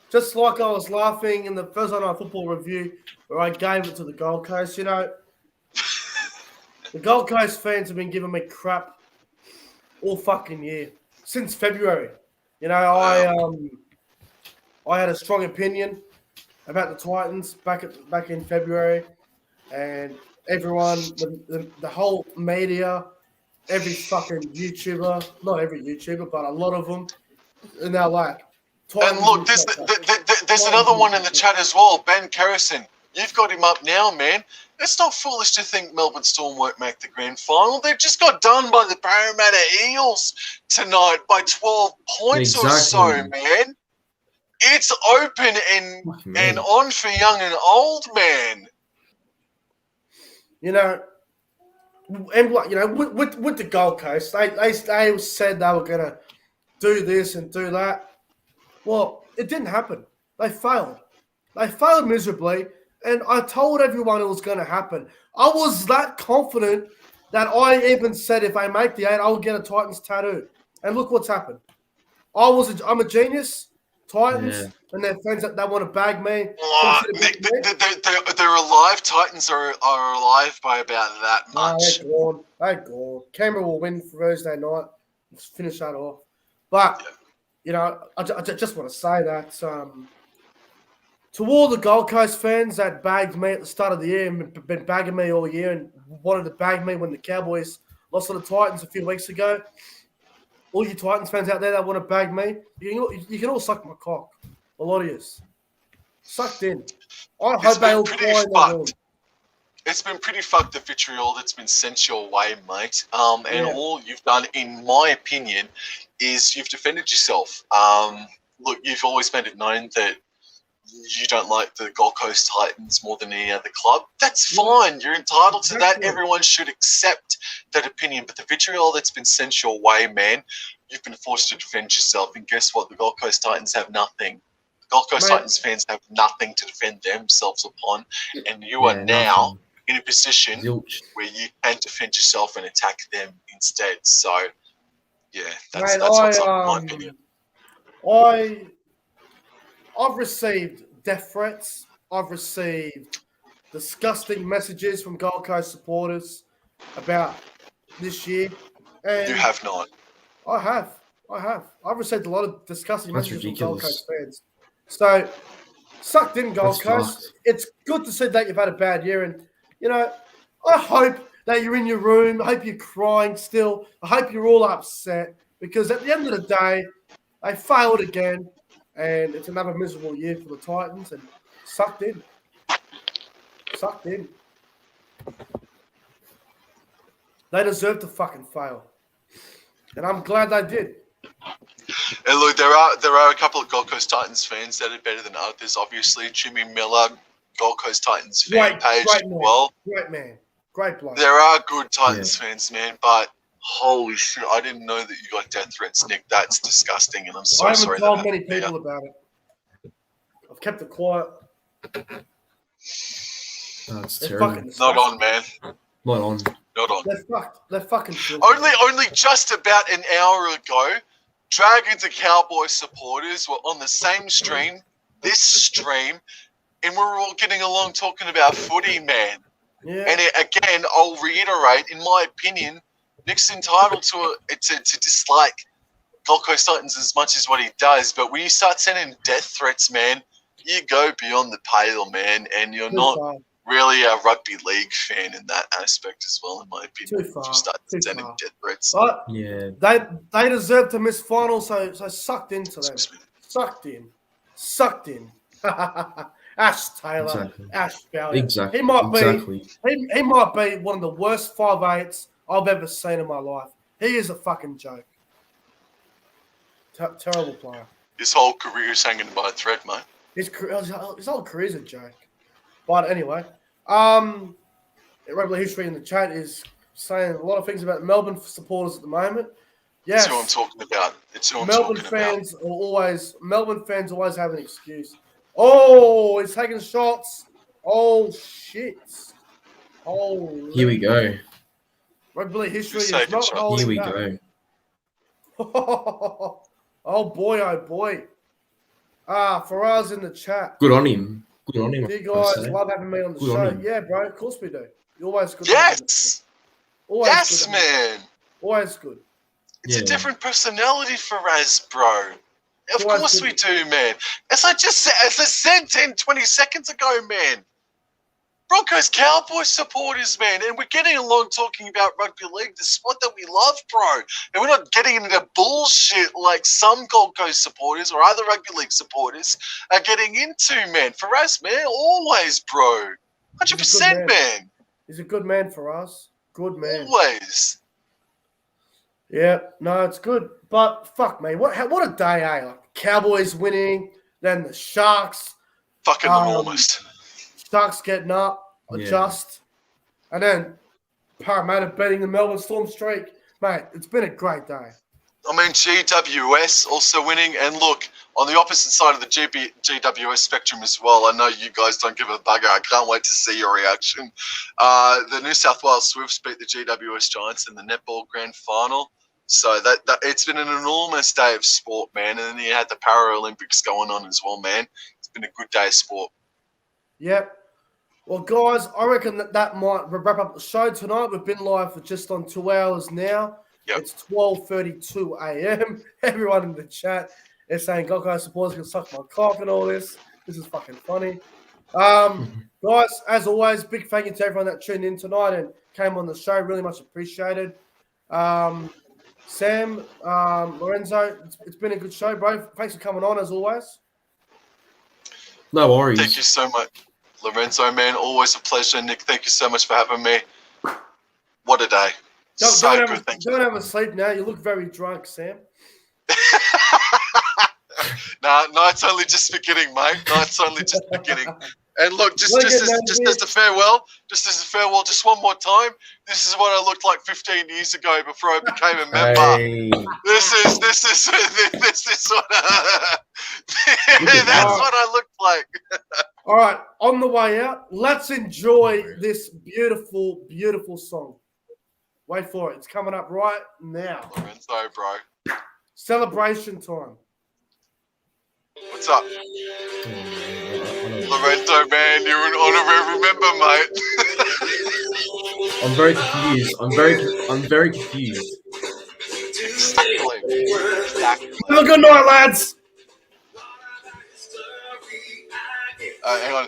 just like I was laughing in the Thursday Night Football review where I gave it to the Gold Coast. You know, the Gold Coast fans have been giving me crap all fucking year since February. You know, I had a strong opinion about the Titans back in February, and everyone, the whole media, every fucking YouTuber, not every YouTuber, but a lot of them, and they're like, And look, there's another one in the chat as well, Ben Kerrison. You've got him up now, man. It's not foolish to think Melbourne Storm won't make the grand final. They've just got done by the Parramatta Eels tonight by 12 points or so, man. It's open and on for young and old, man. You know, and you know, with the Gold Coast, they said they were gonna do this and do that. Well, it didn't happen. They failed. They failed miserably, and I told everyone it was going to happen. I was that confident that I even said if I make the 8, I will get a Titans tattoo. And look what's happened. I'm a genius. Titans and their friends that want to bag me. They're alive. Titans are alive by about that much. They're gone. Canberra will win Thursday night. Let's finish that off. But, you know, I just want to say that to all the Gold Coast fans that bagged me at the start of the year and been bagging me all year and wanted to bag me when the Cowboys lost to the Titans a few weeks ago, all you Titans fans out there that want to bag me, you can all suck my cock. A lot of you. Sucked in. I hope they all cry. It's been pretty fucked, the vitriol that's been sent your way, mate. And all you've done, in my opinion, is you've defended yourself. Look, you've always made it known that you don't like the Gold Coast Titans more than any other club. That's fine. You're entitled to that. Everyone should accept that opinion. But the vitriol that's been sent your way, man, you've been forced to defend yourself. And guess what? The Gold Coast Titans have nothing. The Gold Coast Titans fans have nothing to defend themselves upon. And you are now in a position where you can defend yourself and attack them instead. So, yeah, that's what's up in my opinion. I've received death threats. I've received disgusting messages from Gold Coast supporters about this year. And you have not. I have. I've received a lot of disgusting messages from Gold Coast fans. So, sucked in Gold Coast. It's good to see that you've had a bad year. And, you know, I hope that you're in your room. I hope you're crying still. I hope you're all upset. Because at the end of the day, they failed again. And it's another miserable year for the Titans, and sucked in. They deserve to fucking fail, and I'm glad they did. And look, there are a couple of Gold Coast Titans fans that are better than others. Obviously, Jimmy Miller, Gold Coast Titans fan page as well. Great man, great bloke. There are good Titans fans, man, but. Holy shit, I didn't know that you got death threats, Nick. That's disgusting, and I'm so sorry. I haven't told many people about it. I've kept it quiet. That's terrible. Not on, man. Not on. Not on. They're fucked. They're fucking filthy. Only just about an hour ago, Dragons and Cowboys supporters were on the same stream, this stream, and we were all getting along talking about footy, man. Yeah. And again, I'll reiterate, in my opinion, Nick's entitled to dislike Gold Coast Titans as much as what he does, but when you start sending death threats, man, you go beyond the pale, man, and you're not really a rugby league fan in that aspect as well, in my opinion. Too far. You start sending death threats. But they deserve to miss finals, so sucked into them. Sucked in. Ash Taylor, Ash Bowyer. Exactly. He might be one of the worst 5'8" I've ever seen in my life. He is a fucking joke. Terrible player. His whole career is hanging by a thread, mate. His whole career is a joke. But anyway, Rebel History in the chat is saying a lot of things about Melbourne supporters at the moment. Yes, that's who I'm talking about. It's who I'm Melbourne talking fans about. Melbourne fans always have an excuse. Oh, he's taking shots. Oh shit. Oh. Here we go. Rugby history is not holding Here we back. go. Oh boy, oh boy. Faraz in the chat. Good on him. Good on him. You I guys say. love having me on the Good on show. him. Yeah, bro. Of course we do. You're always good. to have me on the show. Yes. Always Yes, good. man. Always good. It's Yeah. a different personality for Raz, bro. Of Always course good. we do, man. As I said 10, 20 seconds ago, man. Broncos Cowboys supporters, man, and we're getting along talking about rugby league, the sport that we love, bro. And we're not getting into bullshit like some Gold Coast supporters or other rugby league supporters are getting into, man. For us, man, always, bro. 100%, man. He's a good man for us. Good man. Always. Yeah, no, it's good. But fuck me, what a day, eh? Like Cowboys winning, then the Sharks. Fucking enormous. Sharks getting up, adjust, and then Parramatta beating the Melbourne Storm streak. Mate, it's been a great day. I mean, GWS also winning. And look, on the opposite side of the GWS spectrum as well, I know you guys don't give a bugger. I can't wait to see your reaction. The New South Wales Swifts beat the GWS Giants in the netball grand final. So that it's been an enormous day of sport, man. And then you had the Paralympics going on as well, man. It's been a good day of sport. Yep. Well, guys, I reckon that might wrap up the show tonight. We've been live for just on 2 hours now. Yep. It's 12:32 a.m. Everyone in the chat is saying Gold Coast supporters can suck my cock and all this. This is fucking funny. Guys, as always, big thank you to everyone that tuned in tonight and came on the show. Really much appreciated. Sam, Lorenzo, it's been a good show, bro. Thanks for coming on, as always. No worries. Thank you so much, Lorenzo, man. Always a pleasure. Nick, thank you so much for having me. What a day. So good, thank you. Don't have a sleep now. You look very drunk, Sam. Nah, night's only just beginning, mate. Night's only just beginning. And look, just as a farewell, just one more time. This is what I looked like 15 years ago before I became a member. Hey. This is what that's what I looked like. All right, on the way out, let's enjoy this beautiful, beautiful song. Wait for it. It's coming up right now. Lorenzo, bro. Celebration time. What's up? Lorenzo, man, you're an honorary member, mate. I'm very confused. I'm very confused. Exactly. Have a good night, lads. Hang on.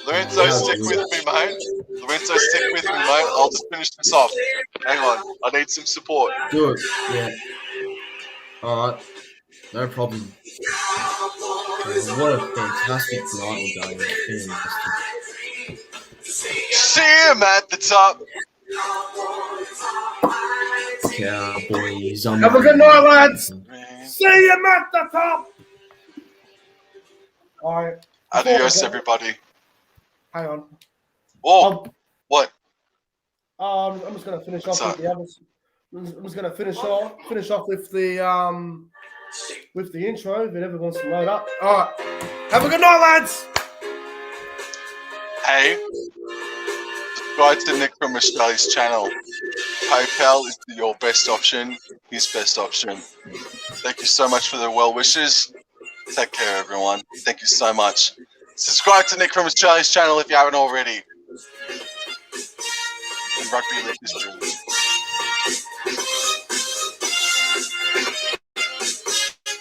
Lorenzo, stick with me, mate. Lorenzo, stick with me, mate. I'll just finish this off. Hang on. I need some support. Good. Yeah. All right. No problem. What a fantastic night we're going. See him at the top. Cowboys. Have a good night, lads. See you at the top. All right. Adios, everybody. Hang on. Oh, what? I'm just going to finish off with the others. I'm just going to finish off with the intro if it ever wants to load up. All right. Have a good night, lads. Hey, subscribe to Nick from Australia's channel. PayPal is your best option, his best option. Thank you so much for the well wishes. Take care, everyone. Thank you so much. Subscribe to Nick from Australia's channel if you haven't already. And Rugby League History.